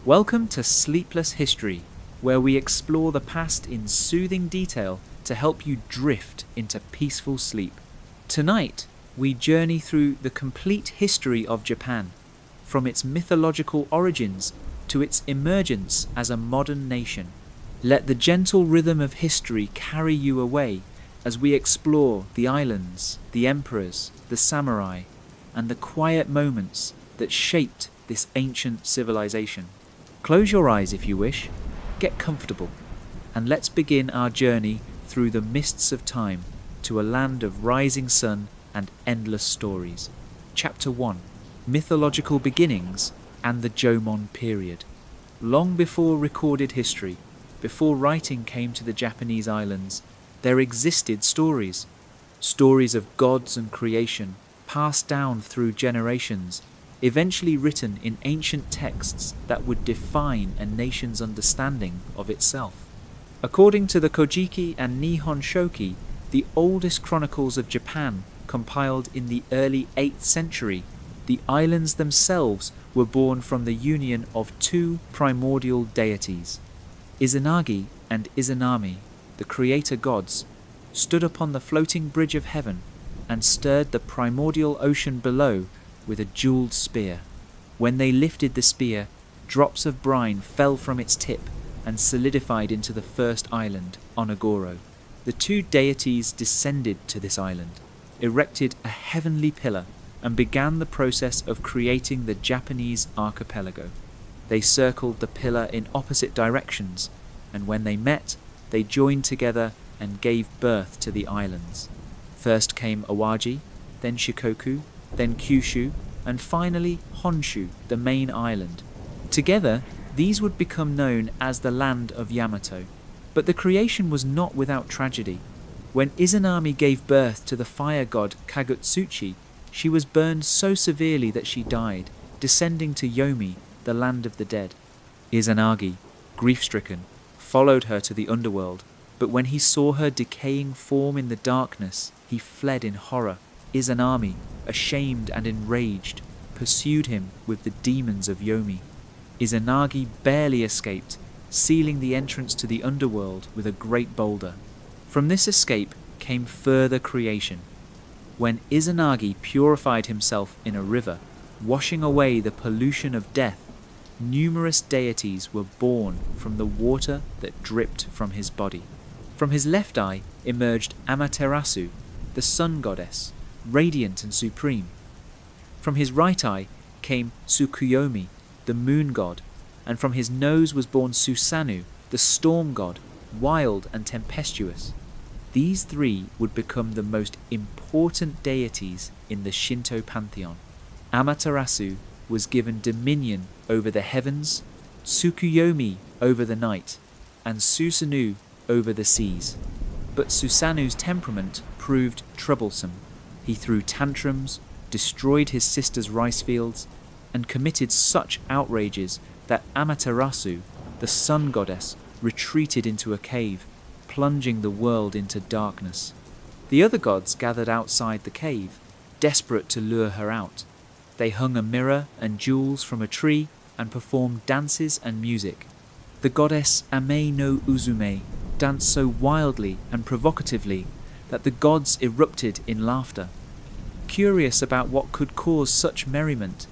Welcome to Sleepless History, where we explore the past in soothing detail to help you drift into peaceful sleep. Tonight, we journey through the complete history of Japan, from its mythological origins to its emergence as a modern nation. Let the gentle rhythm of history carry you away as we explore the islands, the emperors, the samurai, and the quiet moments that shaped this ancient civilization. Close your eyes if you wish, get comfortable, and let's begin our journey through the mists of time to a land of rising sun and endless stories. Chapter 1: Mythological Beginnings and the Jomon Period. Long before recorded history, before writing came to the Japanese islands, there existed stories. Stories of gods and creation, passed down through generations, eventually written in ancient texts that would define a nation's understanding of itself. According to the Kojiki and Nihon Shoki, the oldest chronicles of Japan, compiled in the early 8th century, the islands themselves were born from the union of two primordial deities. Izanagi and Izanami, the creator gods, stood upon the floating bridge of heaven and stirred the primordial ocean below with a jeweled spear. When they lifted the spear, drops of brine fell from its tip and solidified into the first island, Onogoro. The two deities descended to this island, erected a heavenly pillar, and began the process of creating the Japanese archipelago. They circled the pillar in opposite directions, and when they met, they joined together and gave birth to the islands. First came Awaji, then Shikoku, then Kyushu, and finally Honshu, the main island. Together, these would become known as the land of Yamato. But the creation was not without tragedy. When Izanami gave birth to the fire god Kagutsuchi, she was burned so severely that she died, descending to Yomi, the land of the dead. Izanagi, grief-stricken, followed her to the underworld, but when he saw her decaying form in the darkness, he fled in horror. Izanami, ashamed and enraged, pursued him with the demons of Yomi. Izanagi barely escaped, sealing the entrance to the underworld with a great boulder. From this escape came further creation. When Izanagi purified himself in a river, washing away the pollution of death, numerous deities were born from the water that dripped from his body. From his left eye emerged Amaterasu, the sun goddess, radiant and supreme. From his right eye came Tsukuyomi, the moon god, and from his nose was born Susanoo, the storm god, wild and tempestuous. These three would become the most important deities in the Shinto pantheon. Amaterasu was given dominion over the heavens, Tsukuyomi over the night, and Susanoo over the seas. But Susanoo's temperament proved troublesome. He threw tantrums, destroyed his sister's rice fields, and committed such outrages that Amaterasu, the sun goddess, retreated into a cave, plunging the world into darkness. The other gods gathered outside the cave, desperate to lure her out. They hung a mirror and jewels from a tree and performed dances and music. The goddess Ame no Uzume danced so wildly and provocatively that the gods erupted in laughter. Curious about what could cause such merriment,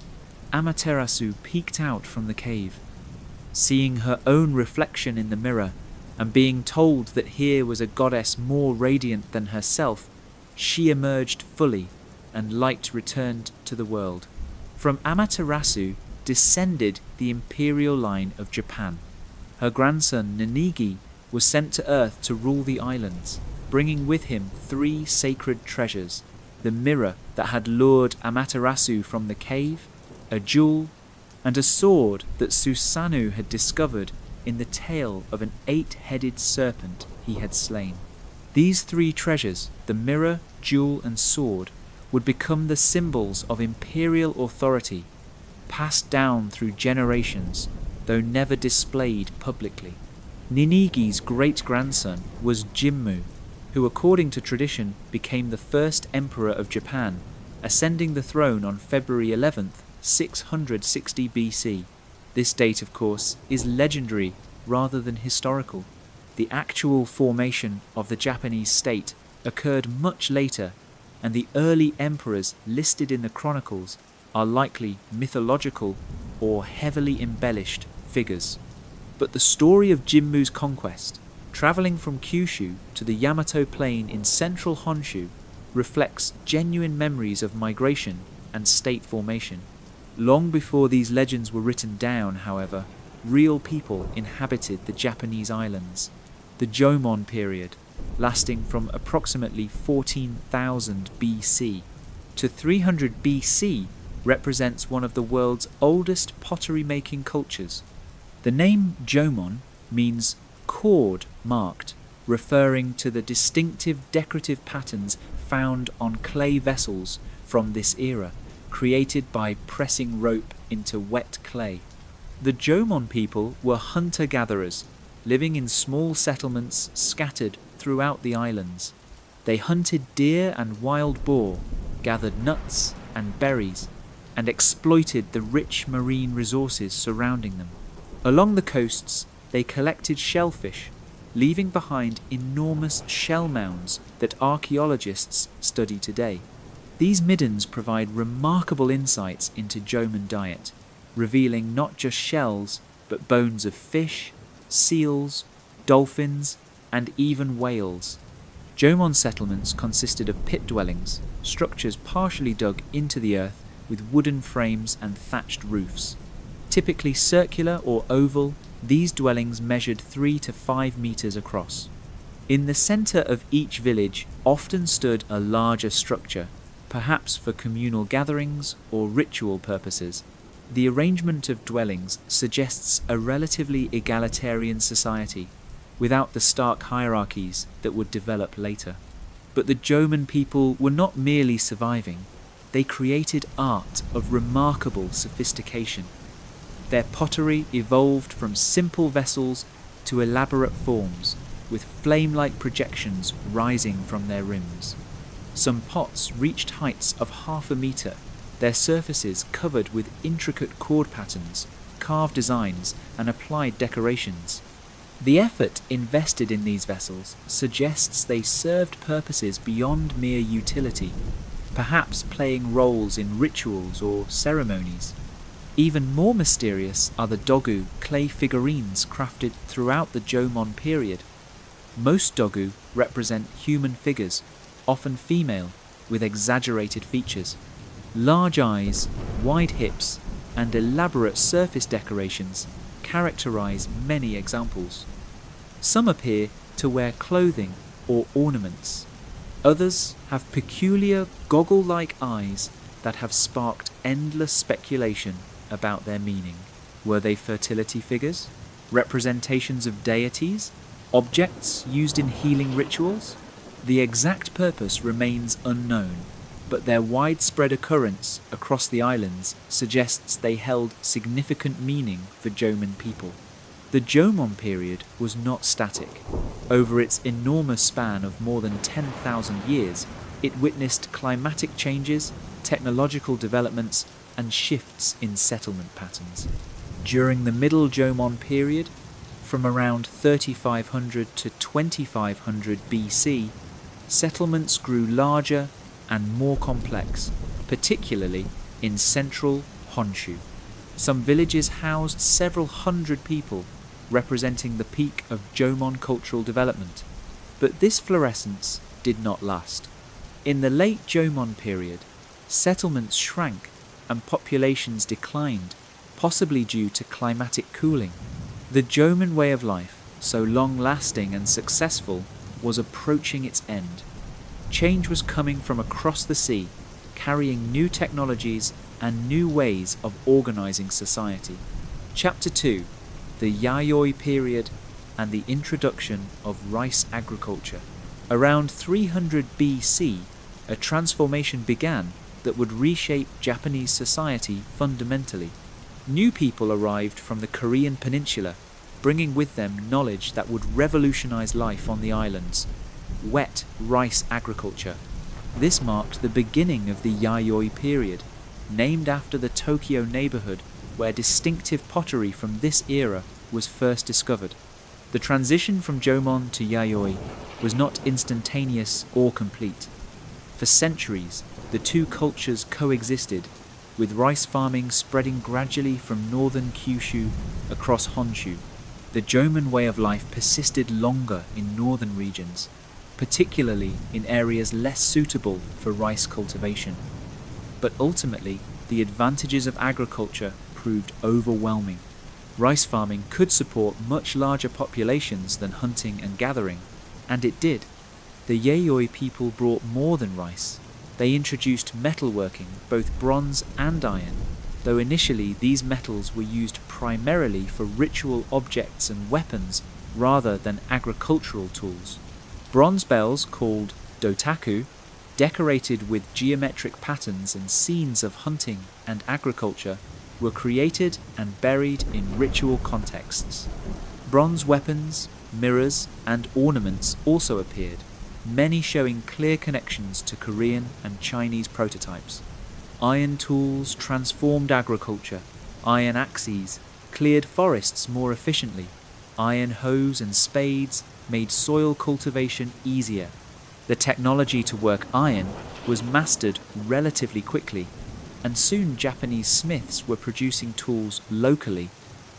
Amaterasu peeked out from the cave. Seeing her own reflection in the mirror, and being told that here was a goddess more radiant than herself, she emerged fully, and light returned to the world. From Amaterasu descended the imperial line of Japan. Her grandson Ninigi was sent to Earth to rule the islands, bringing with him three sacred treasures: the mirror that had lured Amaterasu from the cave, a jewel, and a sword that Susanoo had discovered in the tail of an 8-headed serpent he had slain. These three treasures, the mirror, jewel, and sword, would become the symbols of imperial authority, passed down through generations, though never displayed publicly. Ninigi's great-grandson was Jimmu, who according to tradition became the first emperor of Japan, ascending the throne on February 11th, 660 BC. This date, of course, is legendary rather than historical. The actual formation of the Japanese state occurred much later, and the early emperors listed in the chronicles are likely mythological or heavily embellished figures. But the story of Jinmu's conquest, travelling from Kyushu to the Yamato plain in central Honshu, reflects genuine memories of migration and state formation. Long before these legends were written down, however, real people inhabited the Japanese islands. The Jomon period, lasting from approximately 14,000 BC to 300 BC, represents one of the world's oldest pottery-making cultures. The name Jomon means cord marked, referring to the distinctive decorative patterns found on clay vessels from this era, created by pressing rope into wet clay. The Jomon people were hunter-gatherers, living in small settlements scattered throughout the islands. They hunted deer and wild boar, gathered nuts and berries, and exploited the rich marine resources surrounding them. Along the coasts, they collected shellfish, leaving behind enormous shell mounds that archaeologists study today. These middens provide remarkable insights into Jomon diet, revealing not just shells, but bones of fish, seals, dolphins, and even whales. Jomon settlements consisted of pit dwellings, structures partially dug into the earth with wooden frames and thatched roofs. Typically circular or oval, these dwellings measured 3 to 5 meters across. In the center of each village often stood a larger structure, perhaps for communal gatherings or ritual purposes. The arrangement of dwellings suggests a relatively egalitarian society, without the stark hierarchies that would develop later. But the Jomon people were not merely surviving, they created art of remarkable sophistication. Their pottery evolved from simple vessels to elaborate forms, with flame-like projections rising from their rims. Some pots reached heights of 1/2 meter, their surfaces covered with intricate cord patterns, carved designs, and applied decorations. The effort invested in these vessels suggests they served purposes beyond mere utility, perhaps playing roles in rituals or ceremonies. Even more mysterious are the dogu clay figurines crafted throughout the Jomon period. Most dogu represent human figures, often female, with exaggerated features. Large eyes, wide hips, and elaborate surface decorations characterize many examples. Some appear to wear clothing or ornaments. Others have peculiar goggle-like eyes that have sparked endless speculation about their meaning. Were they fertility figures? Representations of deities? Objects used in healing rituals? The exact purpose remains unknown, but their widespread occurrence across the islands suggests they held significant meaning for Jomon people. The Jomon period was not static. Over its enormous span of more than 10,000 years, it witnessed climatic changes, technological developments, and shifts in settlement patterns. During the Middle Jomon period, from around 3500 to 2500 BC, settlements grew larger and more complex, particularly in central Honshu. Some villages housed several hundred people, representing the peak of Jomon cultural development. But this florescence did not last. In the late Jomon period, settlements shrank and populations declined, possibly due to climatic cooling. The Jomon way of life, so long-lasting and successful, was approaching its end. Change was coming from across the sea, carrying new technologies and new ways of organizing society. Chapter 2: The Yayoi period and the introduction of rice agriculture. Around 300 BC, a transformation began that would reshape Japanese society fundamentally. New people arrived from the Korean peninsula, bringing with them knowledge that would revolutionize life on the islands: wet rice agriculture. This marked the beginning of the Yayoi period, named after the Tokyo neighborhood where distinctive pottery from this era was first discovered. The transition from Jomon to Yayoi was not instantaneous or complete. For centuries, the two cultures coexisted, with rice farming spreading gradually from northern Kyushu across Honshu. The Jomon way of life persisted longer in northern regions, particularly in areas less suitable for rice cultivation. But ultimately, the advantages of agriculture proved overwhelming. Rice farming could support much larger populations than hunting and gathering, and it did. The Yayoi people brought more than rice. They introduced metalworking, both bronze and iron, though initially these metals were used primarily for ritual objects and weapons rather than agricultural tools. Bronze bells, called dotaku, decorated with geometric patterns and scenes of hunting and agriculture, were created and buried in ritual contexts. Bronze weapons, mirrors, and ornaments also appeared, many showing clear connections to Korean and Chinese prototypes. Iron tools transformed agriculture. Iron axes cleared forests more efficiently. Iron hoes and spades made soil cultivation easier. The technology to work iron was mastered relatively quickly, and soon Japanese smiths were producing tools locally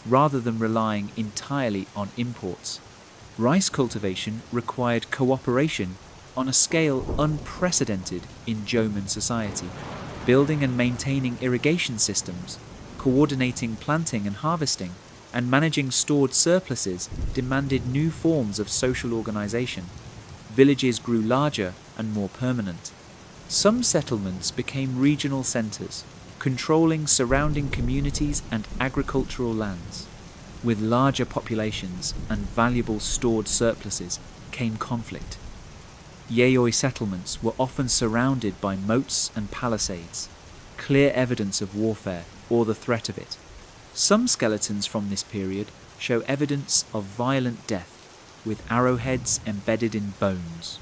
rather than relying entirely on imports. Rice cultivation required cooperation on a scale unprecedented in Jomon society. Building and maintaining irrigation systems, coordinating planting and harvesting, and managing stored surpluses demanded new forms of social organization. Villages grew larger and more permanent. Some settlements became regional centers, controlling surrounding communities and agricultural lands. With larger populations and valuable stored surpluses came conflict. Yayoi settlements were often surrounded by moats and palisades, clear evidence of warfare or the threat of it. Some skeletons from this period show evidence of violent death, with arrowheads embedded in bones.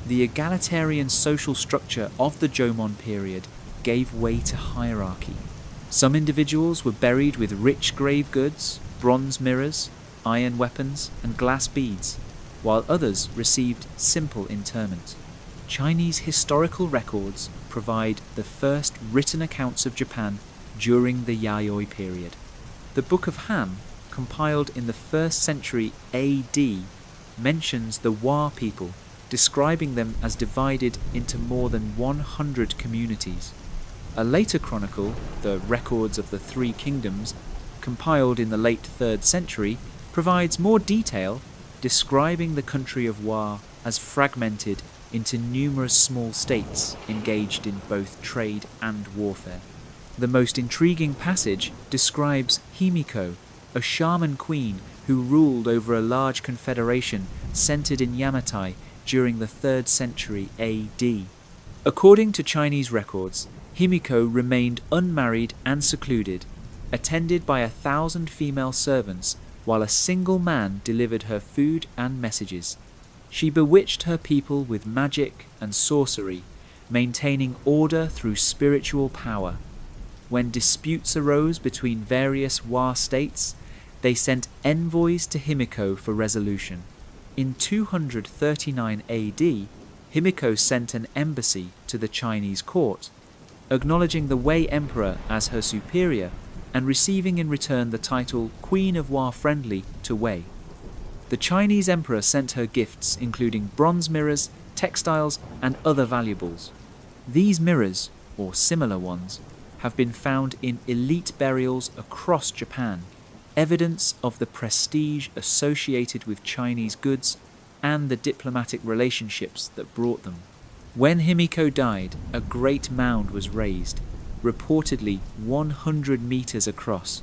The egalitarian social structure of the Jomon period gave way to hierarchy. Some individuals were buried with rich grave goods, bronze mirrors, iron weapons, and glass beads, while others received simple interment. Chinese historical records provide the first written accounts of Japan during the Yayoi period. The Book of Ham, compiled in the 1st century AD, mentions the Wa people, describing them as divided into more than 100 communities. A later chronicle, the Records of the Three Kingdoms, compiled in the late 3rd century, provides more detail, describing the country of Wa as fragmented into numerous small states engaged in both trade and warfare. The most intriguing passage describes Himiko, a shaman queen who ruled over a large confederation centered in Yamatai during the 3rd century AD. According to Chinese records, Himiko remained unmarried and secluded, attended by 1,000 female servants, while a single man delivered her food and messages. She bewitched her people with magic and sorcery, maintaining order through spiritual power. When disputes arose between various Wa states, they sent envoys to Himiko for resolution. In 239 AD, Himiko sent an embassy to the Chinese court, acknowledging the Wei Emperor as her superior and receiving in return the title Queen of Wa Friendly to Wei. The Chinese emperor sent her gifts including bronze mirrors, textiles, and other valuables. These mirrors, or similar ones, have been found in elite burials across Japan, evidence of the prestige associated with Chinese goods and the diplomatic relationships that brought them. When Himiko died, a great mound was raised, reportedly 100 meters across.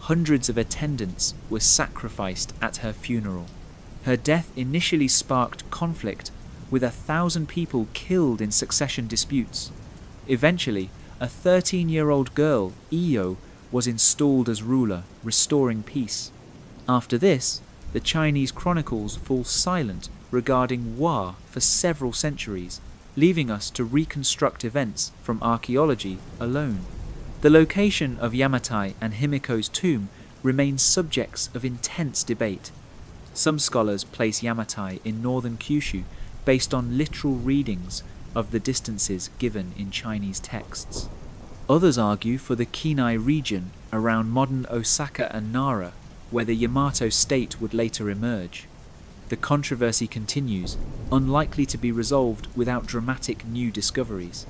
Hundreds of attendants were sacrificed at her funeral. Her death initially sparked conflict, with 1,000 people killed in succession disputes. Eventually, a 13-year-old girl, Iyo, was installed as ruler, restoring peace. After this, the Chinese chronicles fall silent regarding Wa for several centuries, leaving us to reconstruct events from archaeology alone. The location of Yamatai and Himiko's tomb remains subjects of intense debate. Some scholars place Yamatai in northern Kyushu based on literal readings of the distances given in Chinese texts. Others argue for the Kinai region around modern Osaka and Nara, where the Yamato state would later emerge. The controversy continues, unlikely to be resolved without dramatic new discoveries.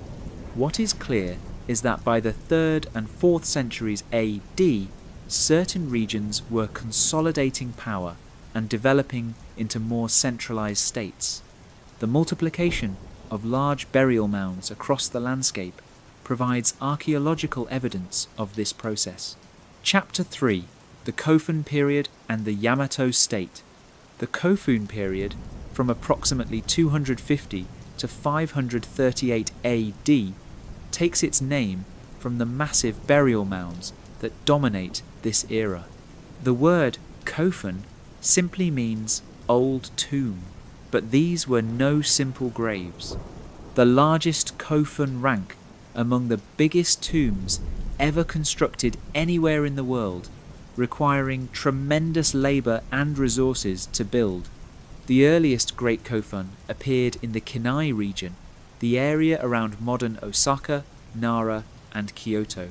What is clear is that by the 3rd and 4th centuries AD, certain regions were consolidating power and developing into more centralized states. The multiplication of large burial mounds across the landscape provides archaeological evidence of this process. Chapter 3: The Kofun Period and the Yamato State. The Kofun period, from approximately 250 to 538 AD, takes its name from the massive burial mounds that dominate this era. The word Kofun simply means old tomb, but these were no simple graves. The largest Kofun rank among the biggest tombs ever constructed anywhere in the world, requiring tremendous labour and resources to build. The earliest Great Kofun appeared in the Kinai region, the area around modern Osaka, Nara, and Kyoto.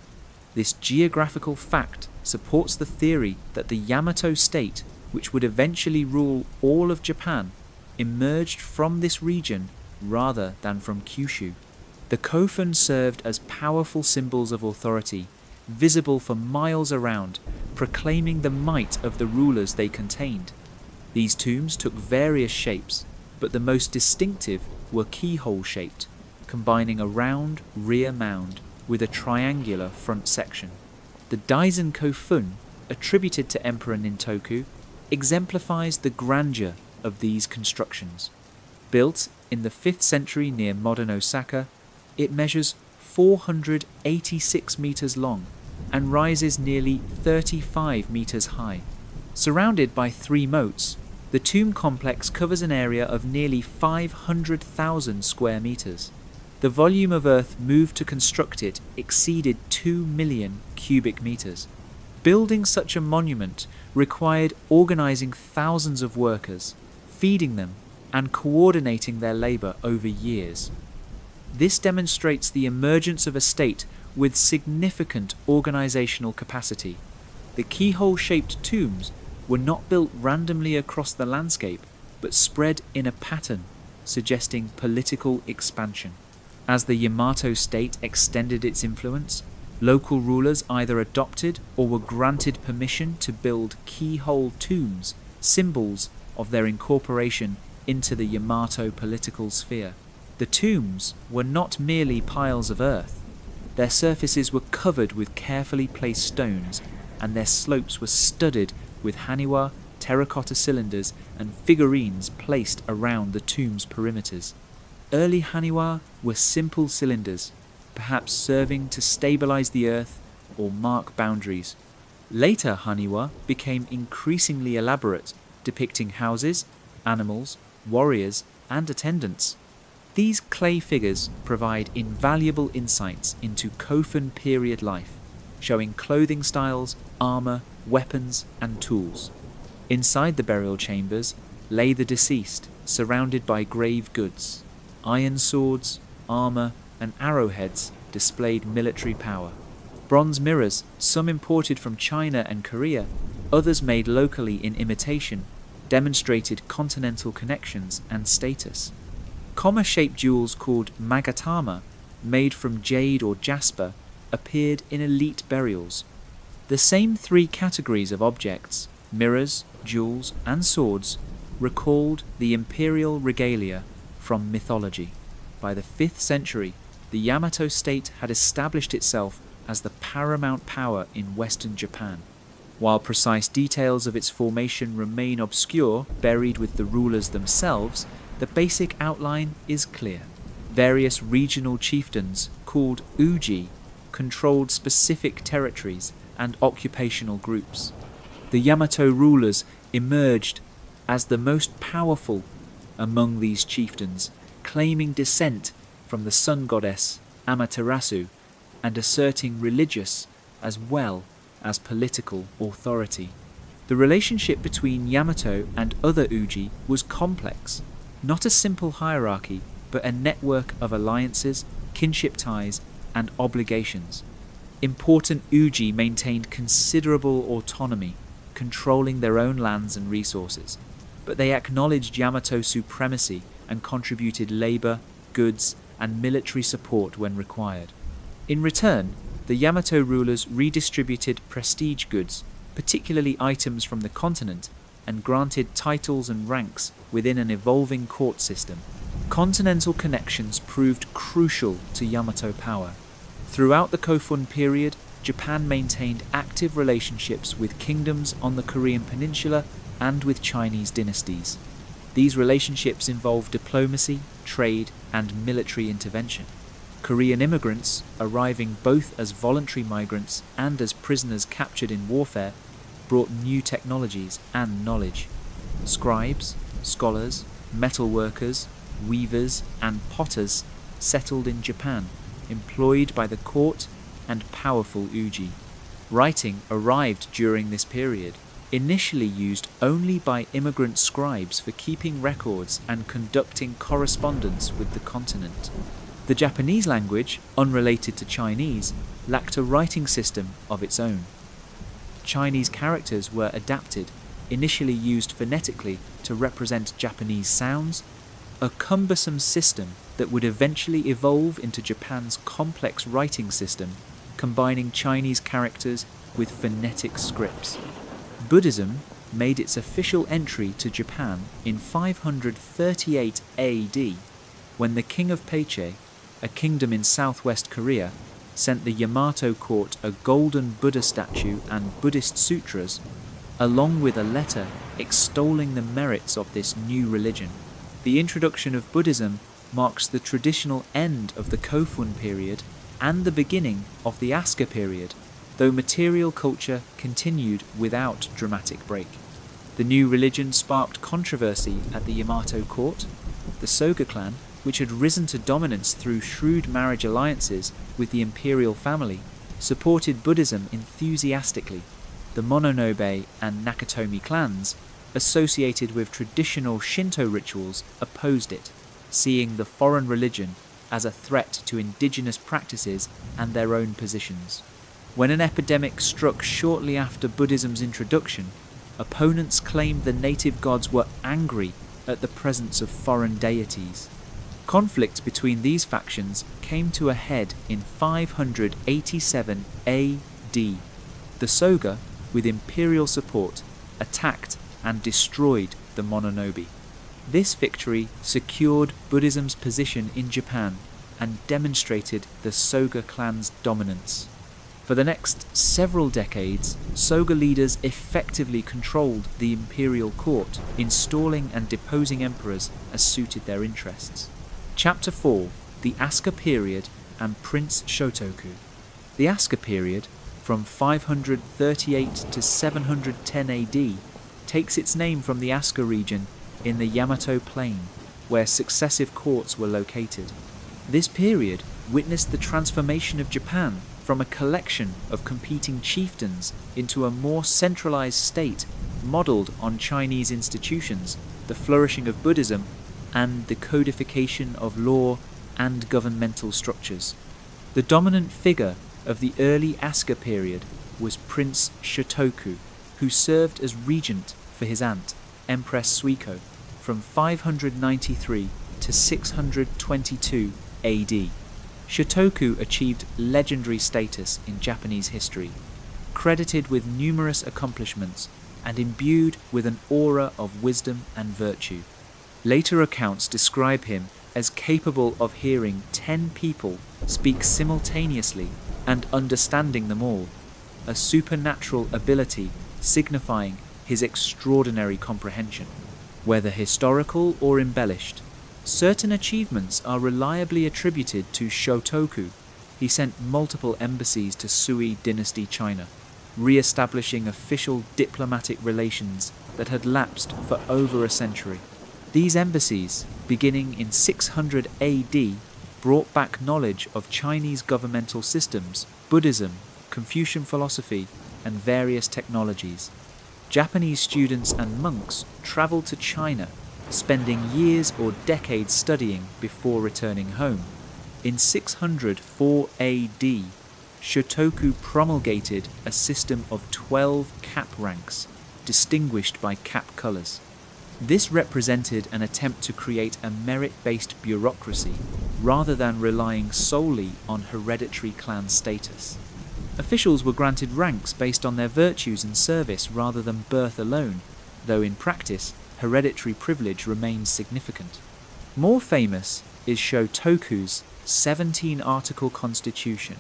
This geographical fact supports the theory that the Yamato state, which would eventually rule all of Japan, emerged from this region rather than from Kyushu. The Kofun served as powerful symbols of authority, visible for miles around, proclaiming the might of the rulers they contained. These tombs took various shapes, but the most distinctive were keyhole-shaped, combining a round rear mound with a triangular front section. The Daisen Kofun, attributed to Emperor Nintoku, exemplifies the grandeur of these constructions. Built in the 5th century near modern Osaka, it measures 486 meters long and rises nearly 35 meters high. Surrounded by 3 moats, the tomb complex covers an area of nearly 500,000 square meters. The volume of earth moved to construct it exceeded 2 million cubic meters. Building such a monument required organizing thousands of workers, feeding them, and coordinating their labor over years. This demonstrates the emergence of a state with significant organizational capacity. The keyhole-shaped tombs were not built randomly across the landscape, but spread in a pattern, suggesting political expansion. As the Yamato state extended its influence, local rulers either adopted or were granted permission to build keyhole tombs, symbols of their incorporation into the Yamato political sphere. The tombs were not merely piles of earth. Their surfaces were covered with carefully placed stones, and their slopes were studded with haniwa, terracotta cylinders, and figurines placed around the tomb's perimeters. Early haniwa were simple cylinders, perhaps serving to stabilize the earth or mark boundaries. Later haniwa became increasingly elaborate, depicting houses, animals, warriors, and attendants. These clay figures provide invaluable insights into Kofun period life, showing clothing styles, armor, weapons, and tools. Inside the burial chambers lay the deceased, surrounded by grave goods. Iron swords, armor, and arrowheads displayed military power. Bronze mirrors, some imported from China and Korea, others made locally in imitation, demonstrated continental connections and status. Comma-shaped jewels called magatama, made from jade or jasper, appeared in elite burials. The same 3 categories of objects, mirrors, jewels, and swords, recalled the imperial regalia from mythology. By the 5th century, the Yamato state had established itself as the paramount power in Western Japan. While precise details of its formation remain obscure, buried with the rulers themselves, the basic outline is clear. Various regional chieftains, called uji, controlled specific territories and occupational groups. The Yamato rulers emerged as the most powerful among these chieftains, claiming descent from the sun goddess Amaterasu and asserting religious as well as political authority. The relationship between Yamato and other Uji was complex, not a simple hierarchy, but a network of alliances, kinship ties, and obligations. Important Uji maintained considerable autonomy, controlling their own lands and resources, but they acknowledged Yamato's supremacy and contributed labor, goods, and military support when required. In return, the Yamato rulers redistributed prestige goods, particularly items from the continent, and granted titles and ranks within an evolving court system. Continental connections proved crucial to Yamato power. Throughout the Kofun period, Japan maintained active relationships with kingdoms on the Korean peninsula and with Chinese dynasties. These relationships involved diplomacy, trade, and military intervention. Korean immigrants, arriving both as voluntary migrants and as prisoners captured in warfare, brought new technologies and knowledge. Scribes, scholars, metalworkers, weavers, and potters settled in Japan, employed by the court and powerful Uji. Writing arrived during this period, initially used only by immigrant scribes for keeping records and conducting correspondence with the continent. The Japanese language, unrelated to Chinese, lacked a writing system of its own. Chinese characters were adapted, initially used phonetically to represent Japanese sounds, a cumbersome system that would eventually evolve into Japan's complex writing system, combining Chinese characters with phonetic scripts. Buddhism made its official entry to Japan in 538 AD, when the king of Peiche, a kingdom in southwest Korea, sent the Yamato court a golden Buddha statue and Buddhist sutras, along with a letter extolling the merits of this new religion. The introduction of Buddhism marks the traditional end of the Kofun period and the beginning of the Asuka period, though material culture continued without dramatic break. The new religion sparked controversy at the Yamato court. The Soga clan, which had risen to dominance through shrewd marriage alliances with the imperial family, supported Buddhism enthusiastically. The Mononobe and Nakatomi clans, associated with traditional Shinto rituals, opposed it, seeing the foreign religion as a threat to indigenous practices and their own positions. When an epidemic struck shortly after Buddhism's introduction, opponents claimed the native gods were angry at the presence of foreign deities. Conflict between these factions came to a head in 587 AD. The Soga, with imperial support, attacked and destroyed the Mononobe. This victory secured Buddhism's position in Japan and demonstrated the Soga clan's dominance. For the next several decades, Soga leaders effectively controlled the imperial court, installing and deposing emperors as suited their interests. Chapter 4. The Asuka Period and Prince Shotoku. The Asuka period, from 538 to 710 AD, takes its name from the Asuka region in the Yamato Plain, where successive courts were located. This period witnessed the transformation of Japan from a collection of competing chieftains into a more centralized state modeled on Chinese institutions, the flourishing of Buddhism, and the codification of law and governmental structures. The dominant figure of the early Asuka period was Prince Shotoku, who served as regent for his aunt, Empress Suiko, from 593 to 622 AD. Shotoku achieved legendary status in Japanese history, credited with numerous accomplishments and imbued with an aura of wisdom and virtue. Later accounts describe him as capable of hearing 10 people speak simultaneously and understanding them all, a supernatural ability signifying his extraordinary comprehension. Whether historical or embellished, certain achievements are reliably attributed to Shotoku. He sent multiple embassies to Sui dynasty China, re-establishing official diplomatic relations that had lapsed for over a century. These embassies, beginning in 600 AD, brought back knowledge of Chinese governmental systems, Buddhism, Confucian philosophy, and various technologies. Japanese students and monks traveled to China, spending years or decades studying before returning home. In 604 AD, Shotoku promulgated a system of 12 cap ranks, distinguished by cap colors. This represented an attempt to create a merit-based bureaucracy rather than relying solely on hereditary clan status. Officials were granted ranks based on their virtues and service rather than birth alone, though in practice, hereditary privilege remained significant. More famous is Shotoku's 17-article constitution,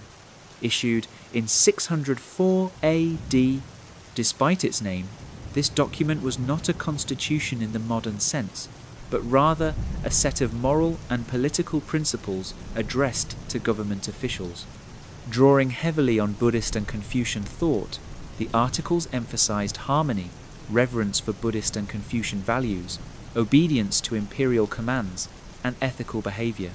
issued in 604 AD. Despite its name, this document was not a constitution in the modern sense, but rather a set of moral and political principles addressed to government officials. Drawing heavily on Buddhist and Confucian thought, the articles emphasized harmony, reverence for Buddhist and Confucian values, obedience to imperial commands, and ethical behavior.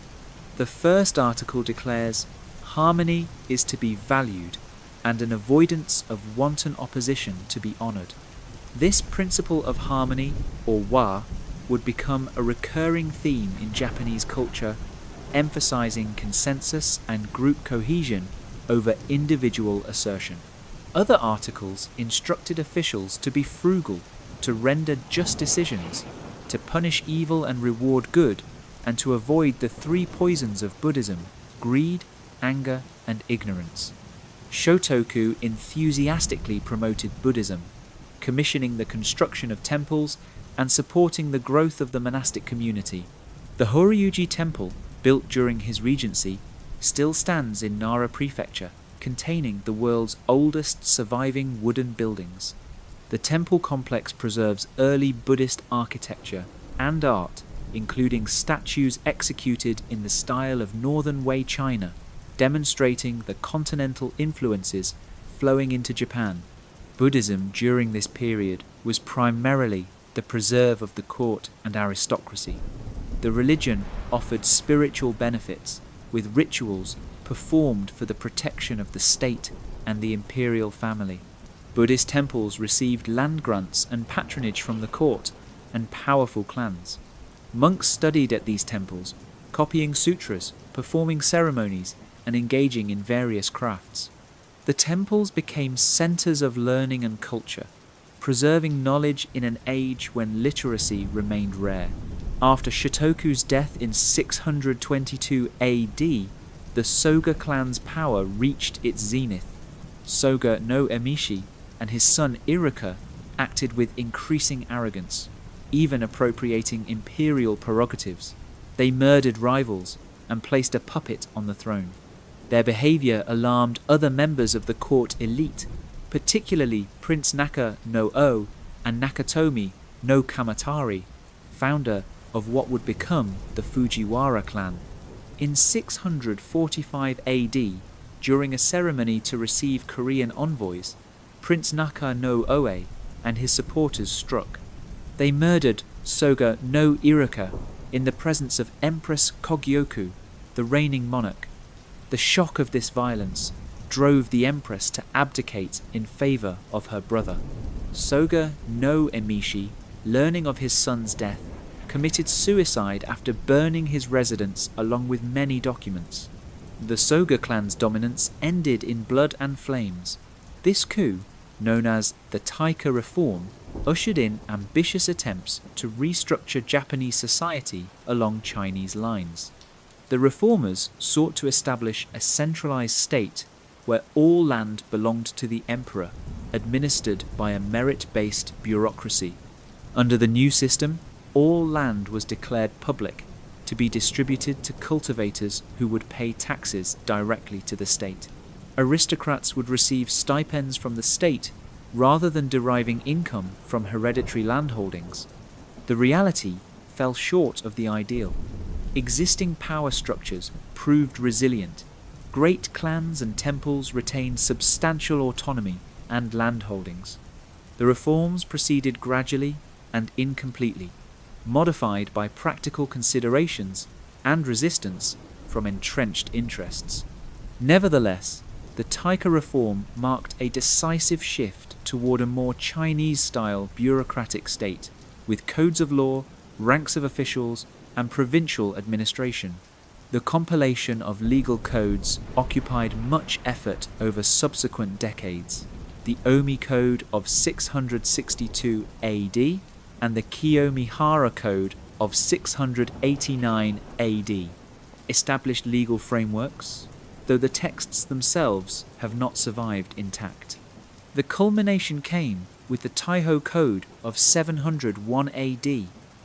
The first article declares, harmony is to be valued, and an avoidance of wanton opposition to be honored. This principle of harmony, or wa, would become a recurring theme in Japanese culture, emphasizing consensus and group cohesion over individual assertion. Other articles instructed officials to be frugal, to render just decisions, to punish evil and reward good, and to avoid the three poisons of Buddhism: greed, anger, and ignorance. Shotoku enthusiastically promoted Buddhism, commissioning the construction of temples and supporting the growth of the monastic community. The Horyuji Temple, built during his regency, still stands in Nara Prefecture, containing the world's oldest surviving wooden buildings. The temple complex preserves early Buddhist architecture and art, including statues executed in the style of Northern Wei China, demonstrating the continental influences flowing into Japan. Buddhism during this period was primarily the preserve of the court and aristocracy. The religion offered spiritual benefits, with rituals performed for the protection of the state and the imperial family. Buddhist temples received land grants and patronage from the court and powerful clans. Monks studied at these temples, copying sutras, performing ceremonies, and engaging in various crafts. The temples became centers of learning and culture, preserving knowledge in an age when literacy remained rare. After Shotoku's death in 622 AD, the Soga clan's power reached its zenith. Soga no Emishi and his son Iruka acted with increasing arrogance, even appropriating imperial prerogatives. They murdered rivals and placed a puppet on the throne. Their behavior alarmed other members of the court elite, particularly Prince Naka no O and Nakatomi no Kamatari, founder of what would become the Fujiwara clan. In 645 AD, during a ceremony to receive Korean envoys, Prince Naka no Oe and his supporters struck. They murdered Soga no Iruka in the presence of Empress Kogyoku, the reigning monarch. The shock of this violence drove the empress to abdicate in favor of her brother. Soga no Emishi, learning of his son's death, committed suicide after burning his residence along with many documents. The Soga clan's dominance ended in blood and flames. This coup, known as the Taika Reform, ushered in ambitious attempts to restructure Japanese society along Chinese lines. The reformers sought to establish a centralized state where all land belonged to the emperor, administered by a merit-based bureaucracy. Under the new system, all land was declared public, to be distributed to cultivators who would pay taxes directly to the state. Aristocrats would receive stipends from the state rather than deriving income from hereditary landholdings. The reality fell short of the ideal. Existing power structures proved resilient. Great clans and temples retained substantial autonomy and landholdings. The reforms proceeded gradually and incompletely, modified by practical considerations and resistance from entrenched interests. Nevertheless, the Taika reform marked a decisive shift toward a more Chinese-style bureaucratic state, with codes of law, ranks of officials, and provincial administration. The compilation of legal codes occupied much effort over subsequent decades. The Omi Code of 662 AD and the Kiyomihara Code of 689 AD established legal frameworks, though the texts themselves have not survived intact. The culmination came with the Taiho Code of 701 AD,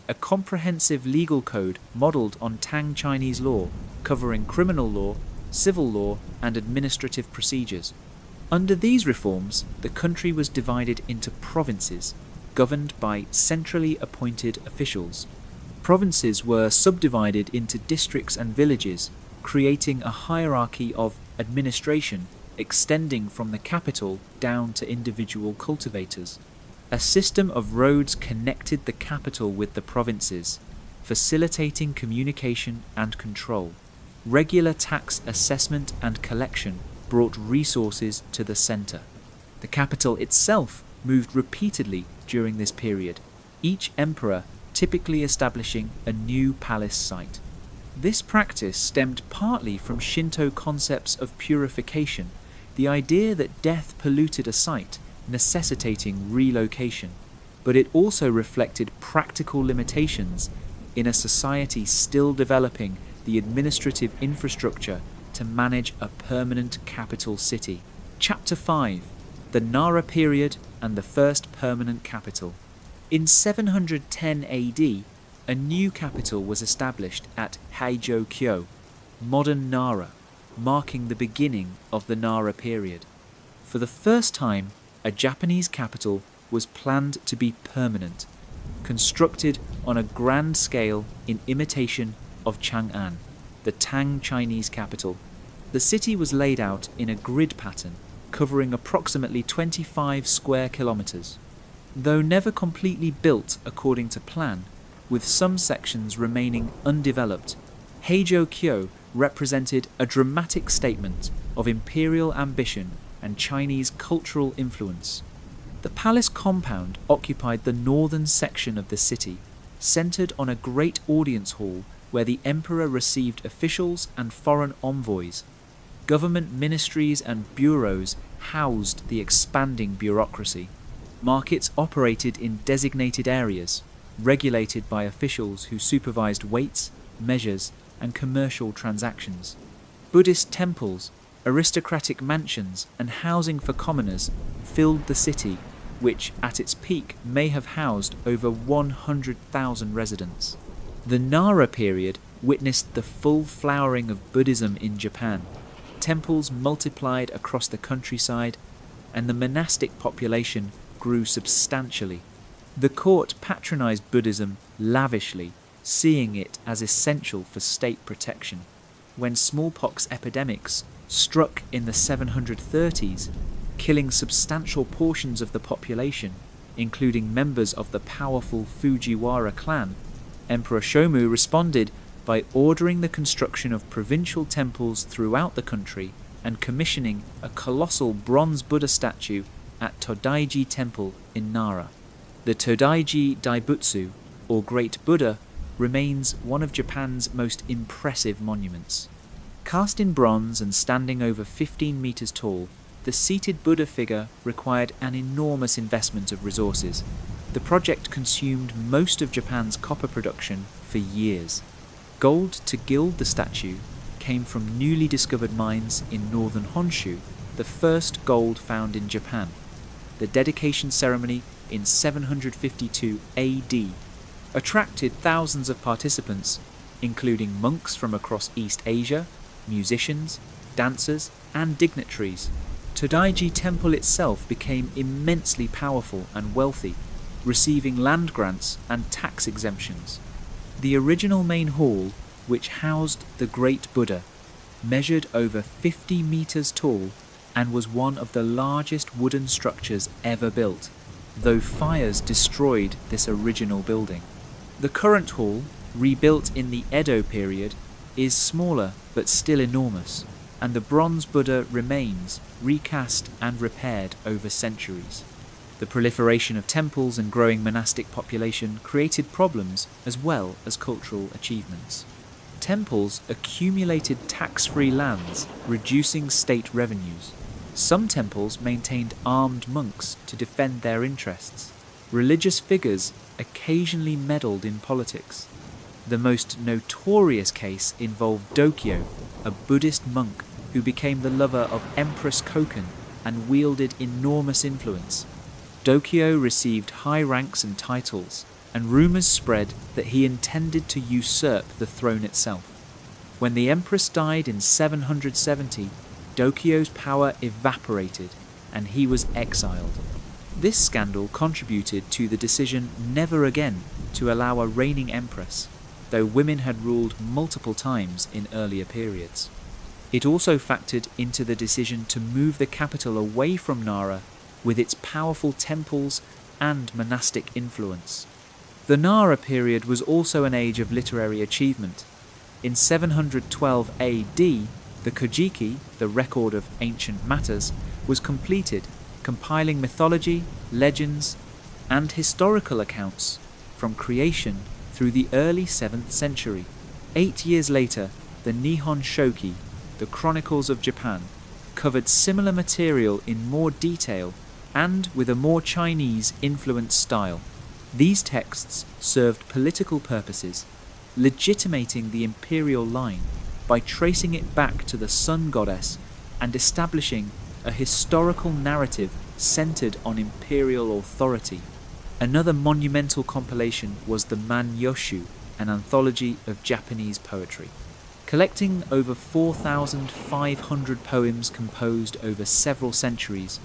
a comprehensive legal code modelled on Tang Chinese law, covering criminal law, civil law, and administrative procedures. Under these reforms, the country was divided into provinces, governed by centrally appointed officials. Provinces were subdivided into districts and villages, creating a hierarchy of administration extending from the capital down to individual cultivators. A system of roads connected the capital with the provinces, facilitating communication and control. Regular tax assessment and collection brought resources to the centre. The capital itself moved repeatedly during this period, each emperor typically establishing a new palace site. This practice stemmed partly from Shinto concepts of purification, the idea that death polluted a site, necessitating relocation, but it also reflected practical limitations in a society still developing the administrative infrastructure to manage a permanent capital city. Chapter 5: The Nara Period and the First Permanent Capital. In 710 AD, a new capital was established at Heijō-kyo, modern Nara, marking the beginning of the Nara period. For the first time, a Japanese capital was planned to be permanent, constructed on a grand scale in imitation of Chang'an, the Tang Chinese capital. The city was laid out in a grid pattern, covering approximately 25 square kilometers. Though never completely built according to plan, with some sections remaining undeveloped, Heijō-kyo represented a dramatic statement of imperial ambition and Chinese cultural influence. The palace compound occupied the northern section of the city, centered on a great audience hall where the emperor received officials and foreign envoys. Government ministries and bureaus housed the expanding bureaucracy. Markets operated in designated areas, regulated by officials who supervised weights, measures, and commercial transactions. Buddhist temples, aristocratic mansions, and housing for commoners filled the city, which at its peak may have housed over 100,000 residents. The Nara period witnessed the full flowering of Buddhism in Japan. Temples multiplied across the countryside, and the monastic population grew substantially. The court patronized Buddhism lavishly, seeing it as essential for state protection. When smallpox epidemics struck in the 730s, killing substantial portions of the population, including members of the powerful Fujiwara clan, Emperor Shomu responded by ordering the construction of provincial temples throughout the country and commissioning a colossal bronze Buddha statue at Todaiji Temple in Nara. The Todaiji Daibutsu, or Great Buddha, remains one of Japan's most impressive monuments. Cast in bronze and standing over 15 meters tall, the seated Buddha figure required an enormous investment of resources. The project consumed most of Japan's copper production for years. Gold to gild the statue came from newly discovered mines in northern Honshu, the first gold found in Japan. The dedication ceremony in 752 AD attracted thousands of participants, including monks from across East Asia, musicians, dancers, and dignitaries. Todaiji Temple itself became immensely powerful and wealthy, receiving land grants and tax exemptions. The original main hall, which housed the Great Buddha, measured over 50 meters tall and was one of the largest wooden structures ever built, though fires destroyed this original building. The current hall, rebuilt in the Edo period, is smaller but still enormous, and the bronze Buddha remains, recast and repaired over centuries. The proliferation of temples and growing monastic population created problems as well as cultural achievements. Temples accumulated tax-free lands, reducing state revenues. Some temples maintained armed monks to defend their interests. Religious figures occasionally meddled in politics. The most notorious case involved Dokyo, a Buddhist monk who became the lover of Empress Koken and wielded enormous influence. Dokyo received high ranks and titles, and rumours spread that he intended to usurp the throne itself. When the empress died in 770, Dokyo's power evaporated, and he was exiled. This scandal contributed to the decision never again to allow a reigning empress, though women had ruled multiple times in earlier periods. It also factored into the decision to move the capital away from Nara with its powerful temples and monastic influence. The Nara period was also an age of literary achievement. In 712 AD, the Kojiki, the record of ancient matters, was completed, compiling mythology, legends, and historical accounts from creation through the early 7th century. 8 years later, the Nihon Shoki, the Chronicles of Japan, covered similar material in more detail and with a more Chinese-influenced style. These texts served political purposes, legitimating the imperial line by tracing it back to the sun goddess and establishing a historical narrative centered on imperial authority. Another monumental compilation was the Manyoshu, an anthology of Japanese poetry. Collecting over 4,500 poems composed over several centuries,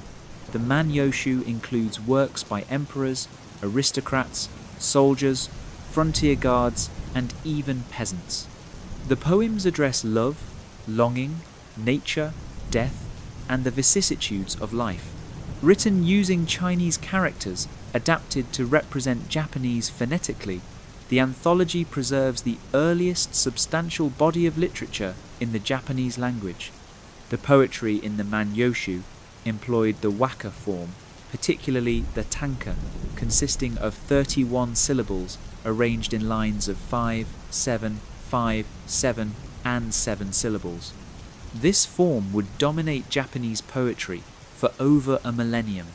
the Manyoshu includes works by emperors, aristocrats, soldiers, frontier guards, and even peasants. The poems address love, longing, nature, death, and the vicissitudes of life. Written using Chinese characters adapted to represent Japanese phonetically, the anthology preserves the earliest substantial body of literature in the Japanese language. The poetry in the Manyoshu employed the waka form, particularly the tanka, consisting of 31 syllables arranged in lines of 5, 7, 5, 7, and 7 syllables. This form would dominate Japanese poetry for over a millennium.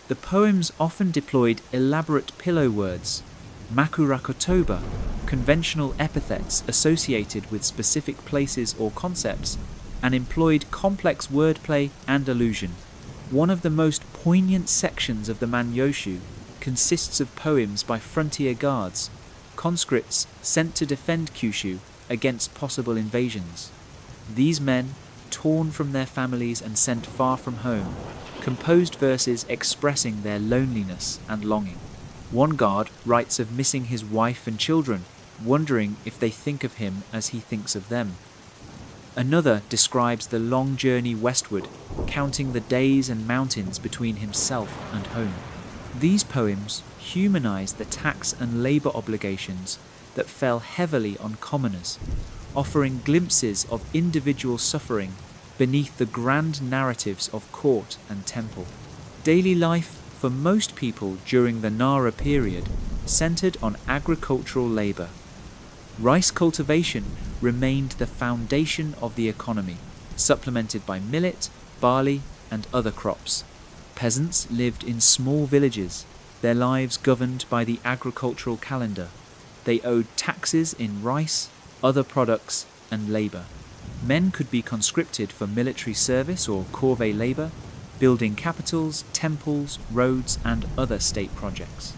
The poems often deployed elaborate pillow words, makurakotoba, conventional epithets associated with specific places or concepts, and employed complex wordplay and allusion. One of the most poignant sections of the Manyoshu consists of poems by frontier guards, conscripts sent to defend Kyushu against possible invasions. These men, torn from their families and sent far from home, composed verses expressing their loneliness and longing. One guard writes of missing his wife and children, wondering if they think of him as he thinks of them. Another describes the long journey westward, counting the days and mountains between himself and home. These poems humanize the tax and labor obligations that fell heavily on commoners, offering glimpses of individual suffering beneath the grand narratives of court and temple. Daily life for most people during the Nara period centered on agricultural labor. Rice cultivation remained the foundation of the economy, supplemented by millet, barley, and other crops. Peasants lived in small villages, their lives governed by the agricultural calendar. They owed taxes in rice, other products, and labor. Men could be conscripted for military service or corvée labor, building capitals, temples, roads, and other state projects.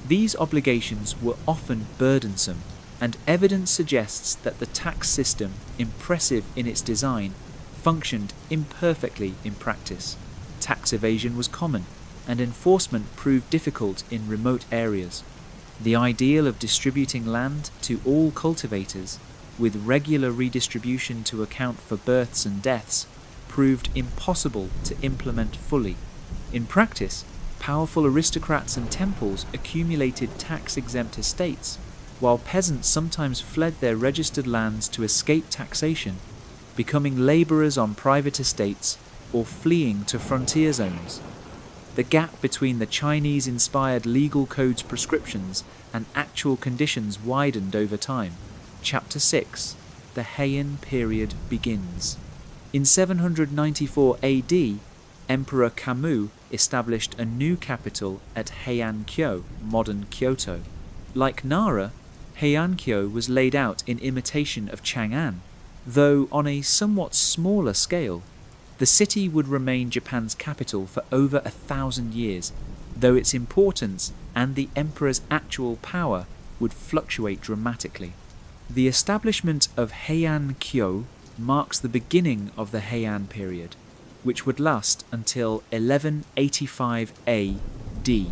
These obligations were often burdensome, and evidence suggests that the tax system, impressive in its design, functioned imperfectly in practice. Tax evasion was common, and enforcement proved difficult in remote areas. The ideal of distributing land to all cultivators, with regular redistribution to account for births and deaths, proved impossible to implement fully. In practice, powerful aristocrats and temples accumulated tax-exempt estates, while peasants sometimes fled their registered lands to escape taxation, becoming labourers on private estates or fleeing to frontier zones. The gap between the Chinese-inspired legal code's prescriptions and actual conditions widened over time. Chapter 6. The Heian period begins. In 794 AD, Emperor Kammu established a new capital at Heian-kyo, modern Kyoto. Like Nara, Heian-kyo was laid out in imitation of Chang'an, though on a somewhat smaller scale. The city would remain Japan's capital for over 1,000 years, though its importance and the emperor's actual power would fluctuate dramatically. The establishment of Heian-kyo marks the beginning of the Heian period, which would last until 1185 AD.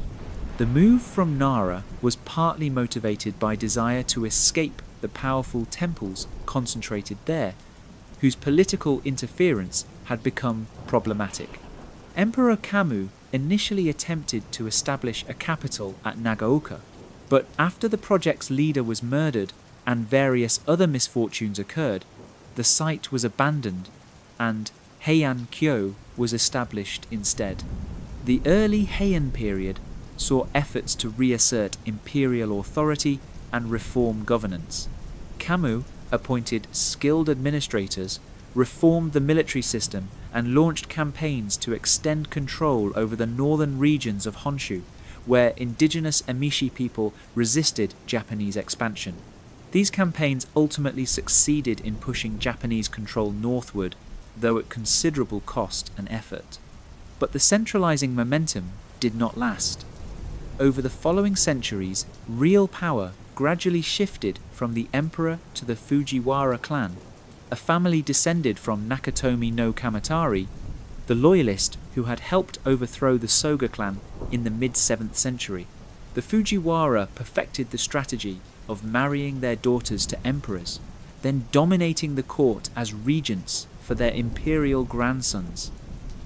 The move from Nara was partly motivated by desire to escape the powerful temples concentrated there, whose political interference had become problematic. Emperor Kammu initially attempted to establish a capital at Nagaoka, but after the project's leader was murdered and various other misfortunes occurred, the site was abandoned and Heian-kyo was established instead. The early Heian period saw efforts to reassert imperial authority and reform governance. Kammu appointed skilled administrators, reformed the military system, and launched campaigns to extend control over the northern regions of Honshu, where indigenous Emishi people resisted Japanese expansion. These campaigns ultimately succeeded in pushing Japanese control northward, though at considerable cost and effort. But the centralizing momentum did not last. Over the following centuries, real power gradually shifted from the emperor to the Fujiwara clan, a family descended from Nakatomi no Kamatari, the loyalist who had helped overthrow the Soga clan in the mid-7th century. The Fujiwara perfected the strategy of marrying their daughters to emperors, then dominating the court as regents for their imperial grandsons.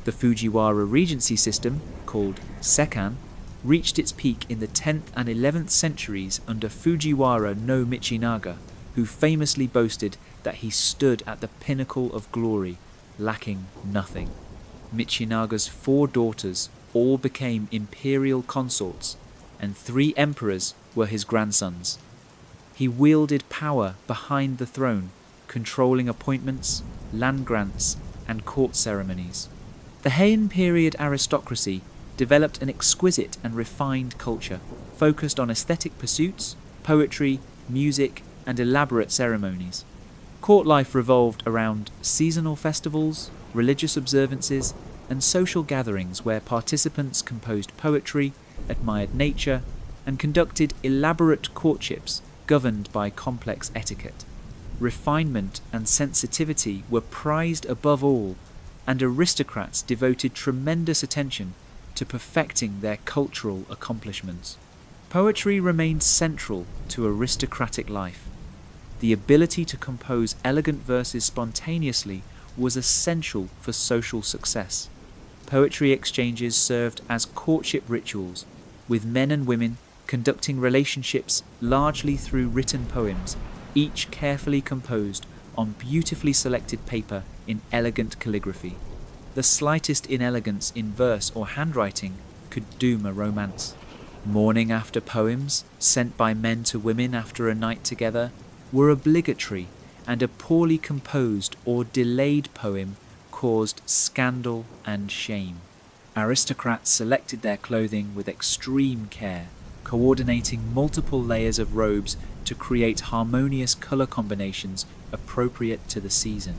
The Fujiwara regency system, called Sekan, reached its peak in the 10th and 11th centuries under Fujiwara no Michinaga, who famously boasted that he stood at the pinnacle of glory, lacking nothing. Michinaga's 4 daughters all became imperial consorts, and 3 emperors were his grandsons. He wielded power behind the throne, controlling appointments, land grants, and court ceremonies. The Heian period aristocracy developed an exquisite and refined culture, focused on aesthetic pursuits, poetry, music, and elaborate ceremonies. Court life revolved around seasonal festivals, religious observances, and social gatherings where participants composed poetry, admired nature, and conducted elaborate courtships governed by complex etiquette. Refinement and sensitivity were prized above all, and aristocrats devoted tremendous attention to perfecting their cultural accomplishments. Poetry remained central to aristocratic life. The ability to compose elegant verses spontaneously was essential for social success. Poetry exchanges served as courtship rituals, with men and women conducting relationships largely through written poems, each carefully composed on beautifully selected paper in elegant calligraphy. The slightest inelegance in verse or handwriting could doom a romance. Morning after poems, sent by men to women after a night together, were obligatory, and a poorly composed or delayed poem caused scandal and shame. Aristocrats selected their clothing with extreme care, coordinating multiple layers of robes to create harmonious colour combinations appropriate to the season.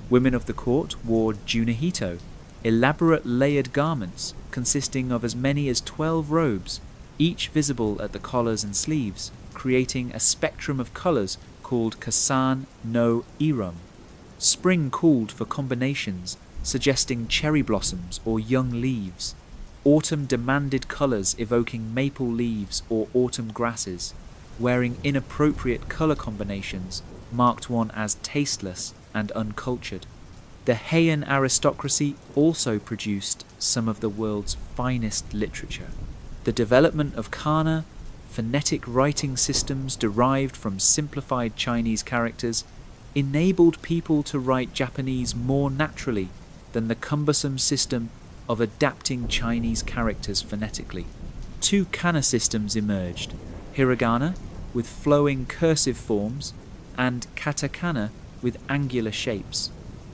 Women of the court wore junihito, elaborate layered garments consisting of as many as 12 robes, each visible at the collars and sleeves, creating a spectrum of colours called kasan no irum. Spring called for combinations suggesting cherry blossoms or young leaves. Autumn demanded colours evoking maple leaves or autumn grasses. Wearing inappropriate colour combinations marked one as tasteless and uncultured. The Heian aristocracy also produced some of the world's finest literature. The development of kana, phonetic writing systems derived from simplified Chinese characters enabled people to write Japanese more naturally than the cumbersome system of adapting Chinese characters phonetically. Two kana systems emerged: hiragana, with flowing cursive forms, and katakana, with angular shapes.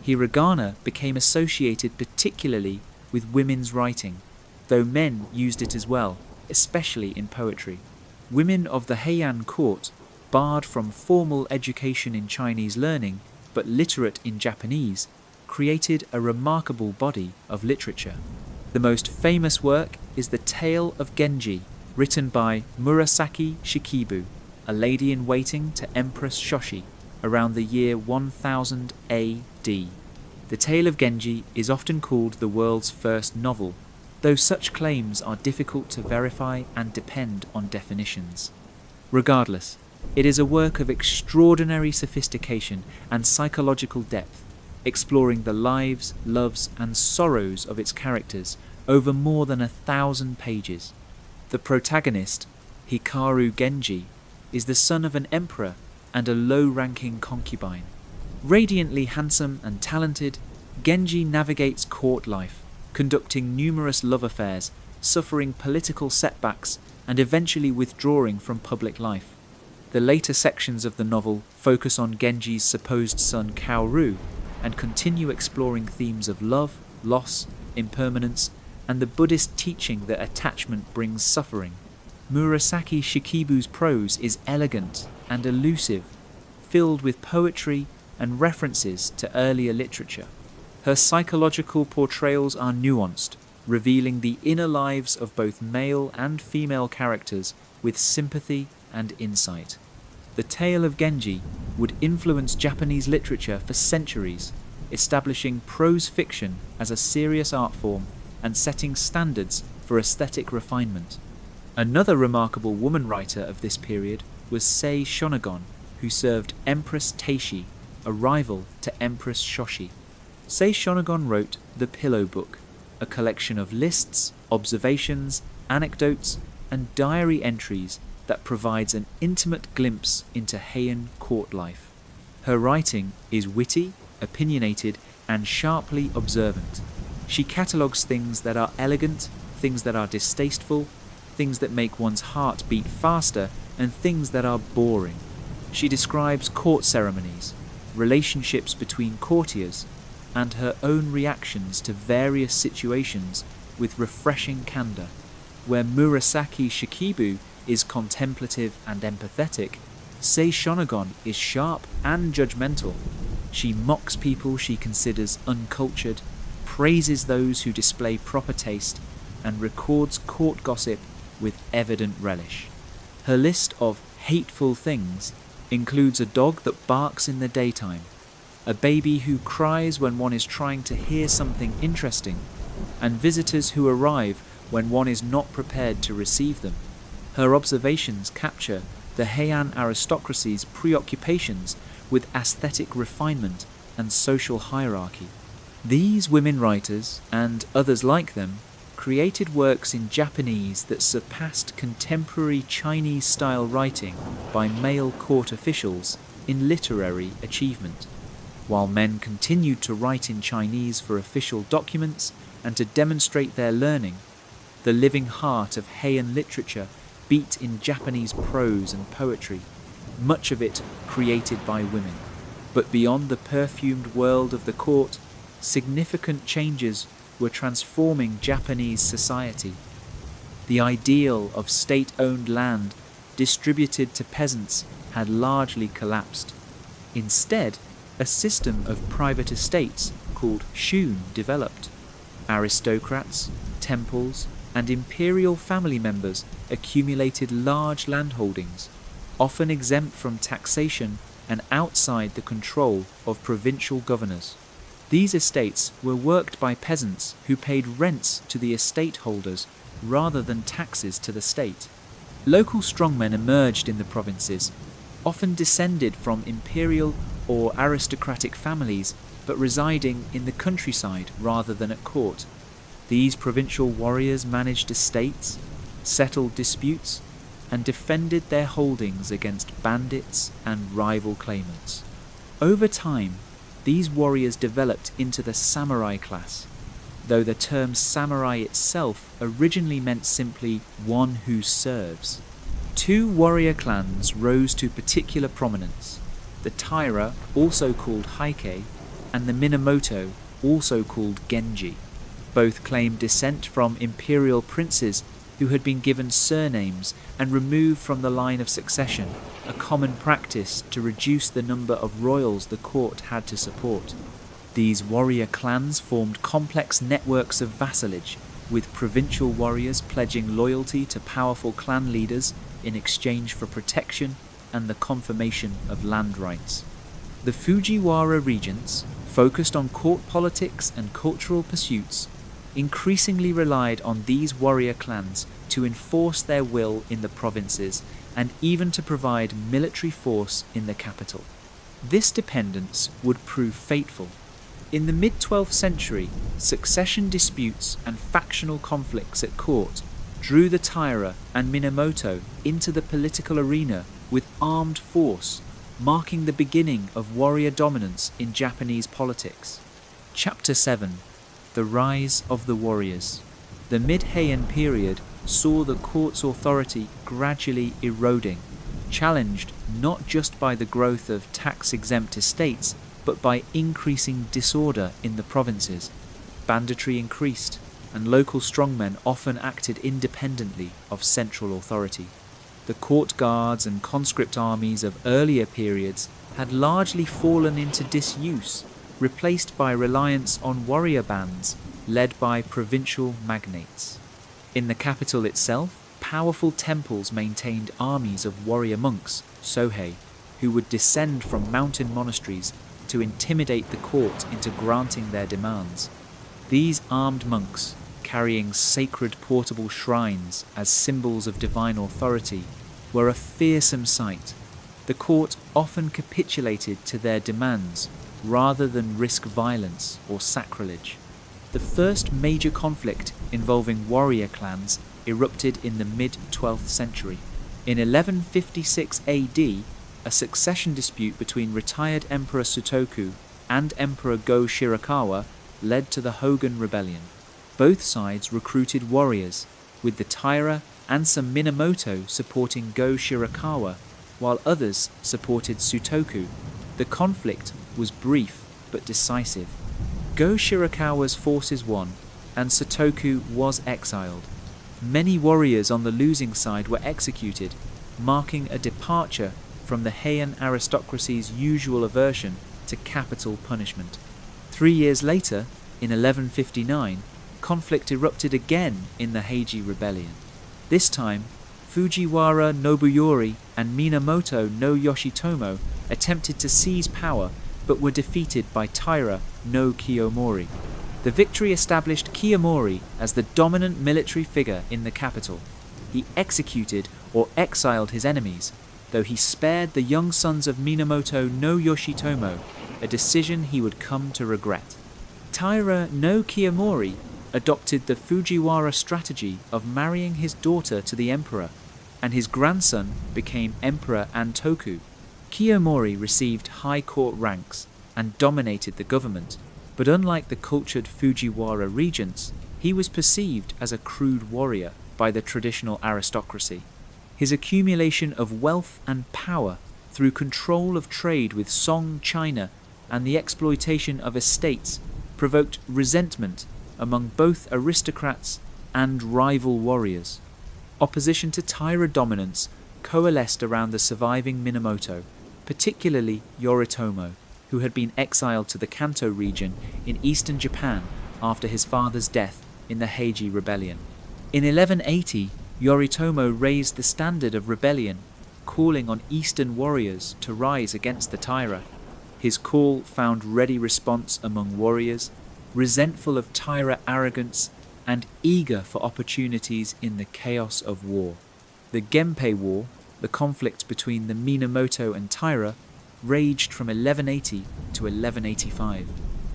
Hiragana became associated particularly with women's writing, though men used it as well, especially in poetry. Women of the Heian court, barred from formal education in Chinese learning, but literate in Japanese, created a remarkable body of literature. The most famous work is The Tale of Genji, written by Murasaki Shikibu, a lady-in-waiting to Empress Shoshi, around the year 1000 AD. The Tale of Genji is often called the world's first novel, though such claims are difficult to verify and depend on definitions. Regardless, it is a work of extraordinary sophistication and psychological depth, exploring the lives, loves, and sorrows of its characters over more than 1,000 pages. The protagonist, Hikaru Genji, is the son of an emperor and a low-ranking concubine. Radiantly handsome and talented, Genji navigates court life, conducting numerous love affairs, suffering political setbacks, and eventually withdrawing from public life. The later sections of the novel focus on Genji's supposed son Kaoru and continue exploring themes of love, loss, impermanence, and the Buddhist teaching that attachment brings suffering. Murasaki Shikibu's prose is elegant and elusive, filled with poetry and references to earlier literature. Her psychological portrayals are nuanced, revealing the inner lives of both male and female characters with sympathy and insight. The Tale of Genji would influence Japanese literature for centuries, establishing prose fiction as a serious art form and setting standards for aesthetic refinement. Another remarkable woman writer of this period was Sei Shonagon, who served Empress Teishi, a rival to Empress Shoshi. Sei Shonagon wrote The Pillow Book, a collection of lists, observations, anecdotes, and diary entries that provides an intimate glimpse into Heian court life. Her writing is witty, opinionated, and sharply observant. She catalogues things that are elegant, things that are distasteful, things that make one's heart beat faster, and things that are boring. She describes court ceremonies, relationships between courtiers, and her own reactions to various situations with refreshing candor. Where Murasaki Shikibu is contemplative and empathetic, Sei Shonagon is sharp and judgmental. She mocks people she considers uncultured, praises those who display proper taste, and records court gossip with evident relish. Her list of hateful things includes a dog that barks in the daytime, a baby who cries when one is trying to hear something interesting, and visitors who arrive when one is not prepared to receive them. Her observations capture the Heian aristocracy's preoccupations with aesthetic refinement and social hierarchy. These women writers, and others like them, created works in Japanese that surpassed contemporary Chinese-style writing by male court officials in literary achievement. While men continued to write in Chinese for official documents and to demonstrate their learning, the living heart of Heian literature beat in Japanese prose and poetry, much of it created by women. But beyond the perfumed world of the court, significant changes were transforming Japanese society. The ideal of state-owned land distributed to peasants had largely collapsed. Instead, a system of private estates called shun developed. Aristocrats, temples, and imperial family members accumulated large landholdings, often exempt from taxation and outside the control of provincial governors. These estates were worked by peasants who paid rents to the estate holders rather than taxes to the state. Local strongmen emerged in the provinces, often descended from imperial or aristocratic families, but residing in the countryside rather than at court. These provincial warriors managed estates, settled disputes, and defended their holdings against bandits and rival claimants. Over time, these warriors developed into the samurai class, though the term samurai itself originally meant simply one who serves. Two warrior clans rose to particular prominence: the Taira, also called Heike, and the Minamoto, also called Genji. Both claimed descent from imperial princes who had been given surnames and removed from the line of succession, a common practice to reduce the number of royals the court had to support. These warrior clans formed complex networks of vassalage, with provincial warriors pledging loyalty to powerful clan leaders in exchange for protection and the confirmation of land rights. The Fujiwara regents, focused on court politics and cultural pursuits, increasingly relied on these warrior clans to enforce their will in the provinces and even to provide military force in the capital. This dependence would prove fateful. In the mid-12th century, succession disputes and factional conflicts at court drew the Taira and Minamoto into the political arena with armed force, marking the beginning of warrior dominance in Japanese politics. Chapter 7: The Rise of the Warriors. The mid-Heian period saw the court's authority gradually eroding, challenged not just by the growth of tax-exempt estates, but by increasing disorder in the provinces. Banditry increased, and local strongmen often acted independently of central authority. The court guards and conscript armies of earlier periods had largely fallen into disuse, replaced by reliance on warrior bands led by provincial magnates. In the capital itself, powerful temples maintained armies of warrior monks, Sohei, who would descend from mountain monasteries to intimidate the court into granting their demands. These armed monks, carrying sacred portable shrines as symbols of divine authority, were a fearsome sight. The court often capitulated to their demands rather than risk violence or sacrilege. The first major conflict involving warrior clans erupted in the mid-12th century. In 1156 AD, a succession dispute between retired Emperor Sutoku and Emperor Go Shirakawa led to the Hogan Rebellion. Both sides recruited warriors, with the Taira and some Minamoto supporting Go Shirakawa, while others supported Sutoku. The conflict was brief but decisive. Go Shirakawa's forces won, and Sutoku was exiled. Many warriors on the losing side were executed, marking a departure from the Heian aristocracy's usual aversion to capital punishment. 3 years later, in 1159, conflict erupted again in the Heiji Rebellion. This time, Fujiwara Nobuyori and Minamoto no Yoshitomo attempted to seize power but were defeated by Taira no Kiyomori. The victory established Kiyomori as the dominant military figure in the capital. He executed or exiled his enemies, though he spared the young sons of Minamoto no Yoshitomo, a decision he would come to regret. Taira no Kiyomori adopted the Fujiwara strategy of marrying his daughter to the emperor, and his grandson became Emperor Antoku. Kiyomori received high court ranks and dominated the government, but unlike the cultured Fujiwara regents, he was perceived as a crude warrior by the traditional aristocracy. His accumulation of wealth and power through control of trade with Song China and the exploitation of estates provoked resentment among both aristocrats and rival warriors. Opposition to Taira dominance coalesced around the surviving Minamoto, particularly Yoritomo, who had been exiled to the Kanto region in eastern Japan after his father's death in the Heiji Rebellion. In 1180, Yoritomo raised the standard of rebellion, calling on eastern warriors to rise against the Taira. His call found ready response among warriors, resentful of Taira arrogance and eager for opportunities in the chaos of war. The Genpei War, the conflict between the Minamoto and Taira, raged from 1180 to 1185.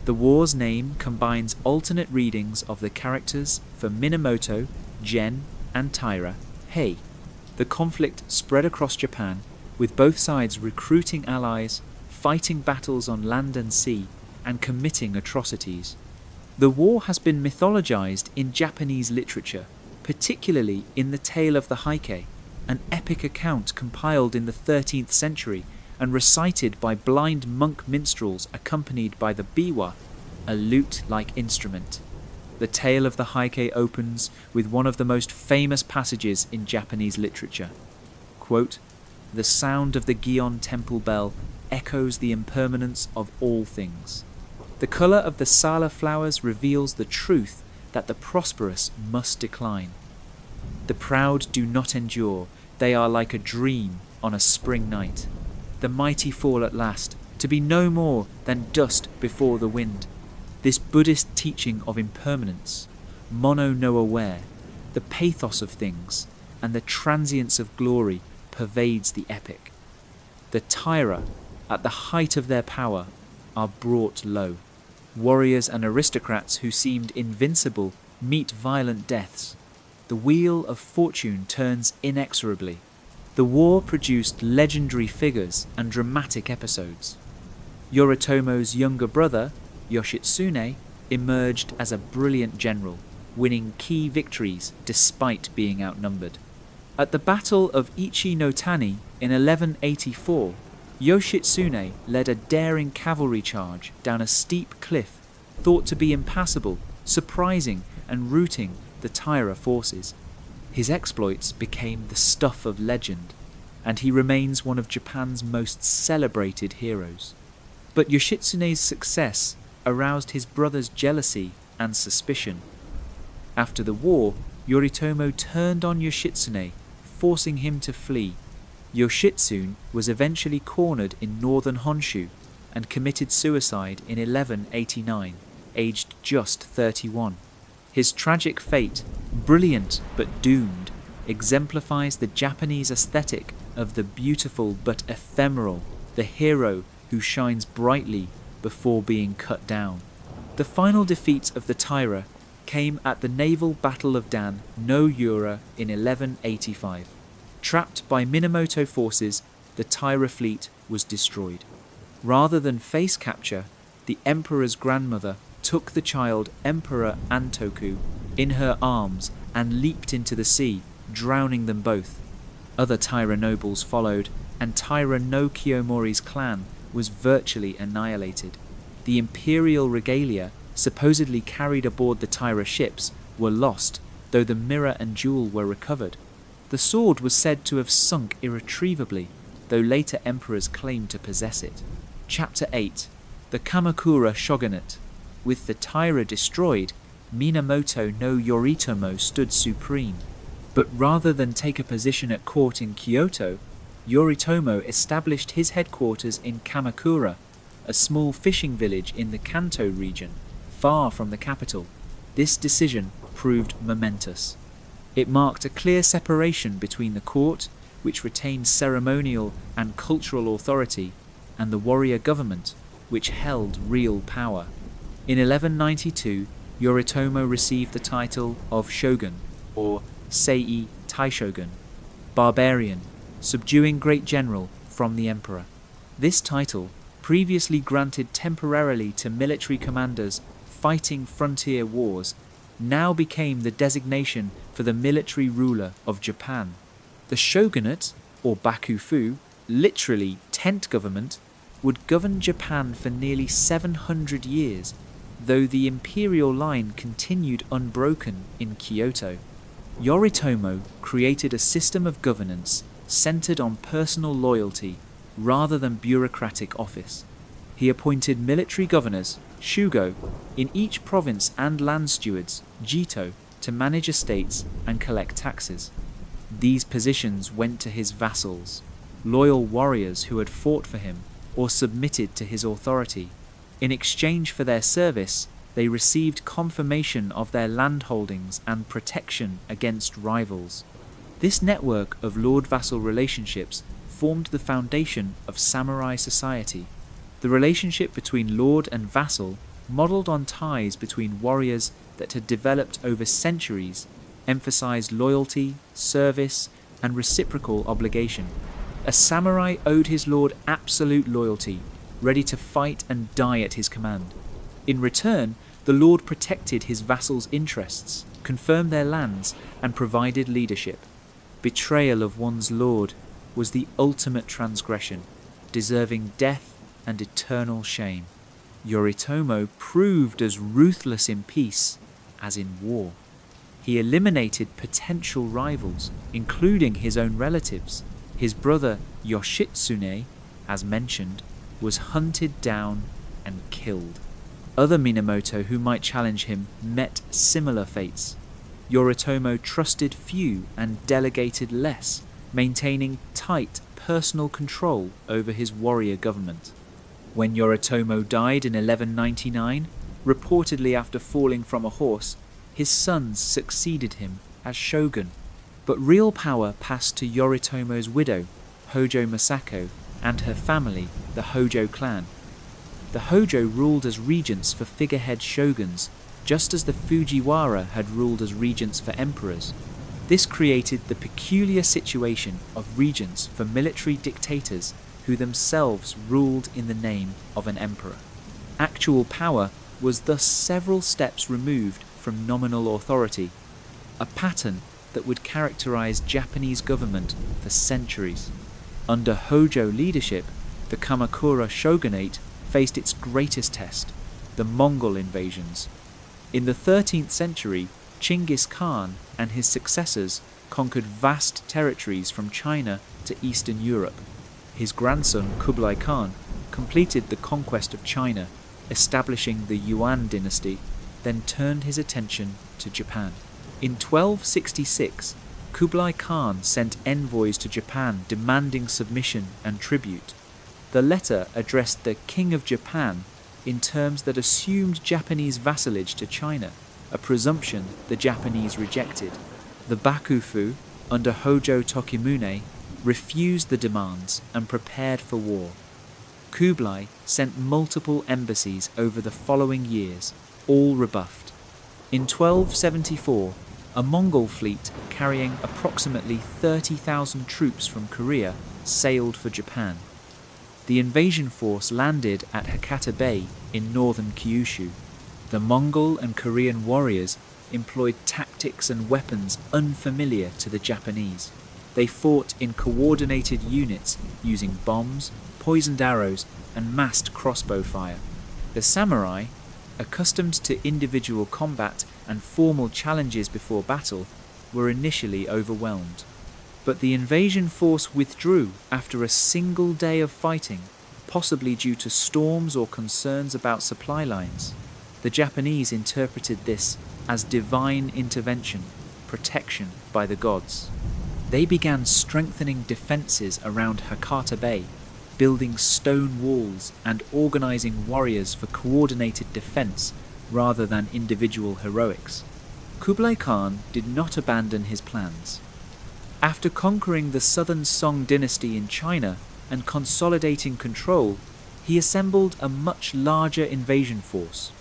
The war's name combines alternate readings of the characters for Minamoto, Gen, and Taira, Hei. The conflict spread across Japan, with both sides recruiting allies, fighting battles on land and sea, and committing atrocities. The war has been mythologized in Japanese literature, particularly in the Tale of the Heike, an epic account compiled in the 13th century and recited by blind monk minstrels accompanied by the biwa, a lute-like instrument. The Tale of the Heike opens with one of the most famous passages in Japanese literature. Quote, "The sound of the Gion temple bell echoes the impermanence of all things. The colour of the sala flowers reveals the truth that the prosperous must decline. The proud do not endure, they are like a dream on a spring night. The mighty fall at last, to be no more than dust before the wind. This Buddhist teaching of impermanence, mono no aware, the pathos of things, and the transience of glory pervades the epic. The Taira, at the height of their power, are brought low. Warriors and aristocrats who seemed invincible meet violent deaths. The wheel of fortune turns inexorably. The war produced legendary figures and dramatic episodes. Yoritomo's younger brother, Yoshitsune, emerged as a brilliant general, winning key victories despite being outnumbered. At the Battle of Ichi no Tani in 1184, Yoshitsune led a daring cavalry charge down a steep cliff, thought to be impassable, surprising and routing the Taira forces. His exploits became the stuff of legend, and he remains one of Japan's most celebrated heroes. But Yoshitsune's success aroused his brother's jealousy and suspicion. After the war, Yoritomo turned on Yoshitsune, forcing him to flee. Yoshitsune was eventually cornered in northern Honshu and committed suicide in 1189, aged just 31. His tragic fate, brilliant but doomed, exemplifies the Japanese aesthetic of the beautiful but ephemeral, the hero who shines brightly before being cut down. The final defeat of the Taira came at the naval battle of Dan no Yura in 1185. Trapped by Minamoto forces, the Taira fleet was destroyed. Rather than face capture, the emperor's grandmother took the child Emperor Antoku in her arms and leaped into the sea, drowning them both. Other Taira nobles followed, and Taira no Kiyomori's clan was virtually annihilated. The imperial regalia, supposedly carried aboard the Taira ships, were lost, though the mirror and jewel were recovered. The sword was said to have sunk irretrievably, though later emperors claimed to possess it. Chapter 8. The Kamakura Shogunate. With the Taira destroyed, Minamoto no Yoritomo stood supreme. But rather than take a position at court in Kyoto, Yoritomo established his headquarters in Kamakura, a small fishing village in the Kanto region, far from the capital. This decision proved momentous. It marked a clear separation between the court, which retained ceremonial and cultural authority, and the warrior government, which held real power. In 1192, Yoritomo received the title of shogun, or Sei Taishogun, barbarian, subduing great general, from the emperor. This title, previously granted temporarily to military commanders fighting frontier wars, now became the designation for the military ruler of Japan. The shogunate, or bakufu, literally tent government, would govern Japan for nearly 700 years, though the imperial line continued unbroken in Kyoto. Yoritomo created a system of governance centered on personal loyalty rather than bureaucratic office. He appointed military governors, shugo, in each province and land stewards, jito, to manage estates and collect taxes. These positions went to his vassals, loyal warriors who had fought for him or submitted to his authority. In exchange for their service, they received confirmation of their landholdings and protection against rivals. This network of lord-vassal relationships formed the foundation of samurai society. The relationship between lord and vassal, modelled on ties between warriors that had developed over centuries, emphasized loyalty, service, and reciprocal obligation. A samurai owed his lord absolute loyalty, ready to fight and die at his command. In return, the lord protected his vassals' interests, confirmed their lands, and provided leadership. Betrayal of one's lord was the ultimate transgression, deserving death and eternal shame. Yoritomo proved as ruthless in peace as in war. He eliminated potential rivals, including his own relatives. His brother Yoshitsune, as mentioned, was hunted down and killed. Other Minamoto who might challenge him met similar fates. Yoritomo trusted few and delegated less, maintaining tight personal control over his warrior government. When Yoritomo died in 1199, reportedly after falling from a horse, his sons succeeded him as shogun, but real power passed to Yoritomo's widow, Hojo Masako, and her family, the Hojo clan. The Hojo ruled as regents for figurehead shoguns, just as the Fujiwara had ruled as regents for emperors. This created the peculiar situation of regents for military dictators who themselves ruled in the name of an emperor. Actual power was thus several steps removed from nominal authority, a pattern that would characterize Japanese government for centuries. Under Hojo leadership, the Kamakura shogunate faced its greatest test, the Mongol invasions. In the 13th century, Chinggis Khan and his successors conquered vast territories from China to Eastern Europe. His grandson Kublai Khan completed the conquest of China, establishing the Yuan dynasty, then turned his attention to Japan. In 1266, Kublai Khan sent envoys to Japan demanding submission and tribute. The letter addressed the King of Japan in terms that assumed Japanese vassalage to China, a presumption the Japanese rejected. The Bakufu, under Hojo Tokimune, refused the demands and prepared for war. Kublai sent multiple embassies over the following years, all rebuffed. In 1274, a Mongol fleet carrying approximately 30,000 troops from Korea sailed for Japan. The invasion force landed at Hakata Bay in northern Kyushu. The Mongol and Korean warriors employed tactics and weapons unfamiliar to the Japanese. They fought in coordinated units using bombs, poisoned arrows, and massed crossbow fire. The samurai, accustomed to individual combat and formal challenges before battle, were initially overwhelmed. But the invasion force withdrew after a single day of fighting, possibly due to storms or concerns about supply lines. The Japanese interpreted this as divine intervention, protection by the gods. They began strengthening defences around Hakata Bay, building stone walls and organising warriors for coordinated defence rather than individual heroics. Kublai Khan did not abandon his plans. After conquering the southern Song dynasty in China and consolidating control, he assembled a much larger invasion force.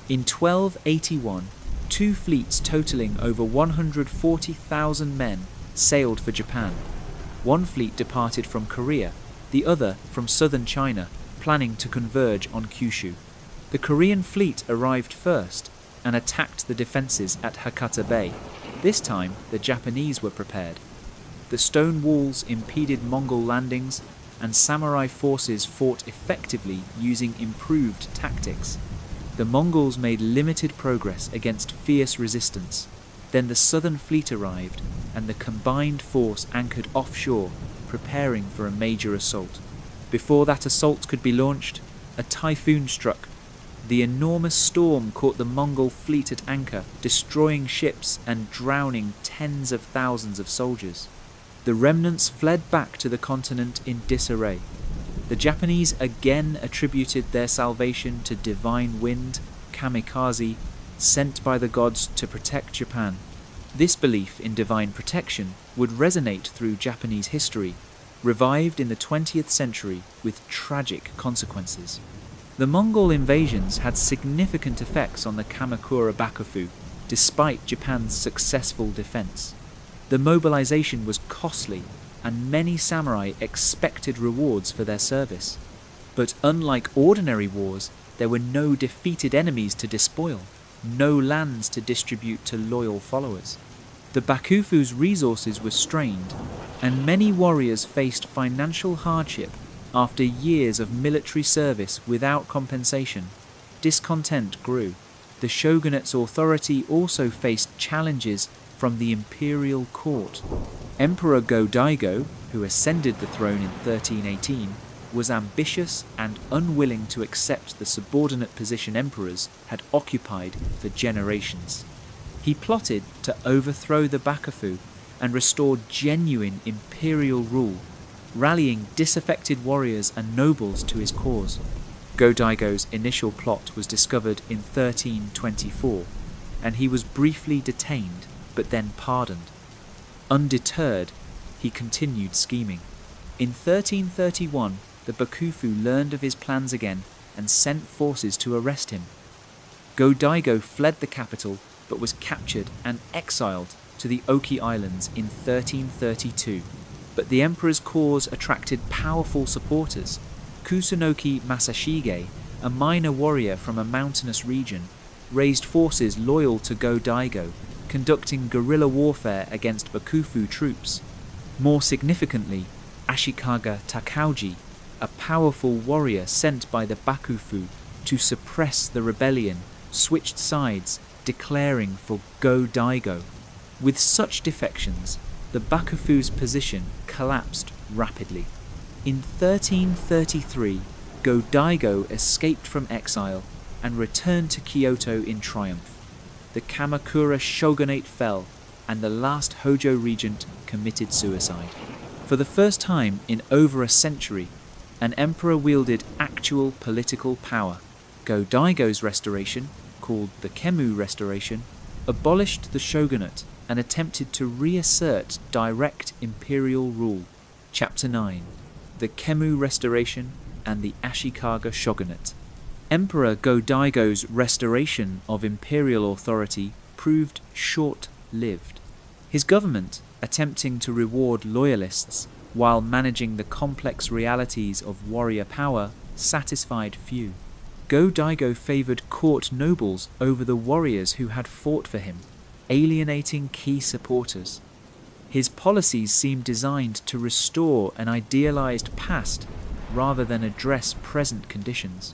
In 1281, two fleets totaling over 140,000 men sailed for Japan. One fleet departed from Korea, the other from southern China, planning to converge on Kyushu. The Korean fleet arrived first and attacked the defences at Hakata Bay. This time, the Japanese were prepared. The stone walls impeded Mongol landings, and samurai forces fought effectively using improved tactics. The Mongols made limited progress against fierce resistance. Then the southern fleet arrived, and the combined force anchored offshore, preparing for a major assault. Before that assault could be launched, a typhoon struck. The enormous storm caught the Mongol fleet at anchor, destroying ships and drowning tens of thousands of soldiers. The remnants fled back to the continent in disarray. The Japanese again attributed their salvation to divine wind, kamikaze, sent by the gods to protect Japan. This belief in divine protection would resonate through Japanese history, revived in the 20th century with tragic consequences. The Mongol invasions had significant effects on the Kamakura Bakufu, despite Japan's successful defense. The The mobilization was costly, and many samurai expected rewards for their service. But unlike ordinary wars, there were no defeated enemies to despoil, no lands to distribute to loyal followers. The Bakufu's resources were strained, and many warriors faced financial hardship after years of military service without compensation. Discontent grew. The shogunate's authority also faced challenges from the imperial court. Emperor Go-Daigo, who ascended the throne in 1318, was ambitious and unwilling to accept the subordinate position emperors had occupied for generations. He plotted to overthrow the Bakufu and restore genuine imperial rule, rallying disaffected warriors and nobles to his cause. Go-Daigo's initial plot was discovered in 1324, and he was briefly detained but then pardoned. Undeterred, he continued scheming. In 1331, the Bakufu learned of his plans again and sent forces to arrest him. Go-Daigo fled the capital but was captured and exiled to the Oki Islands in 1332. But the emperor's cause attracted powerful supporters. Kusunoki Masashige, a minor warrior from a mountainous region, raised forces loyal to Go-Daigo, conducting guerrilla warfare against Bakufu troops. More significantly, Ashikaga Takauji, a powerful warrior sent by the Bakufu to suppress the rebellion, switched sides, declaring for Go-Daigo. With such defections, the Bakufu's position collapsed rapidly. In 1333, Go-Daigo escaped from exile and returned to Kyoto in triumph. The Kamakura shogunate fell, and the last Hojo regent committed suicide. For the first time in over a century, an emperor wielded actual political power. Go-Daigo's restoration, called the Kemu Restoration, abolished the shogunate and attempted to reassert direct imperial rule. Chapter 9. The Kemu Restoration and the Ashikaga Shogunate. Emperor Go-Daigo's restoration of imperial authority proved short-lived. His government, attempting to reward loyalists while managing the complex realities of warrior power, satisfied few. Go-Daigo favoured court nobles over the warriors who had fought for him, alienating key supporters. His policies seemed designed to restore an idealized past rather than address present conditions.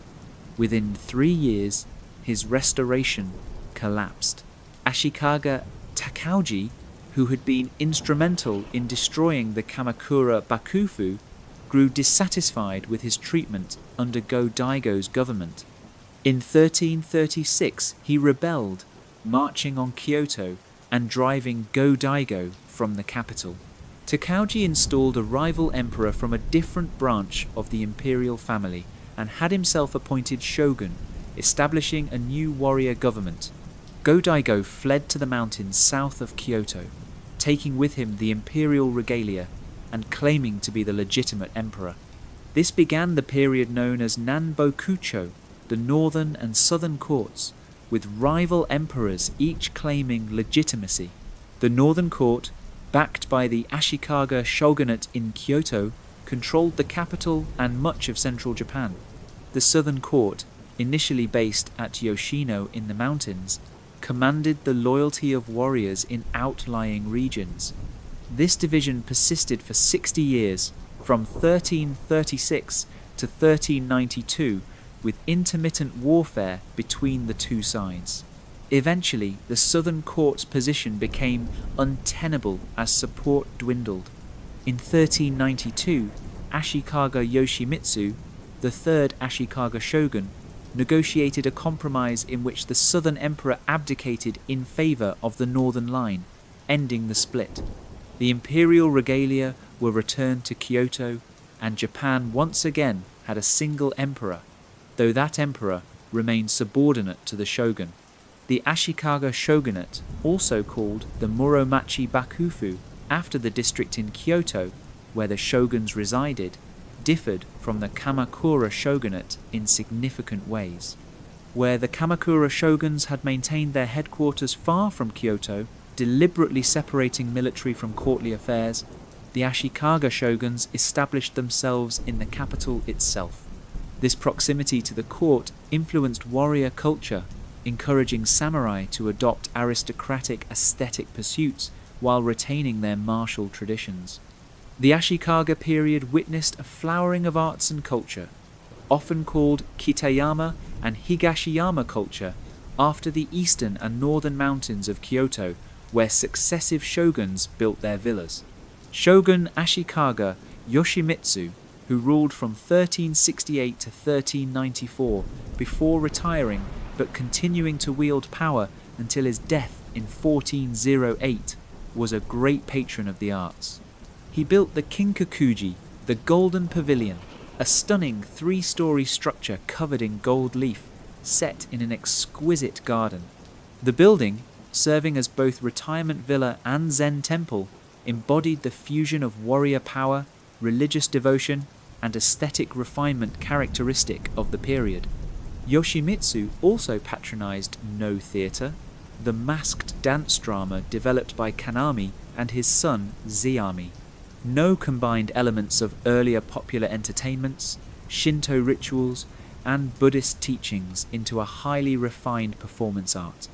Within 3 years, his restoration collapsed. Ashikaga Takauji, who had been instrumental in destroying the Kamakura Bakufu, grew dissatisfied with his treatment under Go-Daigo's government. In 1336, he rebelled, marching on Kyoto and driving Go-Daigo from the capital. Takauji installed a rival emperor from a different branch of the imperial family and had himself appointed shogun, establishing a new warrior government. Go-Daigo fled to the mountains south of Kyoto, taking with him the imperial regalia and claiming to be the legitimate emperor. This began the period known as Nanbokucho, the northern and southern courts, with rival emperors each claiming legitimacy. The northern court, backed by the Ashikaga shogunate in Kyoto, controlled the capital and much of central Japan. The southern court, initially based at Yoshino in the mountains, commanded the loyalty of warriors in outlying regions. This division persisted for 60 years, from 1336 to 1392, with intermittent warfare between the two sides. Eventually, the southern court's position became untenable as support dwindled. In 1392, Ashikaga Yoshimitsu, the third Ashikaga shogun, negotiated a compromise in which the southern emperor abdicated in favour of the northern line, ending the split. The imperial regalia were returned to Kyoto, and Japan once again had a single emperor, though that emperor remained subordinate to the shogun. The Ashikaga shogunate, also called the Muromachi Bakufu, after the district in Kyoto, where the shoguns resided, differed from the Kamakura shogunate in significant ways. Where the Kamakura shoguns had maintained their headquarters far from Kyoto, deliberately separating military from courtly affairs, the Ashikaga shoguns established themselves in the capital itself. This proximity to the court influenced warrior culture, encouraging samurai to adopt aristocratic aesthetic pursuits while retaining their martial traditions. The Ashikaga period witnessed a flowering of arts and culture, often called Kitayama and Higashiyama culture, after the eastern and northern mountains of Kyoto, where successive shoguns built their villas. Shogun Ashikaga Yoshimitsu, who ruled from 1368 to 1394 before retiring but continuing to wield power until his death in 1408, was a great patron of the arts. He built the Kinkakuji, the Golden Pavilion, a stunning 3-story structure covered in gold leaf, set in an exquisite garden. The building, serving as both retirement villa and Zen temple, embodied the fusion of warrior power, religious devotion, and aesthetic refinement characteristic of the period. Yoshimitsu also patronized No Theatre, the masked dance drama developed by Kanami and his son Zeami. No combined elements of earlier popular entertainments, Shinto rituals, and Buddhist teachings into a highly refined performance art.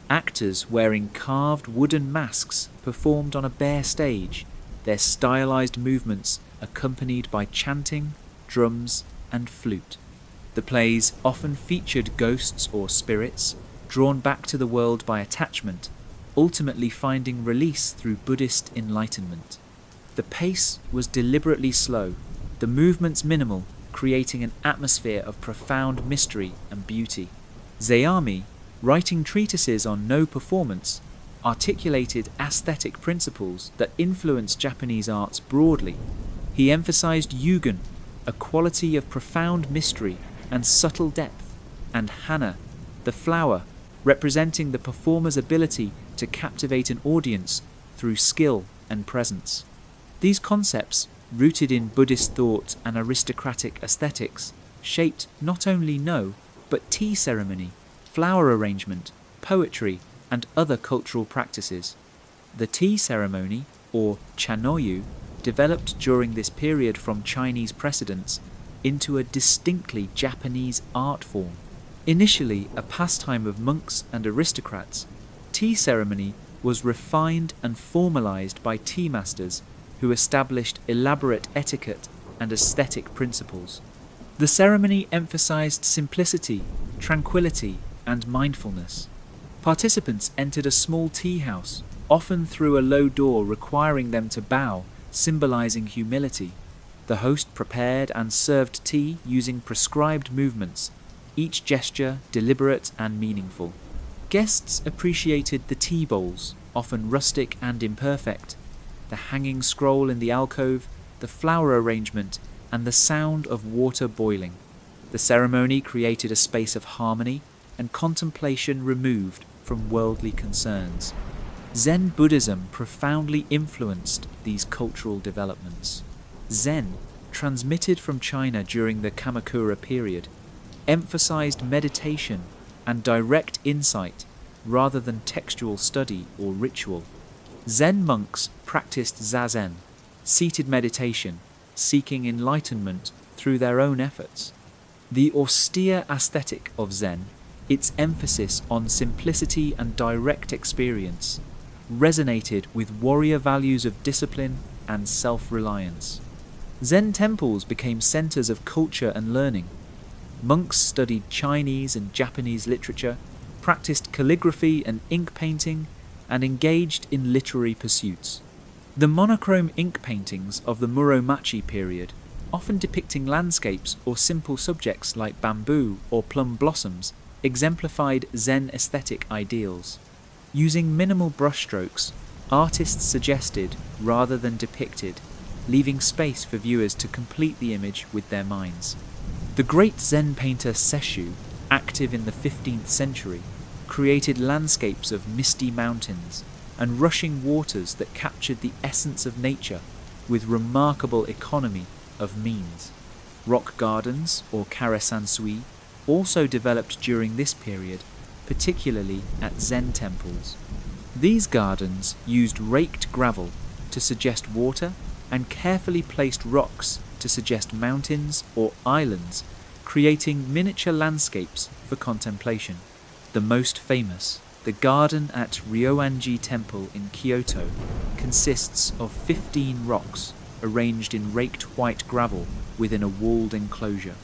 Actors wearing carved wooden masks performed on a bare stage, their stylized movements accompanied by chanting, drums, and flute. The plays often featured ghosts or spirits, drawn back to the world by attachment, ultimately finding release through Buddhist enlightenment. The pace was deliberately slow, the movements minimal, creating an atmosphere of profound mystery and beauty. Zeami, writing treatises on no performance, articulated aesthetic principles that influenced Japanese arts broadly. He emphasized yugen, a quality of profound mystery and subtle depth, and hana, the flower, representing the performer's ability to captivate an audience through skill and presence. These concepts, rooted in Buddhist thought and aristocratic aesthetics, shaped not only no, but tea ceremony, flower arrangement, poetry, and other cultural practices. The tea ceremony, or chanoyu, developed during this period from Chinese precedents into a distinctly Japanese art form. Initially a pastime of monks and aristocrats, tea ceremony was refined and formalized by tea masters who established elaborate etiquette and aesthetic principles. The ceremony emphasized simplicity, tranquility, and mindfulness. Participants entered a small tea house, often through a low door requiring them to bow, symbolizing humility. The host prepared and served tea using prescribed movements, each gesture deliberate and meaningful. Guests appreciated the tea bowls, often rustic and imperfect, the hanging scroll in the alcove, the flower arrangement, and the sound of water boiling. The ceremony created a space of harmony and contemplation removed from worldly concerns. Zen Buddhism profoundly influenced these cultural developments. Zen, transmitted from China during the Kamakura period, emphasized meditation and direct insight rather than textual study or ritual. Zen monks practiced zazen, seated meditation, seeking enlightenment through their own efforts. The austere aesthetic of Zen, its emphasis on simplicity and direct experience, resonated with warrior values of discipline and self-reliance. Zen temples became centers of culture and learning. Monks studied Chinese and Japanese literature, practiced calligraphy and ink painting, and engaged in literary pursuits. The monochrome ink paintings of the Muromachi period, often depicting landscapes or simple subjects like bamboo or plum blossoms, exemplified Zen aesthetic ideals. Using minimal brushstrokes, artists suggested rather than depicted, leaving space for viewers to complete the image with their minds. The great Zen painter Sesshu, active in the 15th century, created landscapes of misty mountains and rushing waters that captured the essence of nature with remarkable economy of means. Rock gardens, or karasansui, also developed during this period, particularly at Zen temples. These gardens used raked gravel to suggest water and carefully placed rocks to suggest mountains or islands, creating miniature landscapes for contemplation. The most famous, the garden at Ryoanji Temple in Kyoto, consists of 15 rocks arranged in raked white gravel within a walled enclosure.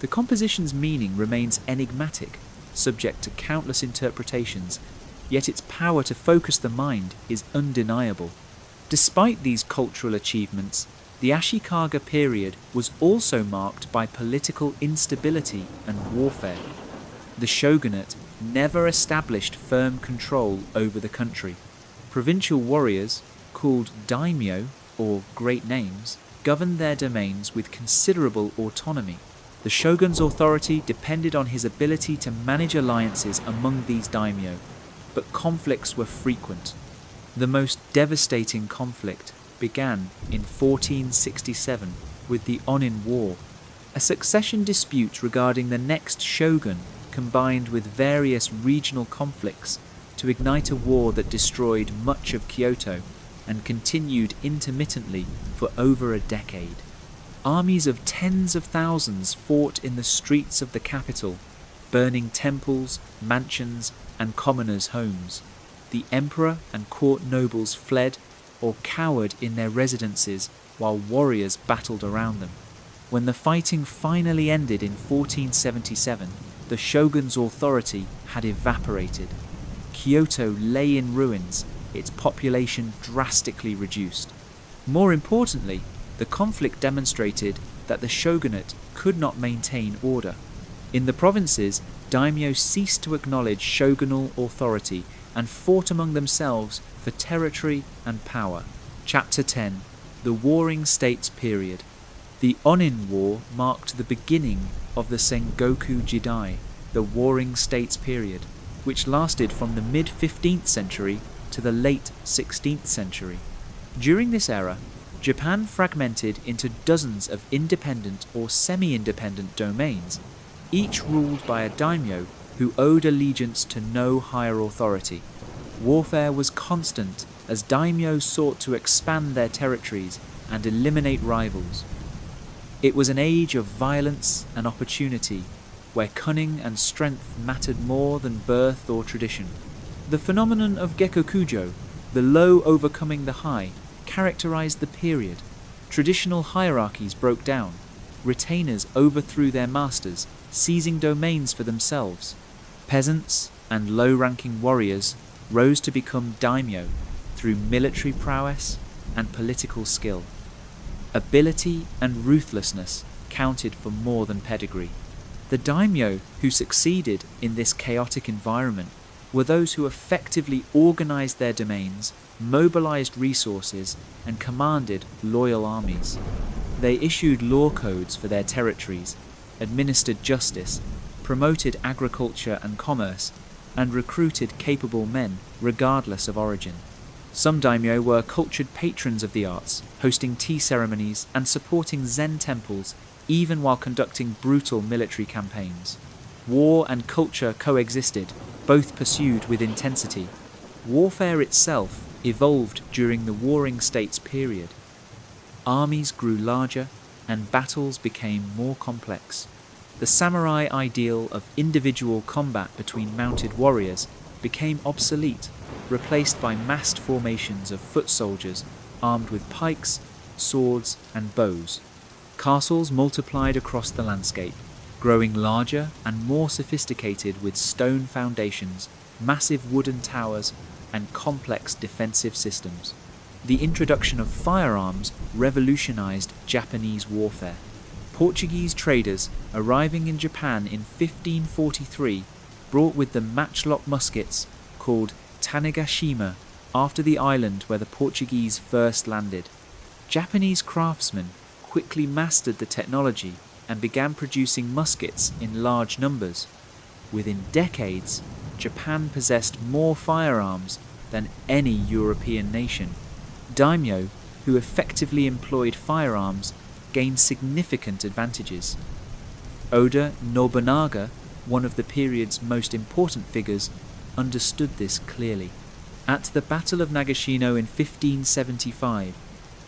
The composition's meaning remains enigmatic, subject to countless interpretations, yet its power to focus the mind is undeniable. Despite these cultural achievements, the Ashikaga period was also marked by political instability and warfare. The shogunate never established firm control over the country. Provincial warriors, called daimyo or great names, governed their domains with considerable autonomy. The shogun's authority depended on his ability to manage alliances among these daimyo, but conflicts were frequent. The most devastating conflict began in 1467 with the Onin War, a succession dispute regarding the next shogun combined with various regional conflicts to ignite a war that destroyed much of Kyoto and continued intermittently for over a decade. Armies of tens of thousands fought in the streets of the capital, burning temples, mansions, and commoners' homes. The emperor and court nobles fled or cowered in their residences while warriors battled around them. When the fighting finally ended in 1477, the shogun's authority had evaporated. Kyoto lay in ruins, its population drastically reduced. More importantly, the conflict demonstrated that the shogunate could not maintain order. In the provinces, daimyo ceased to acknowledge shogunal authority and fought among themselves for territory and power. Chapter 10. The Warring States Period. The Onin War marked the beginning of the Sengoku Jidai, the Warring States Period, which lasted from the mid-15th century to the late 16th century. During this era, Japan fragmented into dozens of independent or semi-independent domains, each ruled by a daimyo who owed allegiance to no higher authority. Warfare was constant as daimyo sought to expand their territories and eliminate rivals. It was an age of violence and opportunity, where cunning and strength mattered more than birth or tradition. The phenomenon of Gekkokujo, the low overcoming the high, characterized the period. Traditional hierarchies broke down. Retainers overthrew their masters, seizing domains for themselves. Peasants and low-ranking warriors rose to become daimyo through military prowess and political skill. Ability and ruthlessness counted for more than pedigree. The daimyo who succeeded in this chaotic environment were those who effectively organized their domains, mobilized resources, and commanded loyal armies. They issued law codes for their territories, administered justice, promoted agriculture and commerce, and recruited capable men regardless of origin. Some daimyo were cultured patrons of the arts, hosting tea ceremonies and supporting Zen temples even while conducting brutal military campaigns. War and culture coexisted, both pursued with intensity. Warfare itself evolved during the Warring States period. Armies grew larger and battles became more complex. The samurai ideal of individual combat between mounted warriors became obsolete, replaced by massed formations of foot soldiers armed with pikes, swords, and bows. Castles multiplied across the landscape, growing larger and more sophisticated with stone foundations, massive wooden towers, and complex defensive systems. The introduction of firearms revolutionized Japanese warfare. Portuguese traders arriving in Japan in 1543 brought with them matchlock muskets called Tanegashima after the island where the Portuguese first landed. Japanese craftsmen quickly mastered the technology and began producing muskets in large numbers. Within decades, Japan possessed more firearms than any European nation. Daimyo, who effectively employed firearms, gained significant advantages. Oda Nobunaga, one of the period's most important figures, understood this clearly. At the Battle of Nagashino in 1575,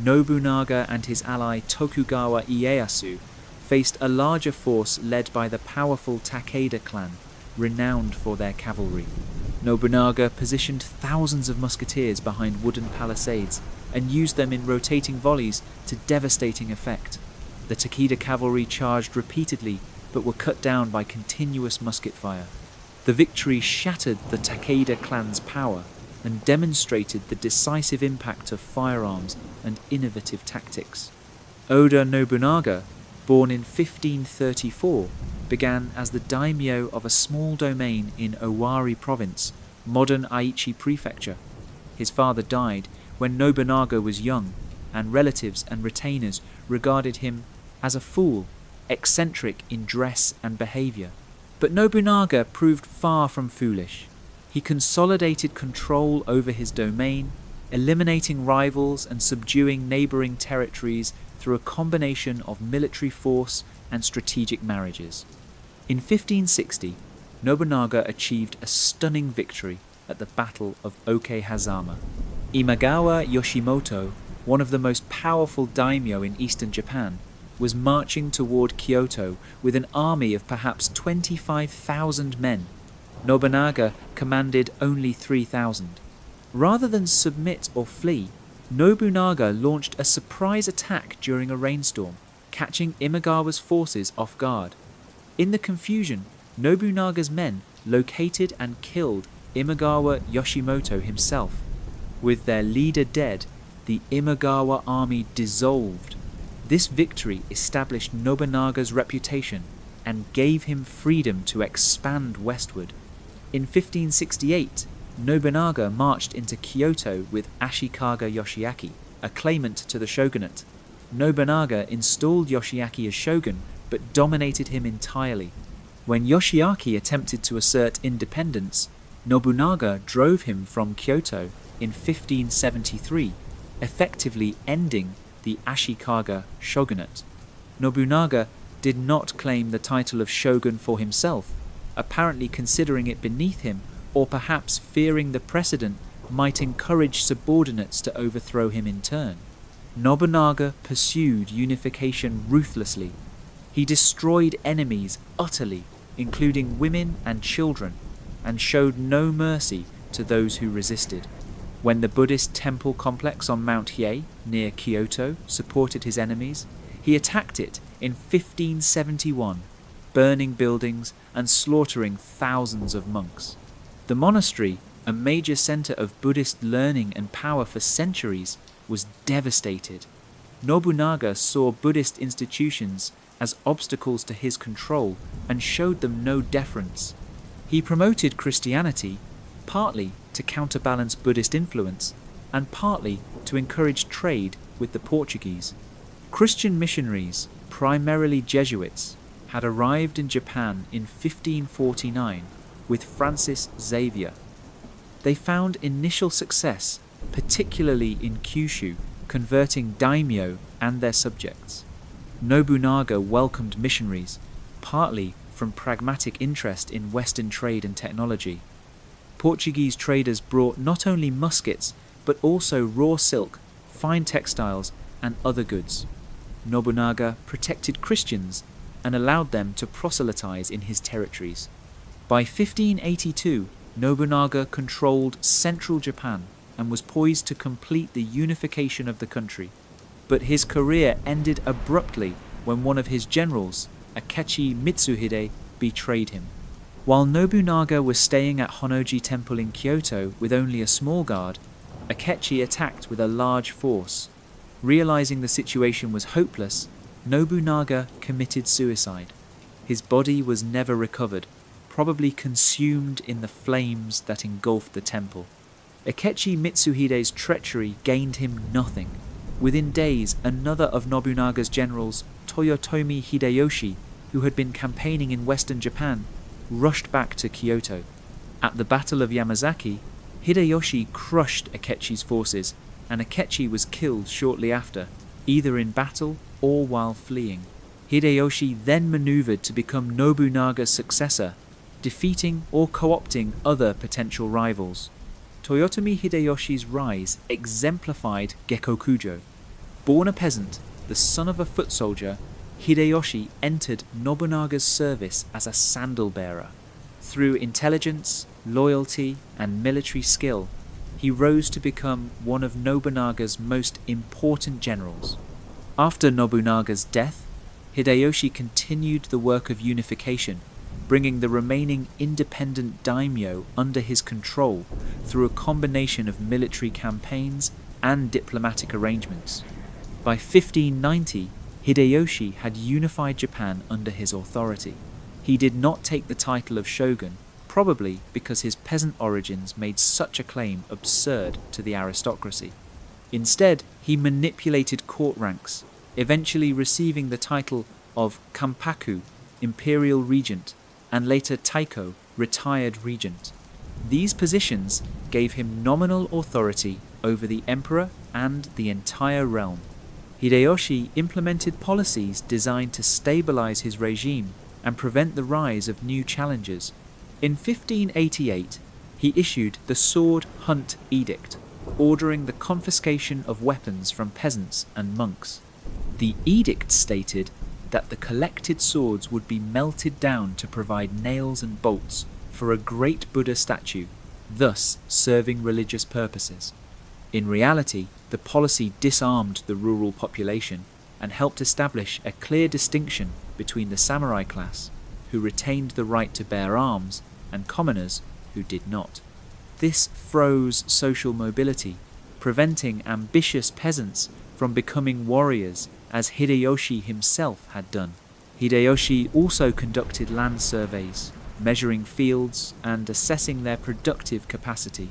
Nobunaga and his ally Tokugawa Ieyasu faced a larger force led by the powerful Takeda clan, renowned for their cavalry. Nobunaga positioned thousands of musketeers behind wooden palisades and used them in rotating volleys to devastating effect. The Takeda cavalry charged repeatedly but were cut down by continuous musket fire. The victory shattered the Takeda clan's power and demonstrated the decisive impact of firearms and innovative tactics. Oda Nobunaga, born in 1534, began as the daimyo of a small domain in Owari province, modern Aichi prefecture. His father died when Nobunaga was young, and relatives and retainers regarded him as a fool, eccentric in dress and behavior. But Nobunaga proved far from foolish. He consolidated control over his domain, eliminating rivals and subduing neighboring territories through a combination of military force and strategic marriages. In 1560, Nobunaga achieved a stunning victory at the Battle of Okehazama. Imagawa Yoshimoto, one of the most powerful daimyo in eastern Japan, was marching toward Kyoto with an army of perhaps 25,000 men. Nobunaga commanded only 3,000. Rather than submit or flee, Nobunaga launched a surprise attack during a rainstorm, catching Imagawa's forces off guard. In the confusion, Nobunaga's men located and killed Imagawa Yoshimoto himself. With their leader dead, the Imagawa army dissolved. This victory established Nobunaga's reputation and gave him freedom to expand westward. In 1568, Nobunaga marched into Kyoto with Ashikaga Yoshiaki, a claimant to the shogunate. Nobunaga installed Yoshiaki as shogun, but dominated him entirely. When Yoshiaki attempted to assert independence, Nobunaga drove him from Kyoto in 1573, effectively ending the Ashikaga shogunate. Nobunaga did not claim the title of shogun for himself, apparently considering it beneath him, or perhaps fearing the precedent might encourage subordinates to overthrow him in turn. Nobunaga pursued unification ruthlessly. He destroyed enemies utterly, including women and children, and showed no mercy to those who resisted. When the Buddhist temple complex on Mount Hiei, near Kyoto, supported his enemies, he attacked it in 1571, burning buildings and slaughtering thousands of monks. The monastery, a major center of Buddhist learning and power for centuries, was devastated. Nobunaga saw Buddhist institutions as obstacles to his control and showed them no deference. He promoted Christianity, partly to counterbalance Buddhist influence, and partly to encourage trade with the Portuguese. Christian missionaries, primarily Jesuits, had arrived in Japan in 1549 with Francis Xavier. They found initial success, particularly in Kyushu, converting daimyo and their subjects. Nobunaga welcomed missionaries, partly from pragmatic interest in Western trade and technology. Portuguese traders brought not only muskets, but also raw silk, fine textiles, and other goods. Nobunaga protected Christians and allowed them to proselytize in his territories. By 1582, Nobunaga controlled central Japan and was poised to complete the unification of the country. But his career ended abruptly when one of his generals, Akechi Mitsuhide, betrayed him. While Nobunaga was staying at Honnoji Temple in Kyoto with only a small guard, Akechi attacked with a large force. Realizing the situation was hopeless, Nobunaga committed suicide. His body was never recovered, probably consumed in the flames that engulfed the temple. Akechi Mitsuhide's treachery gained him nothing. Within days, another of Nobunaga's generals, Toyotomi Hideyoshi, who had been campaigning in western Japan, rushed back to Kyoto. At the Battle of Yamazaki, Hideyoshi crushed Akechi's forces, and Akechi was killed shortly after, either in battle or while fleeing. Hideyoshi then maneuvered to become Nobunaga's successor, defeating or co-opting other potential rivals. Toyotomi Hideyoshi's rise exemplified Gekkokujo. Born a peasant, the son of a foot soldier, Hideyoshi entered Nobunaga's service as a sandal bearer. Through intelligence, loyalty, and military skill, he rose to become one of Nobunaga's most important generals. After Nobunaga's death, Hideyoshi continued the work of unification, bringing the remaining independent daimyo under his control through a combination of military campaigns and diplomatic arrangements. By 1590, Hideyoshi had unified Japan under his authority. He did not take the title of shogun, probably because his peasant origins made such a claim absurd to the aristocracy. Instead, he manipulated court ranks, eventually receiving the title of Kampaku, imperial regent, and later Taiko, retired regent. These positions gave him nominal authority over the emperor and the entire realm. Hideyoshi implemented policies designed to stabilize his regime and prevent the rise of new challengers. In 1588, he issued the Sword Hunt Edict, ordering the confiscation of weapons from peasants and monks. The edict stated that the collected swords would be melted down to provide nails and bolts for a great Buddha statue, thus serving religious purposes. In reality, the policy disarmed the rural population and helped establish a clear distinction between the samurai class, who retained the right to bear arms, and commoners who did not. This froze social mobility, preventing ambitious peasants from becoming warriors as Hideyoshi himself had done. Hideyoshi also conducted land surveys, measuring fields and assessing their productive capacity.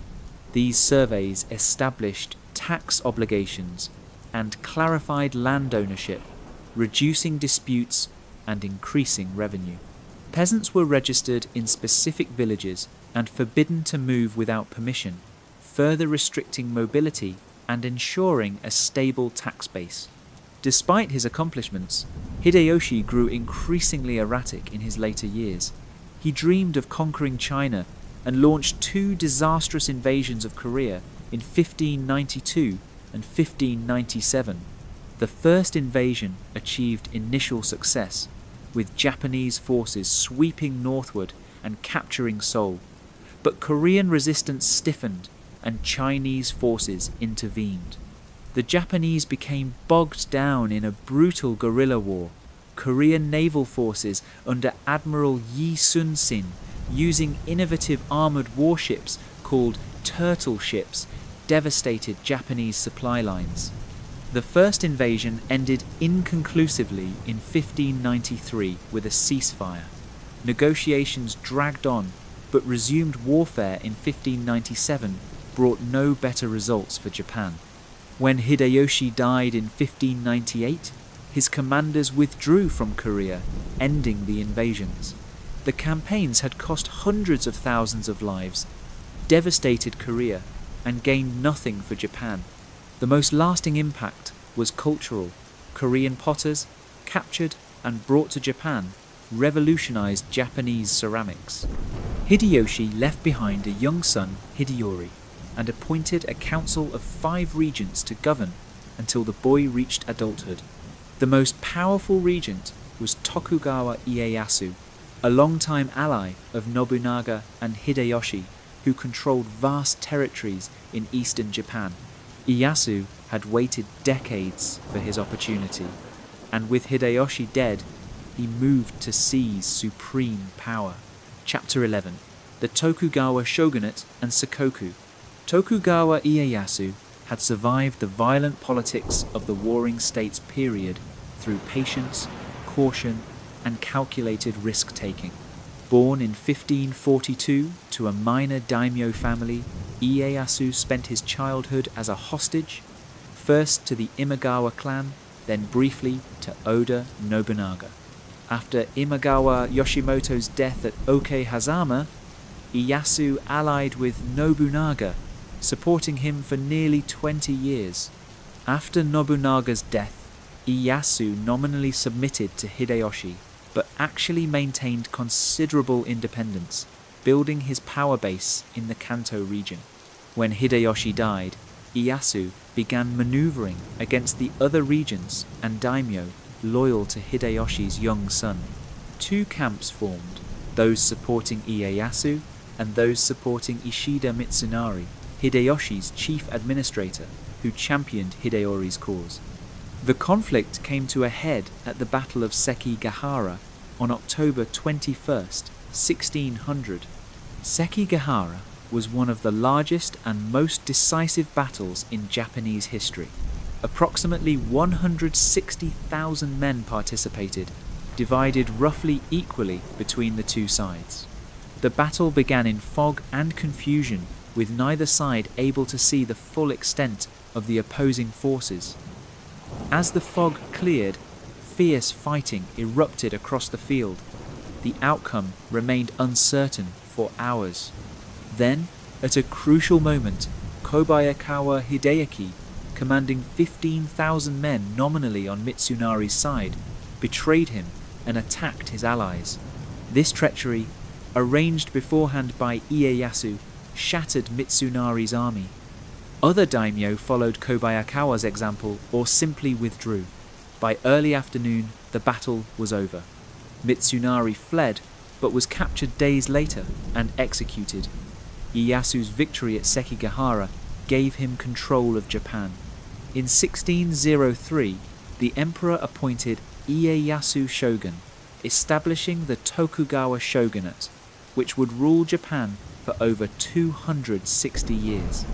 These surveys established tax obligations and clarified land ownership, reducing disputes and increasing revenue. Peasants were registered in specific villages and forbidden to move without permission, further restricting mobility and ensuring a stable tax base. Despite his accomplishments, Hideyoshi grew increasingly erratic in his later years. He dreamed of conquering China and launched 2 disastrous invasions of Korea in 1592 and 1597. The first invasion achieved initial success, with Japanese forces sweeping northward and capturing Seoul. But Korean resistance stiffened and Chinese forces intervened. The Japanese became bogged down in a brutal guerrilla war. Korean naval forces under Admiral Yi Sun-sin, using innovative armoured warships called turtle ships, devastated Japanese supply lines. The first invasion ended inconclusively in 1593 with a ceasefire. Negotiations dragged on, but resumed warfare in 1597 brought no better results for Japan. When Hideyoshi died in 1598, his commanders withdrew from Korea, ending the invasions. The campaigns had cost hundreds of thousands of lives, devastated Korea, and gained nothing for Japan. The most lasting impact was cultural. Korean potters, captured and brought to Japan, revolutionized Japanese ceramics. Hideyoshi left behind a young son, Hideyori, and appointed a council of 5 regents to govern until the boy reached adulthood. The most powerful regent was Tokugawa Ieyasu, a longtime ally of Nobunaga and Hideyoshi, who controlled vast territories in eastern Japan. Ieyasu had waited decades for his opportunity, and with Hideyoshi dead, he moved to seize supreme power. Chapter 11. The Tokugawa Shogunate and Sakoku. Tokugawa Ieyasu had survived the violent politics of the Warring States period through patience, caution, and calculated risk-taking. Born in 1542 to a minor daimyo family, Ieyasu spent his childhood as a hostage, first to the Imagawa clan, then briefly to Oda Nobunaga. After Imagawa Yoshimoto's death at Okehazama, Ieyasu allied with Nobunaga, supporting him for nearly 20 years. After Nobunaga's death, Ieyasu nominally submitted to Hideyoshi, but actually maintained considerable independence, building his power base in the Kanto region. When Hideyoshi died, Ieyasu began maneuvering against the other regents and daimyo loyal to Hideyoshi's young son. Two camps formed, those supporting Ieyasu and those supporting Ishida Mitsunari, Hideyoshi's chief administrator, who championed Hideyori's cause. The conflict came to a head at the Battle of Sekigahara on October 21st, 1600. Sekigahara was one of the largest and most decisive battles in Japanese history. Approximately 160,000 men participated, divided roughly equally between the two sides. The battle began in fog and confusion, with neither side able to see the full extent of the opposing forces. As the fog cleared, fierce fighting erupted across the field. The outcome remained uncertain for hours. Then, at a crucial moment, Kobayakawa Hideyaki, commanding 15,000 men nominally on Mitsunari's side, betrayed him and attacked his allies. This treachery, arranged beforehand by Ieyasu, shattered Mitsunari's army. Other daimyo followed Kobayakawa's example or simply withdrew. By early afternoon, the battle was over. Mitsunari fled, but was captured days later and executed. Ieyasu's victory at Sekigahara gave him control of Japan. In 1603, the emperor appointed Ieyasu shogun, establishing the Tokugawa shogunate, which would rule Japan for over 260 years.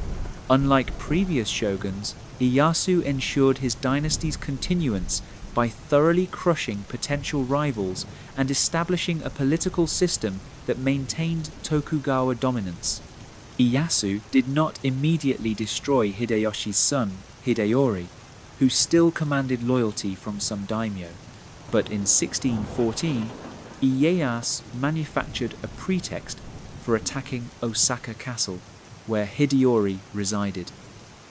Unlike previous shoguns, Ieyasu ensured his dynasty's continuance by thoroughly crushing potential rivals and establishing a political system that maintained Tokugawa dominance. Ieyasu did not immediately destroy Hideyoshi's son, Hideyori, who still commanded loyalty from some daimyo. But in 1614, Ieyasu manufactured a pretext for attacking Osaka Castle, where Hideyori resided.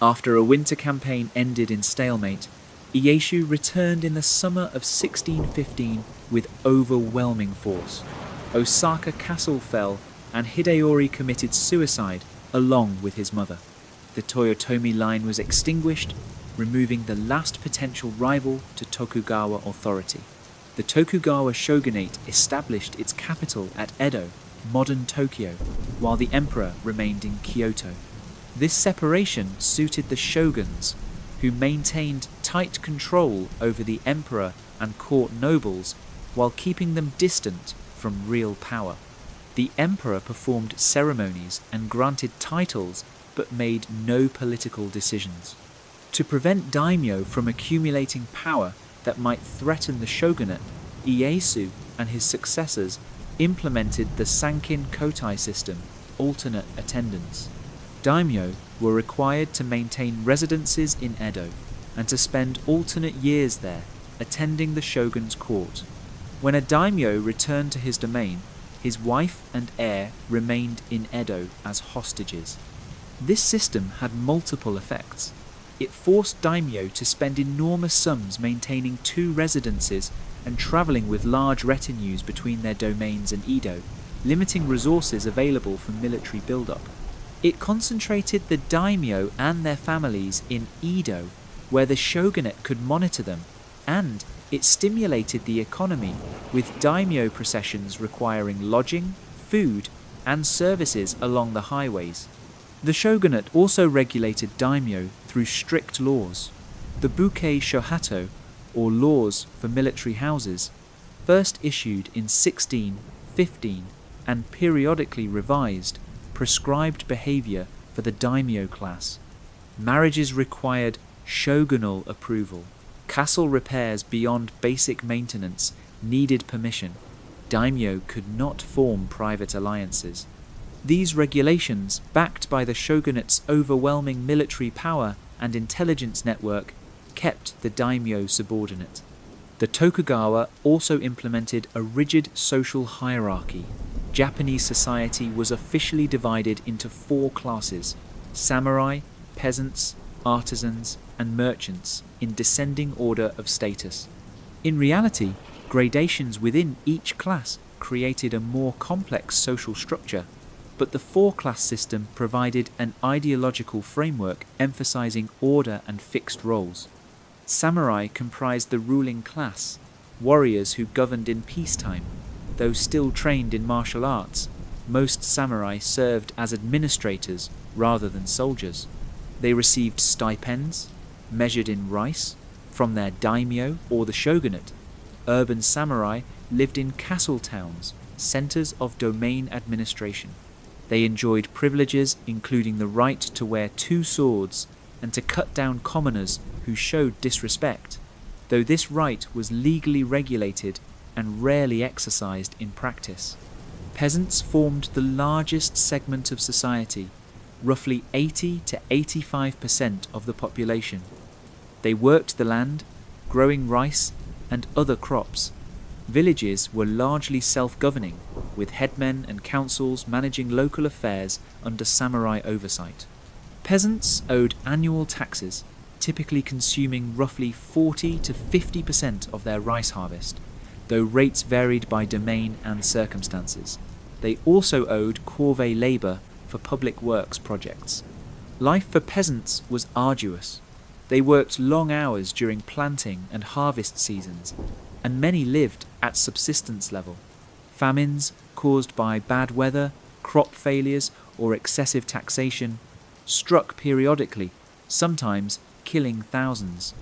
After a winter campaign ended in stalemate, Ieyasu returned in the summer of 1615 with overwhelming force. Osaka Castle fell, and Hideyori committed suicide along with his mother. The Toyotomi line was extinguished, removing the last potential rival to Tokugawa authority. The Tokugawa shogunate established its capital at Edo, modern Tokyo, while the emperor remained in Kyoto. This separation suited the shoguns, who maintained tight control over the emperor and court nobles while keeping them distant from real power. The emperor performed ceremonies and granted titles but made no political decisions. To prevent daimyo from accumulating power that might threaten the shogunate, Ieyasu and his successors implemented the Sankin Kotai system, alternate attendance. Daimyo were required to maintain residences in Edo and to spend alternate years there, attending the shogun's court. When a daimyo returned to his domain, his wife and heir remained in Edo as hostages. This system had multiple effects. It forced daimyo to spend enormous sums maintaining two residences and travelling with large retinues between their domains and Edo, limiting resources available for military build-up. It concentrated the daimyo and their families in Edo, where the shogunate could monitor them, and it stimulated the economy, with daimyo processions requiring lodging, food, and services along the highways. The shogunate also regulated daimyo through strict laws. The Bukei Shohato, or laws for military houses, first issued in 1615 and periodically revised, prescribed behaviour for the daimyo class. Marriages required shogunal approval. Castle repairs beyond basic maintenance needed permission. Daimyo could not form private alliances. These regulations, backed by the shogunate's overwhelming military power and intelligence network, kept the daimyo subordinate. The Tokugawa also implemented a rigid social hierarchy. Japanese society was officially divided into 4 classes: samurai, peasants, artisans, and merchants, in descending order of status. In reality, gradations within each class created a more complex social structure. but the four-class system provided an ideological framework emphasizing order and fixed roles. Samurai comprised the ruling class, warriors who governed in peacetime. Though still trained in martial arts, most samurai served as administrators rather than soldiers. They received stipends, measured in rice, from their daimyo or the shogunate. Urban samurai lived in castle towns, centers of domain administration. They enjoyed privileges including the right to wear two swords and to cut down commoners who showed disrespect, though this right was legally regulated and rarely exercised in practice. Peasants formed the largest segment of society, roughly 80 to 85% of the population. They worked the land, growing rice and other crops. Villages were largely self-governing, with headmen and councils managing local affairs under samurai oversight. Peasants owed annual taxes, typically consuming roughly 40 to 50% of their rice harvest, though rates varied by domain and circumstances. They also owed corvée labour for public works projects. Life for peasants was arduous. They worked long hours during planting and harvest seasons, and many lived at subsistence level. Famines caused by bad weather, crop failures, or excessive taxation struck periodically, sometimes killing thousands.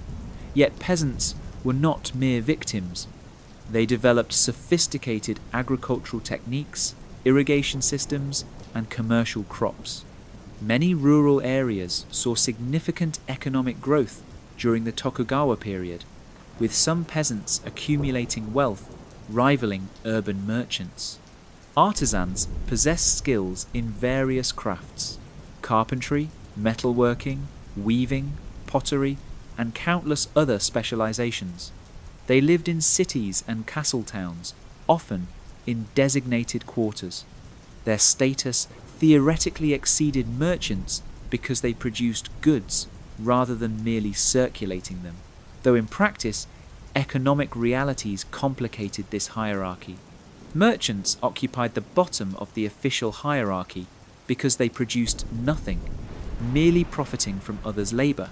Yet peasants were not mere victims. They developed sophisticated agricultural techniques, irrigation systems, and commercial crops. Many rural areas saw significant economic growth during the Tokugawa period, with some peasants accumulating wealth rivaling urban merchants. Artisans possessed skills in various crafts: carpentry, metalworking, weaving, pottery, and countless other specializations. They lived in cities and castle towns, often in designated quarters. Their status theoretically exceeded merchants because they produced goods rather than merely circulating them, though in practice, economic realities complicated this hierarchy. Merchants occupied the bottom of the official hierarchy because they produced nothing, merely profiting from others' labour.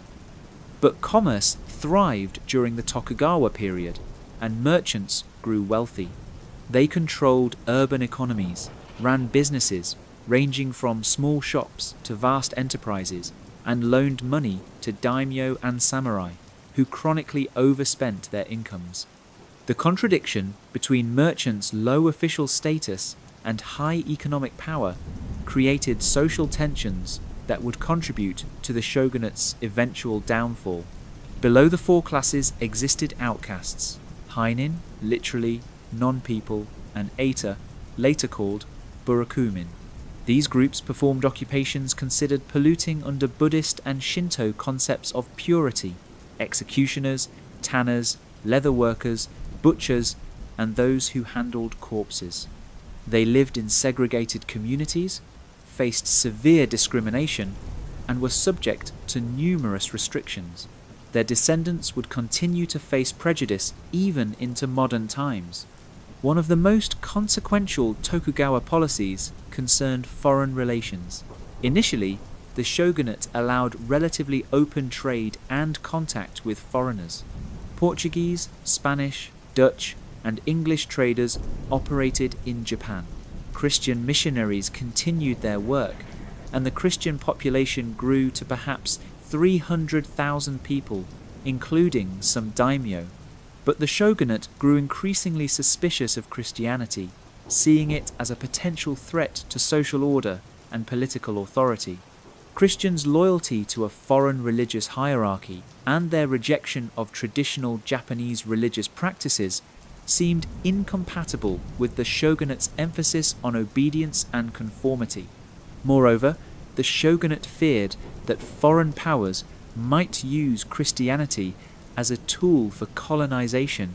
But commerce thrived during the Tokugawa period, and merchants grew wealthy. They controlled urban economies, ran businesses ranging from small shops to vast enterprises, and loaned money to daimyo and samurai, who chronically overspent their incomes. The contradiction between merchants' low official status and high economic power created social tensions that would contribute to the shogunate's eventual downfall. Below the four classes existed outcasts: Heinin, literally non-people, and Eta, later called Burakumin. These groups performed occupations considered polluting under Buddhist and Shinto concepts of purity: executioners, tanners, leather workers, butchers, and those who handled corpses. They lived in segregated communities, faced severe discrimination, and were subject to numerous restrictions. Their descendants would continue to face prejudice even into modern times. One of the most consequential Tokugawa policies concerned foreign relations. Initially, the shogunate allowed relatively open trade and contact with foreigners. Portuguese, Spanish, Dutch, and English traders operated in Japan. Christian missionaries continued their work, and the Christian population grew to perhaps 300,000 people, including some daimyo. But the shogunate grew increasingly suspicious of Christianity, seeing it as a potential threat to social order and political authority. Christians' loyalty to a foreign religious hierarchy and their rejection of traditional Japanese religious practices seemed incompatible with the shogunate's emphasis on obedience and conformity. Moreover, the shogunate feared that foreign powers might use Christianity as a tool for colonization,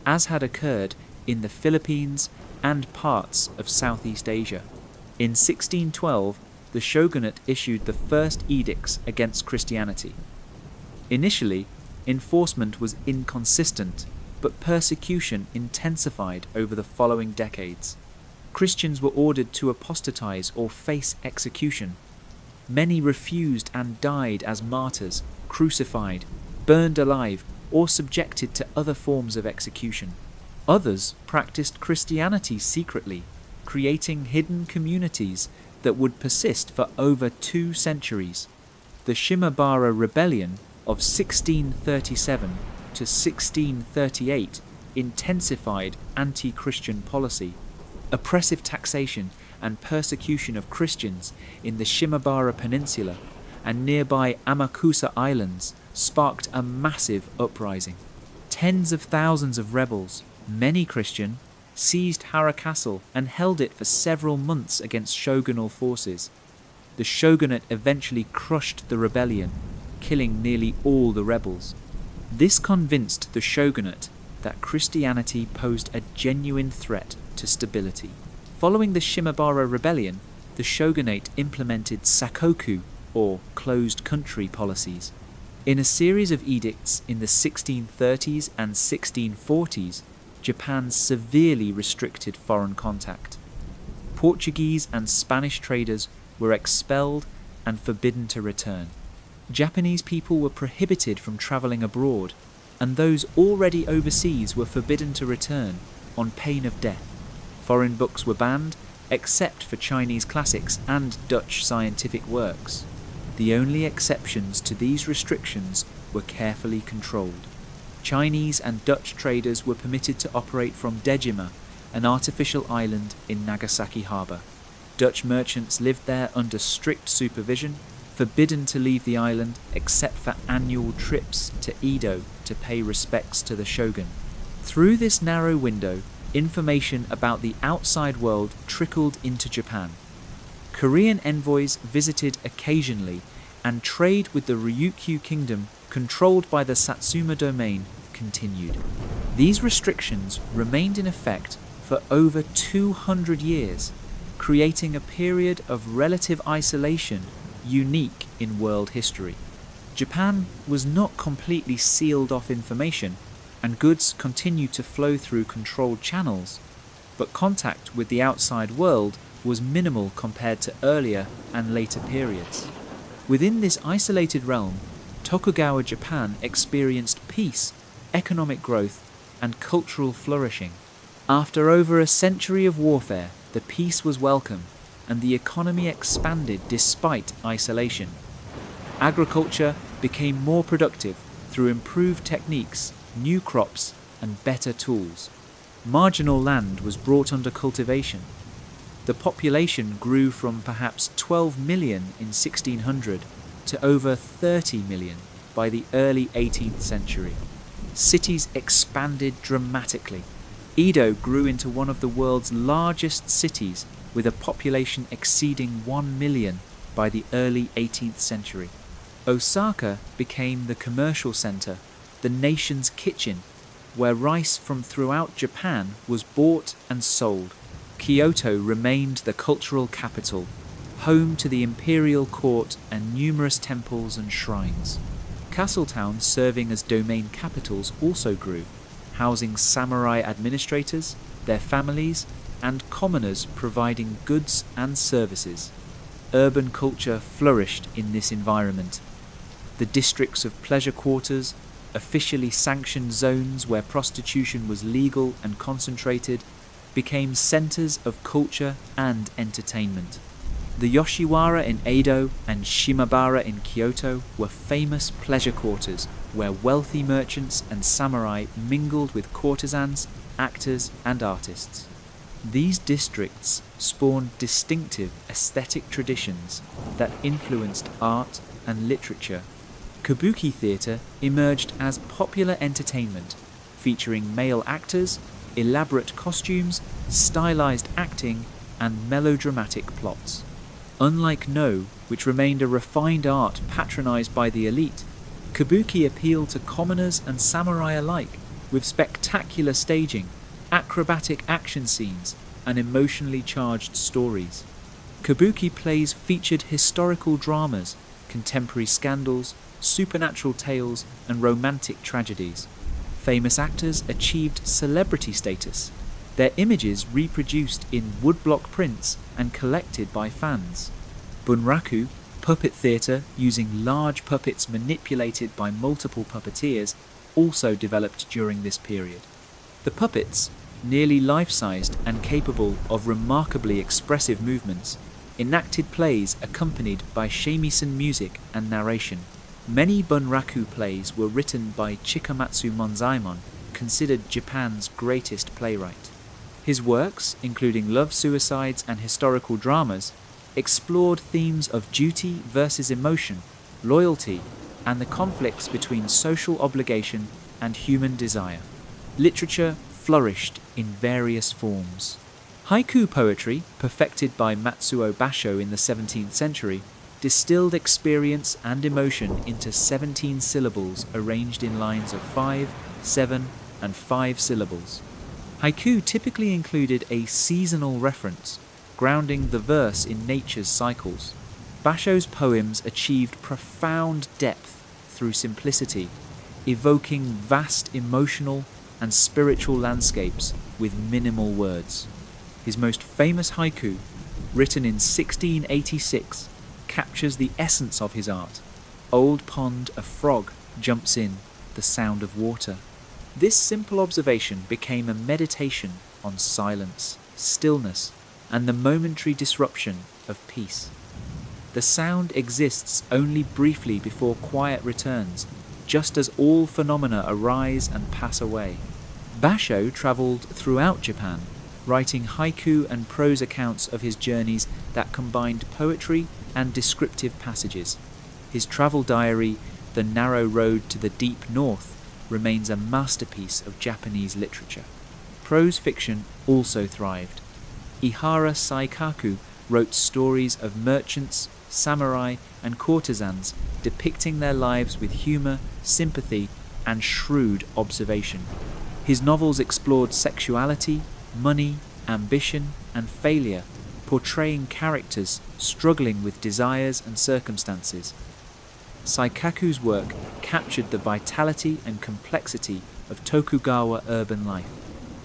as had occurred in the Philippines and parts of Southeast Asia. In 1612, the shogunate issued the first edicts against Christianity. Initially, enforcement was inconsistent, but persecution intensified over the following decades. Christians were ordered to apostatize or face execution. Many refused and died as martyrs, crucified, burned alive, or subjected to other forms of execution. Others practiced Christianity secretly, creating hidden communities that would persist for over 2 centuries. The Shimabara Rebellion of 1637 to 1638 intensified anti-Christian policy. Oppressive taxation and persecution of Christians in the Shimabara Peninsula and nearby Amakusa Islands sparked a massive uprising. Tens of thousands of rebels, many Christian, seized Hara Castle and held it for several months against shogunal forces. The shogunate eventually crushed the rebellion, killing nearly all the rebels. This convinced the shogunate that Christianity posed a genuine threat to stability. Following the Shimabara rebellion, the shogunate implemented sakoku, or closed country policies. In a series of edicts in the 1630s and 1640s, Japan severely restricted foreign contact. Portuguese and Spanish traders were expelled and forbidden to return. Japanese people were prohibited from travelling abroad, and those already overseas were forbidden to return on pain of death. Foreign books were banned, except for Chinese classics and Dutch scientific works. The only exceptions to these restrictions were carefully controlled. Chinese and Dutch traders were permitted to operate from Dejima, an artificial island in Nagasaki harbour. Dutch merchants lived there under strict supervision, forbidden to leave the island except for annual trips to Edo to pay respects to the shogun. Through this narrow window, information about the outside world trickled into Japan. Korean envoys visited occasionally, and trade with the Ryukyu kingdom, controlled by the Satsuma domain, continued. These restrictions remained in effect for over 200 years, creating a period of relative isolation unique in world history. Japan was not completely sealed off information, and goods continued to flow through controlled channels, but contact with the outside world was minimal compared to earlier and later periods. Within this isolated realm, Tokugawa Japan experienced peace, economic growth, and cultural flourishing. After over a century of warfare, the peace was welcome, and the economy expanded despite isolation. Agriculture became more productive through improved techniques, new crops, and better tools. Marginal land was brought under cultivation. The population grew from perhaps 12 million in 1600 to over 30 million by the early 18th century. Cities expanded dramatically. Edo grew into one of the world's largest cities, with a population exceeding 1 million by the early 18th century. Osaka became the commercial centre, the nation's kitchen, where rice from throughout Japan was bought and sold. Kyoto remained the cultural capital, home to the imperial court and numerous temples and shrines. Castle towns serving as domain capitals also grew, housing samurai administrators, their families, and commoners providing goods and services. Urban culture flourished in this environment. The districts of pleasure quarters, officially sanctioned zones where prostitution was legal and concentrated, became centres of culture and entertainment. The Yoshiwara in Edo and Shimabara in Kyoto were famous pleasure quarters where wealthy merchants and samurai mingled with courtesans, actors, and artists. These districts spawned distinctive aesthetic traditions that influenced art and literature. Kabuki theatre emerged as popular entertainment, featuring male actors, elaborate costumes, stylized acting, and melodramatic plots. Unlike No, which remained a refined art patronized by the elite, Kabuki appealed to commoners and samurai alike, with spectacular staging, acrobatic action scenes, and emotionally charged stories. Kabuki plays featured historical dramas, contemporary scandals, supernatural tales, and romantic tragedies. Famous actors achieved celebrity status. their images reproduced in woodblock prints and collected by fans. Bunraku, puppet theatre using large puppets manipulated by multiple puppeteers, also developed during this period. The puppets, nearly life-sized and capable of remarkably expressive movements, enacted plays accompanied by shamisen music and narration. Many Bunraku plays were written by Chikamatsu Monzaemon, considered Japan's greatest playwright. His works, including love suicides and historical dramas, explored themes of duty versus emotion, loyalty, and the conflicts between social obligation and human desire. Literature flourished in various forms. Haiku poetry, perfected by Matsuo Basho in the 17th century, distilled experience and emotion into 17 syllables arranged in lines of 5, 7, and 5 syllables. Haiku typically included a seasonal reference, grounding the verse in nature's cycles. Basho's poems achieved profound depth through simplicity, evoking vast emotional and spiritual landscapes with minimal words. His most famous haiku, written in 1686, captures the essence of his art. Old pond, a frog jumps in, the sound of water. This simple observation became a meditation on silence, stillness, and the momentary disruption of peace. The sound exists only briefly before quiet returns, just as all phenomena arise and pass away. Basho travelled throughout Japan, writing haiku and prose accounts of his journeys that combined poetry and descriptive passages. His travel diary, The Narrow Road to the Deep North, remains a masterpiece of Japanese literature. Prose fiction also thrived. Ihara Saikaku wrote stories of merchants, samurai, and courtesans, depicting their lives with humour, sympathy, and shrewd observation. His novels explored sexuality, money, ambition, and failure, portraying characters struggling with desires and circumstances. Saikaku's work captured the vitality and complexity of Tokugawa urban life.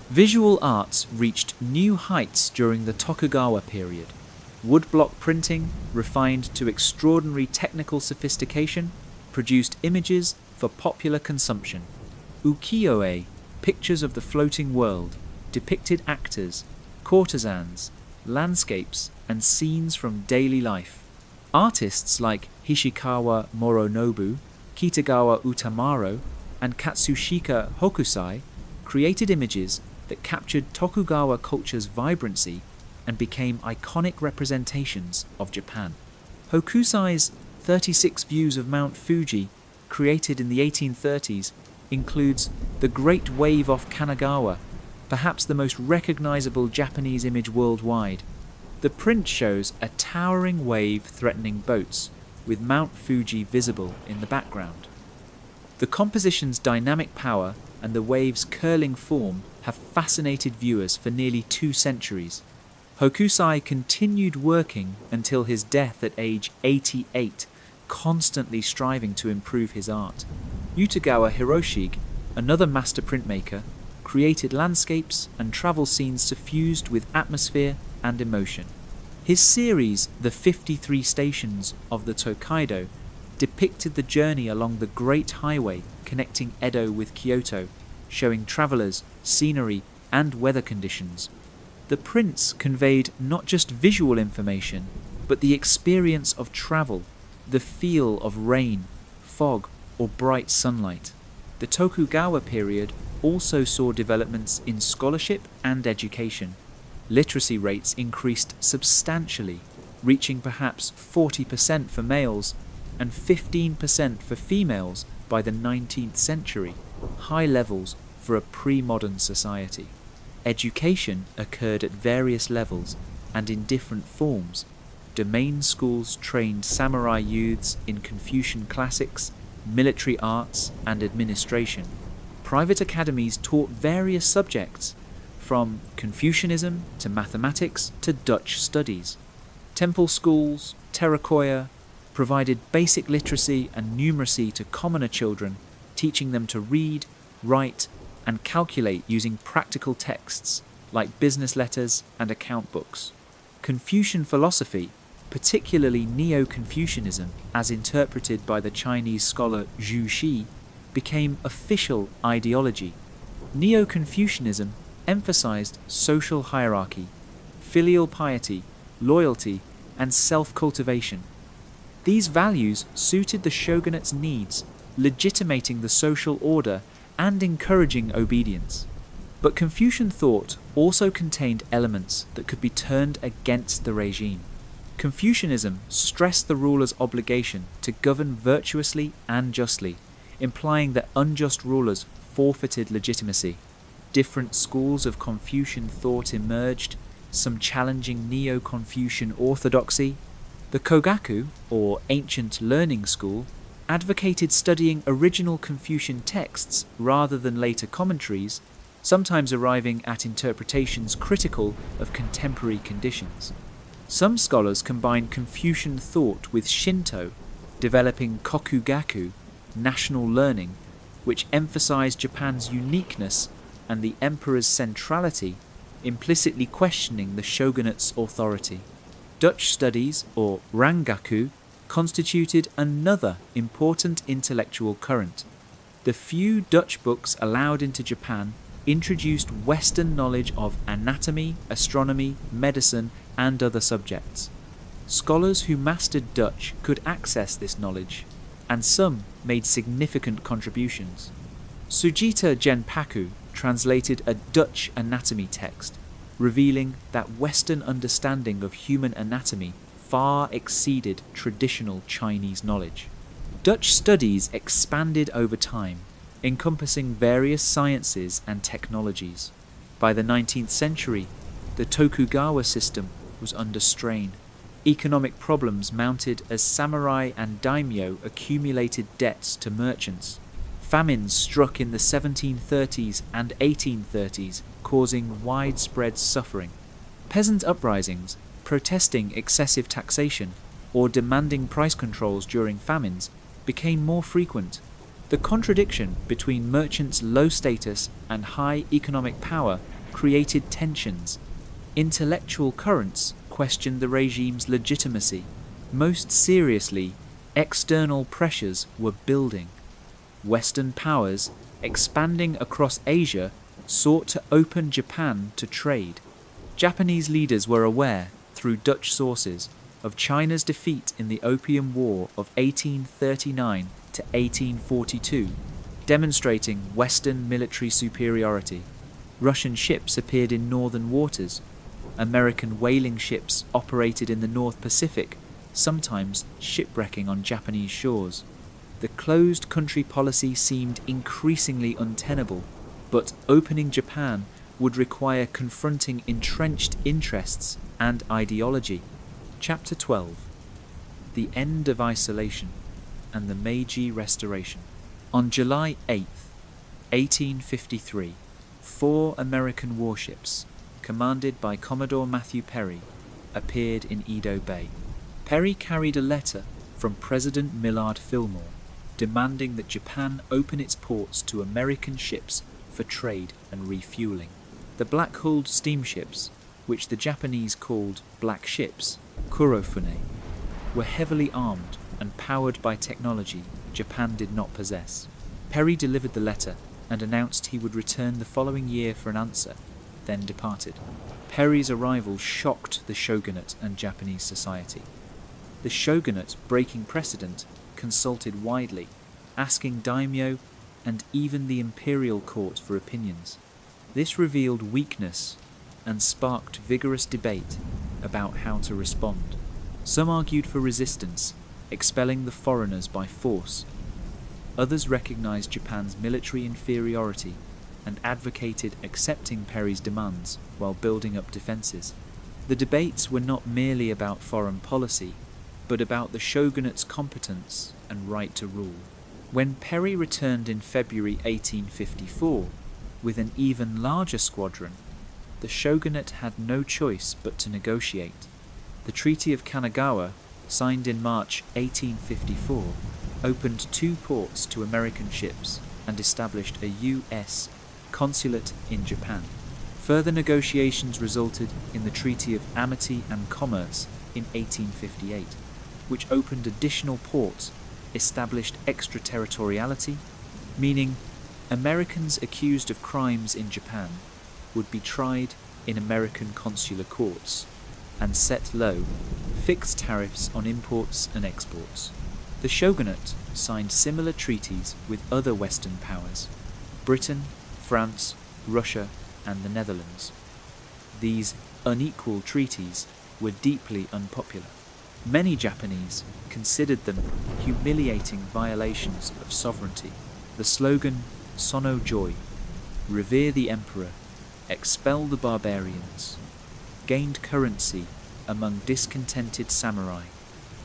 Visual arts reached new heights during the Tokugawa period. Woodblock printing, refined to extraordinary technical sophistication, produced images for popular consumption. Ukiyo-e, pictures of the floating world, depicted actors, courtesans, landscapes, and scenes from daily life. Artists like Hishikawa Moronobu, Kitagawa Utamaro, and Katsushika Hokusai created images that captured Tokugawa culture's vibrancy and became iconic representations of Japan. Hokusai's 36 views of Mount Fuji, created in the 1830s, includes the Great Wave off Kanagawa, perhaps the most recognizable Japanese image worldwide. The print shows a towering wave threatening boats, with Mount Fuji visible in the background. The composition's dynamic power and the wave's curling form have fascinated viewers for nearly 2 centuries. Hokusai continued working until his death at age 88, constantly striving to improve his art. Utagawa Hiroshige, another master printmaker, created landscapes and travel scenes suffused with atmosphere and emotion. His series, The 53 Stations of the Tokaido, depicted the journey along the Great Highway connecting Edo with Kyoto, showing travellers, scenery, and weather conditions. The prints conveyed not just visual information, but the experience of travel, the feel of rain, fog, or bright sunlight. The Tokugawa period also saw developments in scholarship and education. Literacy rates increased substantially, reaching perhaps 40% for males and 15% for females by the 19th century, high levels for a pre-modern society. Education occurred at various levels and in different forms. Domain schools trained samurai youths in Confucian classics, military arts, and administration. Private academies taught various subjects, from Confucianism to mathematics to Dutch studies. Temple schools, terracotta, provided basic literacy and numeracy to commoner children, teaching them to read, write, and calculate using practical texts. like business letters and account books. Confucian philosophy, particularly Neo-Confucianism as interpreted by the Chinese scholar Zhu Xi, became official ideology. Neo-Confucianism emphasized social hierarchy, filial piety, loyalty, and self-cultivation. These values suited the shogunate's needs, legitimating the social order and encouraging obedience. But Confucian thought also contained elements that could be turned against the regime. Confucianism stressed the ruler's obligation to govern virtuously and justly, implying that unjust rulers forfeited legitimacy. Different schools of Confucian thought emerged, some challenging Neo-Confucian orthodoxy. The Kogaku, or ancient learning school, advocated studying original Confucian texts rather than later commentaries, sometimes arriving at interpretations critical of contemporary conditions. Some scholars combined Confucian thought with Shinto, developing Kokugaku, national learning, which emphasized Japan's uniqueness and the emperor's centrality, implicitly questioning the shogunate's authority. Dutch studies, or Rangaku, constituted another important intellectual current. The few Dutch books allowed into Japan introduced Western knowledge of anatomy, astronomy, medicine, and other subjects. Scholars who mastered Dutch could access this knowledge, and some made significant contributions. Sujita Genpaku translated a Dutch anatomy text, revealing that Western understanding of human anatomy far exceeded traditional Chinese knowledge. Dutch studies expanded over time, encompassing various sciences and technologies. By the 19th century, the Tokugawa system was under strain. Economic problems mounted as samurai and daimyo accumulated debts to merchants. Famines struck in the 1730s and 1830s, causing widespread suffering. Peasant uprisings, protesting excessive taxation, or demanding price controls during famines, became more frequent. The contradiction between merchants' low status and high economic power created tensions. Intellectual currents questioned the regime's legitimacy. Most seriously, external pressures were building. Western powers, expanding across Asia, sought to open Japan to trade. Japanese leaders were aware, through Dutch sources, of China's defeat in the Opium War of 1839 to 1842, demonstrating Western military superiority. Russian ships appeared in northern waters. American whaling ships operated in the North Pacific, sometimes shipwrecking on Japanese shores. The closed country policy seemed increasingly untenable, but opening Japan would require confronting entrenched interests and ideology. Chapter 12. The End of Isolation and the Meiji Restoration. On July 8, 1853, 4 American warships, commanded by Commodore Matthew Perry, appeared in Edo Bay. Perry carried a letter from President Millard Fillmore, demanding that Japan open its ports to American ships for trade and refueling. The black-hulled steamships, which the Japanese called black ships, Kurofune, were heavily armed and powered by technology Japan did not possess. Perry delivered the letter and announced he would return the following year for an answer, then departed. Perry's arrival shocked the shogunate and Japanese society. The shogunate, breaking precedent, consulted widely, asking daimyo and even the imperial court for opinions. This revealed weakness and sparked vigorous debate about how to respond. Some argued for resistance, expelling the foreigners by force. Others recognized Japan's military inferiority and advocated accepting Perry's demands while building up defenses. The debates were not merely about foreign policy, but about the shogunate's competence and right to rule. When Perry returned in February 1854 with an even larger squadron, the shogunate had no choice but to negotiate. The Treaty of Kanagawa, signed in March 1854, opened 2 ports to American ships and established a U.S. consulate in Japan. Further negotiations resulted in the Treaty of Amity and Commerce in 1858, which opened additional ports, established extraterritoriality, meaning Americans accused of crimes in Japan would be tried in American consular courts, and set low, fixed tariffs on imports and exports. The shogunate signed similar treaties with other Western powers, Britain, France, Russia, and the Netherlands. These unequal treaties were deeply unpopular. Many Japanese considered them humiliating violations of sovereignty. The slogan, Sono Joy, revere the emperor, expel the barbarians, gained currency among discontented samurai,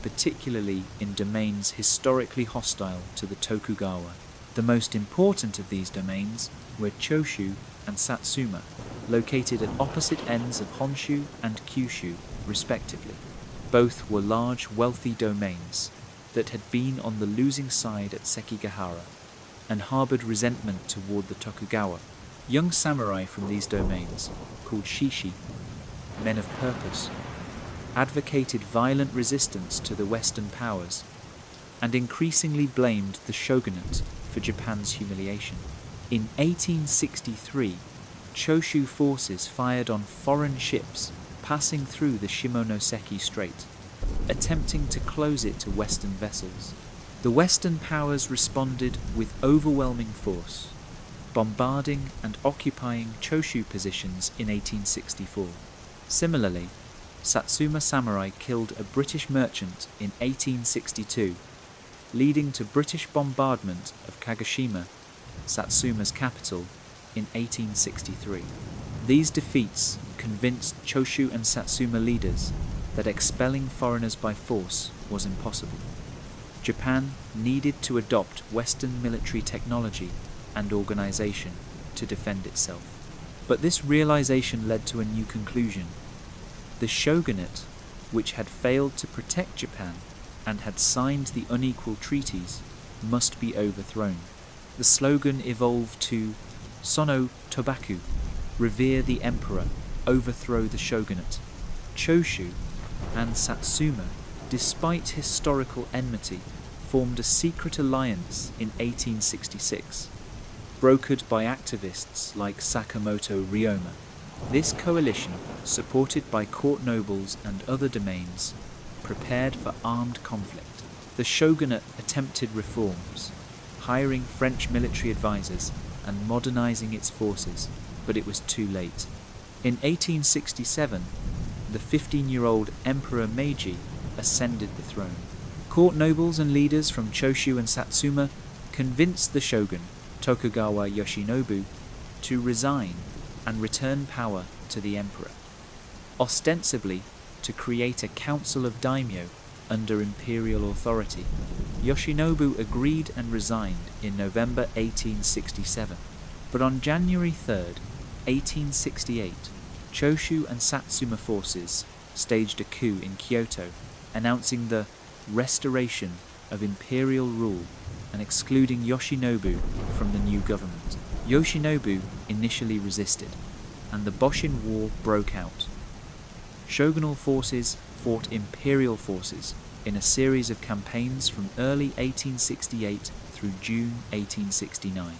particularly in domains historically hostile to the Tokugawa. The most important of these domains were Choshu and Satsuma, located at opposite ends of Honshu and Kyushu, respectively. Both were large, wealthy domains that had been on the losing side at Sekigahara and harbored resentment toward the Tokugawa. Young samurai from these domains, called shishi, men of purpose, advocated violent resistance to the Western powers and increasingly blamed the shogunate for Japan's humiliation. In 1863, Choshu forces fired on foreign ships passing through the Shimonoseki Strait, attempting to close it to Western vessels. The Western powers responded with overwhelming force, bombarding and occupying Choshu positions in 1864. Similarly, Satsuma samurai killed a British merchant in 1862, leading to British bombardment of Kagoshima, Satsuma's capital, in 1863. These defeats convinced Choshu and Satsuma leaders that expelling foreigners by force was impossible. Japan needed to adopt Western military technology and organization to defend itself. But this realization led to a new conclusion. The shogunate, which had failed to protect Japan and had signed the unequal treaties, must be overthrown. The slogan evolved to Sono Tobaku, revere the emperor, overthrow the shogunate. Choshu and Satsuma, despite historical enmity, formed a secret alliance in 1866, brokered by activists like Sakamoto Ryoma. This coalition, supported by court nobles and other domains, prepared for armed conflict. The shogunate attempted reforms, hiring French military advisors and modernizing its forces, but it was too late. In 1867, the 15-year-old Emperor Meiji ascended the throne. Court nobles and leaders from Choshu and Satsuma convinced the shogun, Tokugawa Yoshinobu, to resign and return power to the emperor, ostensibly to create a council of daimyo under imperial authority. Yoshinobu agreed and resigned in November 1867, but on January 3rd, 1868, Choshu and Satsuma forces staged a coup in Kyoto, announcing the restoration of imperial rule and excluding Yoshinobu from the new government. Yoshinobu initially resisted, and the Boshin War broke out. Shogunal forces fought imperial forces in a series of campaigns from early 1868 through June 1869.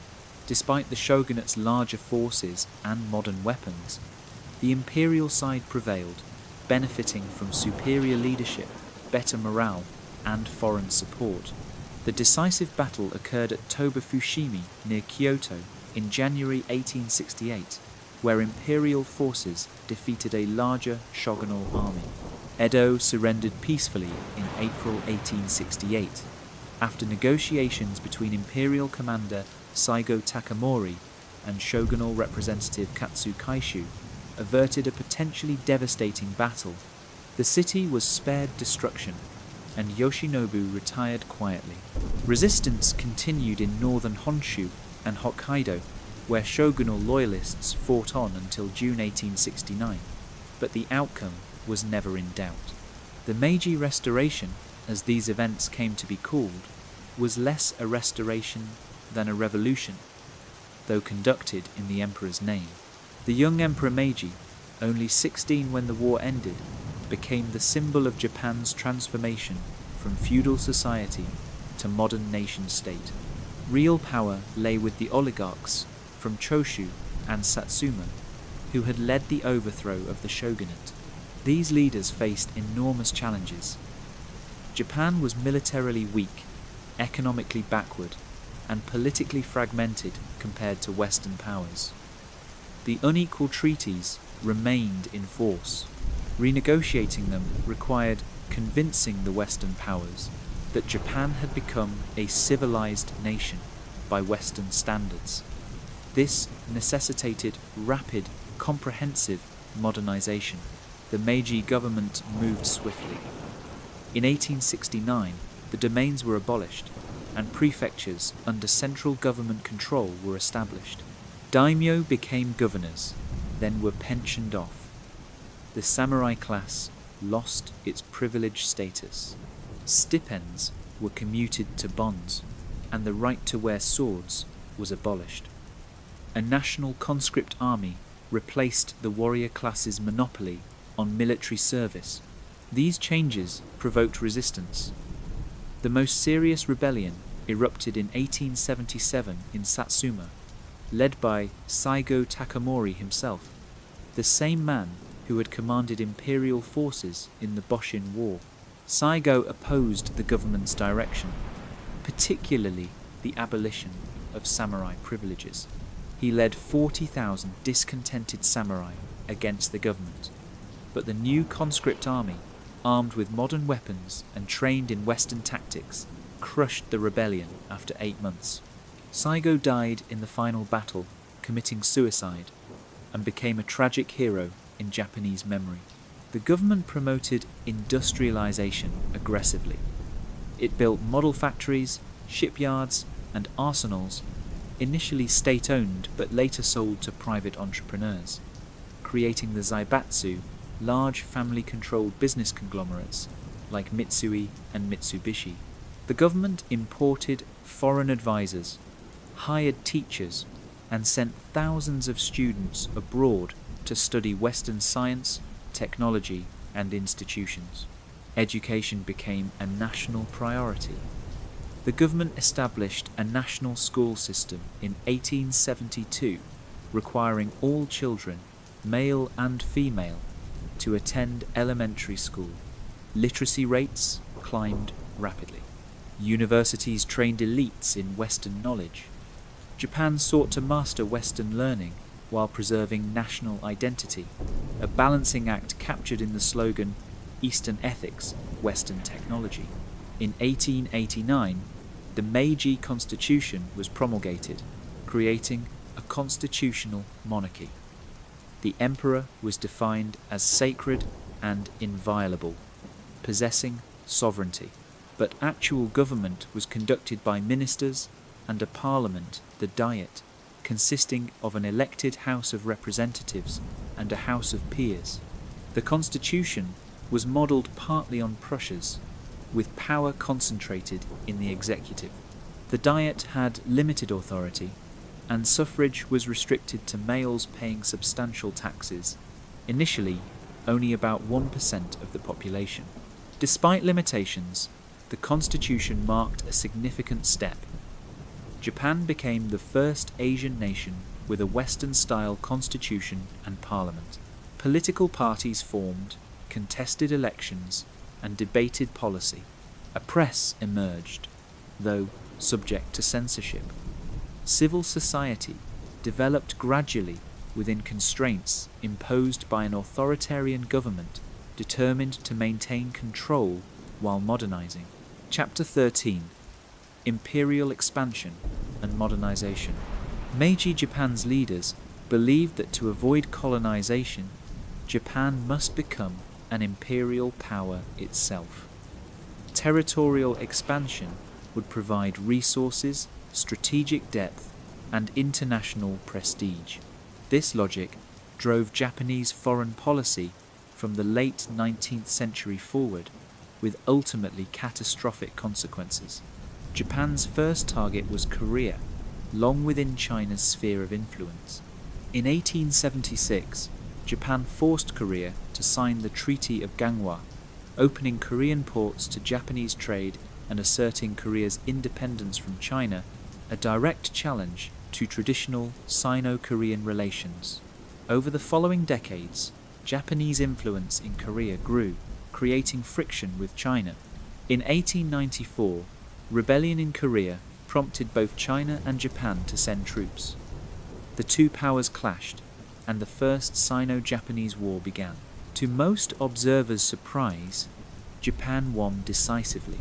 Despite the shogunate's larger forces and modern weapons, the imperial side prevailed, benefiting from superior leadership, better morale, and foreign support. The decisive battle occurred at Toba-Fushimi near Kyoto in January 1868, where imperial forces defeated a larger shogunal army. Edo surrendered peacefully in April 1868, after negotiations between imperial commander Saigo Takamori and shogunal representative Katsu Kaishu averted a potentially devastating battle. The city was spared destruction, and Yoshinobu retired quietly. Resistance continued in northern Honshu and Hokkaido, where shogunal loyalists fought on until June 1869, but the outcome was never in doubt. The Meiji Restoration, as these events came to be called, was less a restoration than a revolution, though conducted in the emperor's name. The young Emperor Meiji, only 16 when the war ended, became the symbol of Japan's transformation from feudal society to modern nation-state. Real power lay with the oligarchs from Choshu and Satsuma, who had led the overthrow of the shogunate. These leaders faced enormous challenges. Japan was militarily weak, economically backward, and politically fragmented compared to Western powers. The unequal treaties remained in force. Renegotiating them required convincing the Western powers that Japan had become a civilized nation by Western standards. This necessitated rapid, comprehensive modernization. The Meiji government moved swiftly. In 1869, the domains were abolished, and prefectures under central government control were established. Daimyo became governors, then were pensioned off. The samurai class lost its privileged status. Stipends were commuted to bonds, and the right to wear swords was abolished. A national conscript army replaced the warrior class's monopoly on military service. These changes provoked resistance. The most serious rebellion erupted in 1877 in Satsuma, led by Saigo Takamori himself, the same man who had commanded imperial forces in the Boshin War. Saigo opposed the government's direction, particularly the abolition of samurai privileges. He led 40,000 discontented samurai against the government, but the new conscript army, armed with modern weapons and trained in Western tactics, crushed the rebellion after 8 months. Saigo died in the final battle, committing suicide, and became a tragic hero in Japanese memory. The government promoted industrialization aggressively. It built model factories, shipyards, and arsenals, initially state-owned but later sold to private entrepreneurs, creating the Zaibatsu, large family-controlled business conglomerates like Mitsui and Mitsubishi. The government imported foreign advisors, hired teachers, and sent thousands of students abroad to study Western science, technology, and institutions. Education became a national priority. The government established a national school system in 1872, requiring all children, male and female, to attend elementary school. Literacy rates climbed rapidly. Universities trained elites in Western knowledge. Japan sought to master Western learning while preserving national identity, a balancing act captured in the slogan, "Eastern Ethics, Western Technology." In 1889, the Meiji Constitution was promulgated, creating a constitutional monarchy. The emperor was defined as sacred and inviolable, possessing sovereignty, but actual government was conducted by ministers and a parliament, the Diet, consisting of an elected House of Representatives and a House of Peers. The constitution was modelled partly on Prussia's, with power concentrated in the executive. The Diet had limited authority, and suffrage was restricted to males paying substantial taxes, initially only about 1% of the population. Despite limitations, the constitution marked a significant step. Japan became the first Asian nation with a Western-style constitution and parliament. Political parties formed, contested elections, and debated policy. A press emerged, though subject to censorship. Civil society developed gradually within constraints imposed by an authoritarian government determined to maintain control while modernizing. Chapter 13: Imperial Expansion and Modernization. Meiji Japan's leaders believed that to avoid colonization, Japan must become an imperial power itself. Territorial expansion would provide resources, strategic depth, and international prestige. This logic drove Japanese foreign policy from the late 19th century forward, with ultimately catastrophic consequences. Japan's first target was Korea, long within China's sphere of influence. In 1876, Japan forced Korea to sign the Treaty of Ganghwa, opening Korean ports to Japanese trade and asserting Korea's independence from China, a direct challenge to traditional Sino-Korean relations. Over the following decades, Japanese influence in Korea grew, creating friction with China. In 1894, rebellion in Korea prompted both China and Japan to send troops. The two powers clashed, and the First Sino-Japanese War began. To most observers' surprise, Japan won decisively.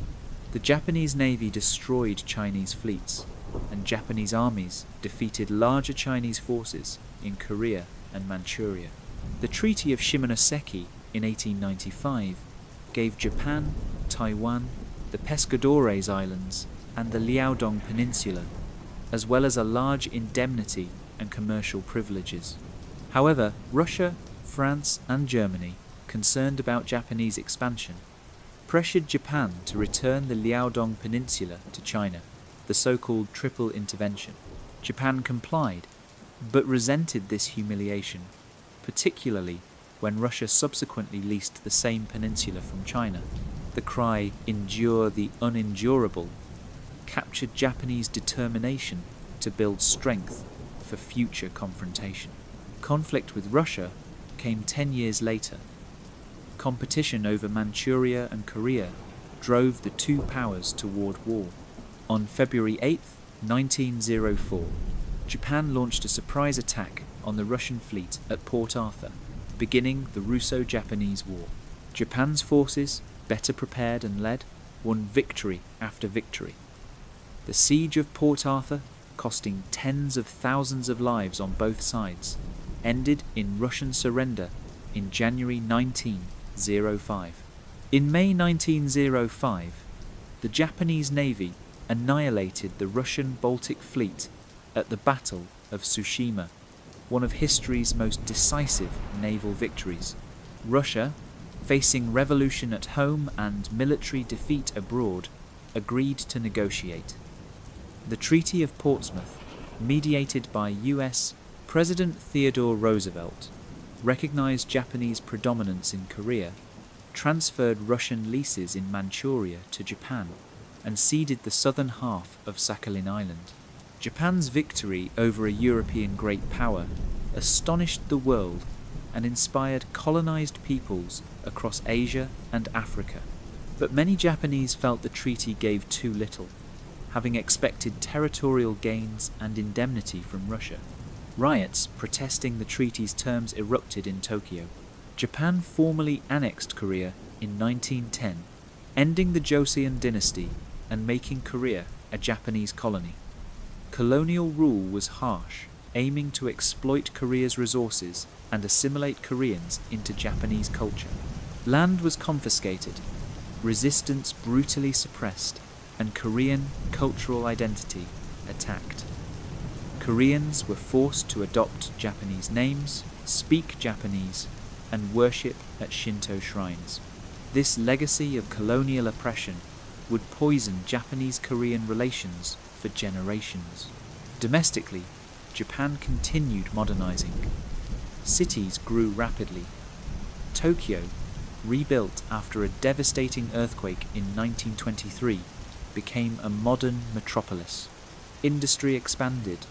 The Japanese Navy destroyed Chinese fleets, and Japanese armies defeated larger Chinese forces in Korea and Manchuria. The Treaty of Shimonoseki in 1895 gave Japan, Taiwan, the Pescadores Islands, and the Liaodong Peninsula, as well as a large indemnity and commercial privileges. However, Russia, France, and Germany, concerned about Japanese expansion, pressured Japan to return the Liaodong Peninsula to China, the so-called Triple Intervention. Japan complied, but resented this humiliation, particularly when Russia subsequently leased the same peninsula from China. The cry, "Endure the unendurable," captured Japanese determination to build strength for future confrontation. Conflict with Russia came 10 years later. Competition over Manchuria and Korea drove the two powers toward war. On February 8, 1904, Japan launched a surprise attack on the Russian fleet at Port Arthur, beginning the Russo-Japanese War. Japan's forces, better prepared and led, won victory after victory. The siege of Port Arthur, costing tens of thousands of lives on both sides, ended in Russian surrender in January 1905. In May 1905, the Japanese Navy annihilated the Russian Baltic Fleet at the Battle of Tsushima, one of history's most decisive naval victories. Russia, facing revolution at home and military defeat abroad, agreed to negotiate. The Treaty of Portsmouth, mediated by U.S. President Theodore Roosevelt, recognized Japanese predominance in Korea, transferred Russian leases in Manchuria to Japan, and ceded the southern half of Sakhalin Island. Japan's victory over a European great power astonished the world and inspired colonized peoples across Asia and Africa. But many Japanese felt the treaty gave too little, having expected territorial gains and indemnity from Russia. Riots protesting the treaty's terms erupted in Tokyo. Japan formally annexed Korea in 1910, ending the Joseon dynasty and making Korea a Japanese colony. Colonial rule was harsh, aiming to exploit Korea's resources and assimilate Koreans into Japanese culture. Land was confiscated, resistance brutally suppressed, and Korean cultural identity attacked. Koreans were forced to adopt Japanese names, speak Japanese, and worship at Shinto shrines. This legacy of colonial oppression would poison Japanese-Korean relations for generations. Domestically, Japan continued modernizing. Cities grew rapidly. Tokyo, rebuilt after a devastating earthquake in 1923, became a modern metropolis. Industry expanded,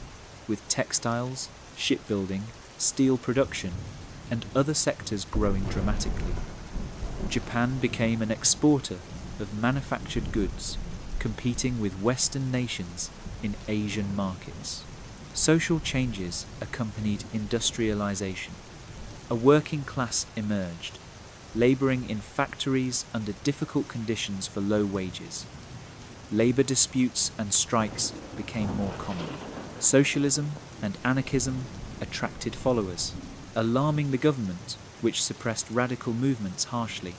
with textiles, shipbuilding, steel production, and other sectors growing dramatically. Japan became an exporter of manufactured goods, competing with Western nations in Asian markets. Social changes accompanied industrialization. A working class emerged, laboring in factories under difficult conditions for low wages. Labor disputes and strikes became more common. Socialism and anarchism attracted followers, alarming the government, which suppressed radical movements harshly.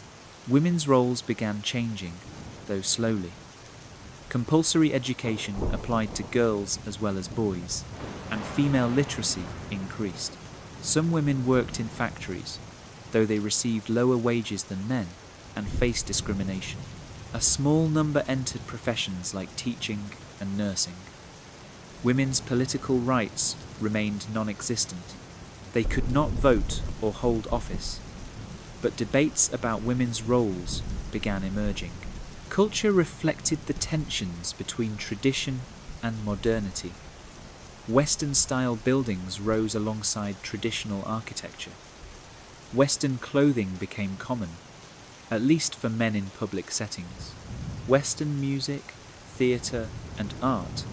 Women's roles began changing, though slowly. Compulsory education applied to girls as well as boys, and female literacy increased. Some women worked in factories, though they received lower wages than men and faced discrimination. A small number entered professions like teaching and nursing. Women's political rights remained non-existent, They could not vote or hold office, but debates about women's roles began emerging. Culture reflected the tensions between tradition and modernity. Western-style buildings rose alongside traditional architecture. Western clothing became common, at least for men in public settings. Western music, theatre, and art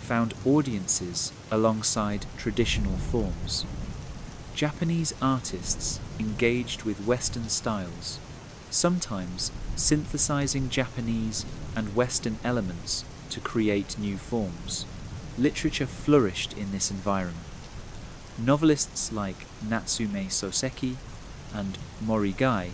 found audiences alongside traditional forms. Japanese artists engaged with Western styles, sometimes synthesizing Japanese and Western elements to create new forms. Literature flourished in this environment. Novelists like Natsume Soseki and Morigai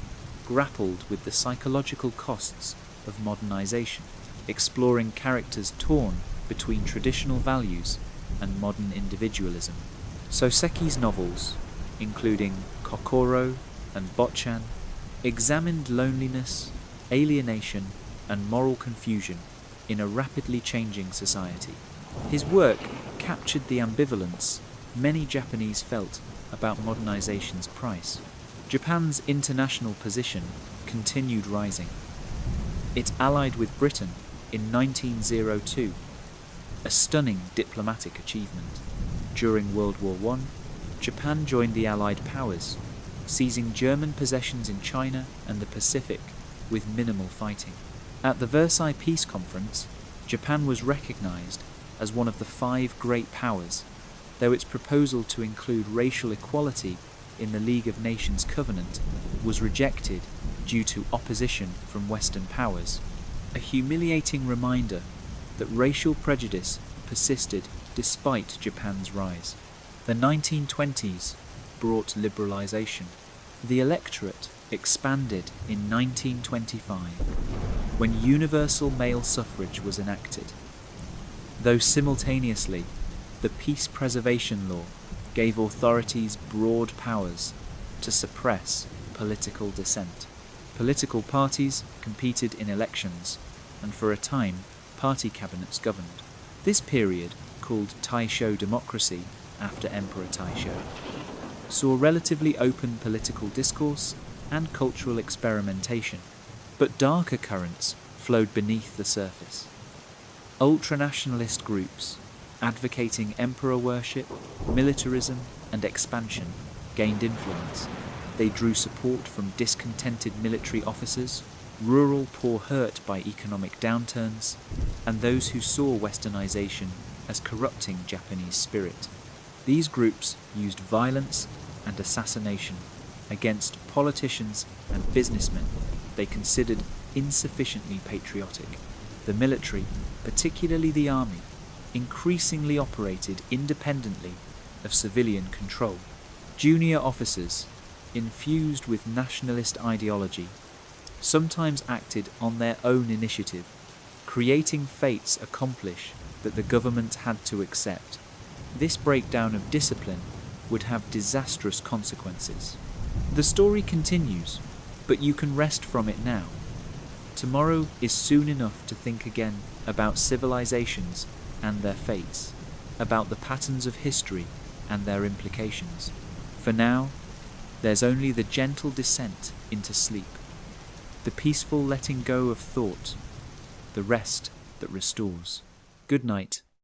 grappled with the psychological costs of modernization, exploring characters torn between traditional values and modern individualism. Soseki's novels, including Kokoro and Botchan, examined loneliness, alienation, and moral confusion in a rapidly changing society. His work captured the ambivalence many Japanese felt about modernization's price. Japan's international position continued rising. It allied with Britain in 1902, a stunning diplomatic achievement. During World War I, Japan joined the Allied powers, seizing German possessions in China and the Pacific with minimal fighting. At the Versailles Peace Conference, Japan was recognized as one of the 5 great powers, though its proposal to include racial equality in the League of Nations Covenant was rejected due to opposition from Western powers, a humiliating reminder that racial prejudice persisted despite Japan's rise. The 1920s brought liberalization. The electorate expanded in 1925, when universal male suffrage was enacted, though simultaneously the Peace Preservation Law gave authorities broad powers to suppress political dissent. Political parties competed in elections, and for a time, party cabinets governed. This period, called Taisho democracy after Emperor Taisho, saw relatively open political discourse and cultural experimentation, but darker currents flowed beneath the surface. Ultranationalist groups advocating emperor worship, militarism, and expansion gained influence. They drew support from discontented military officers, rural poor hurt by economic downturns, and those who saw westernization as corrupting Japanese spirit. These groups used violence and assassination against politicians and businessmen they considered insufficiently patriotic. The military, particularly the army, increasingly operated independently of civilian control. Junior officers, infused with nationalist ideology, sometimes acted on their own initiative, creating fates accomplished that the government had to accept. This breakdown of discipline would have disastrous consequences. The story continues, but you can rest from it now. Tomorrow is soon enough to think again about civilizations and their fates, about the patterns of history and their implications. For now, there's only the gentle descent into sleep, the peaceful letting go of thought, the rest that restores. Good night.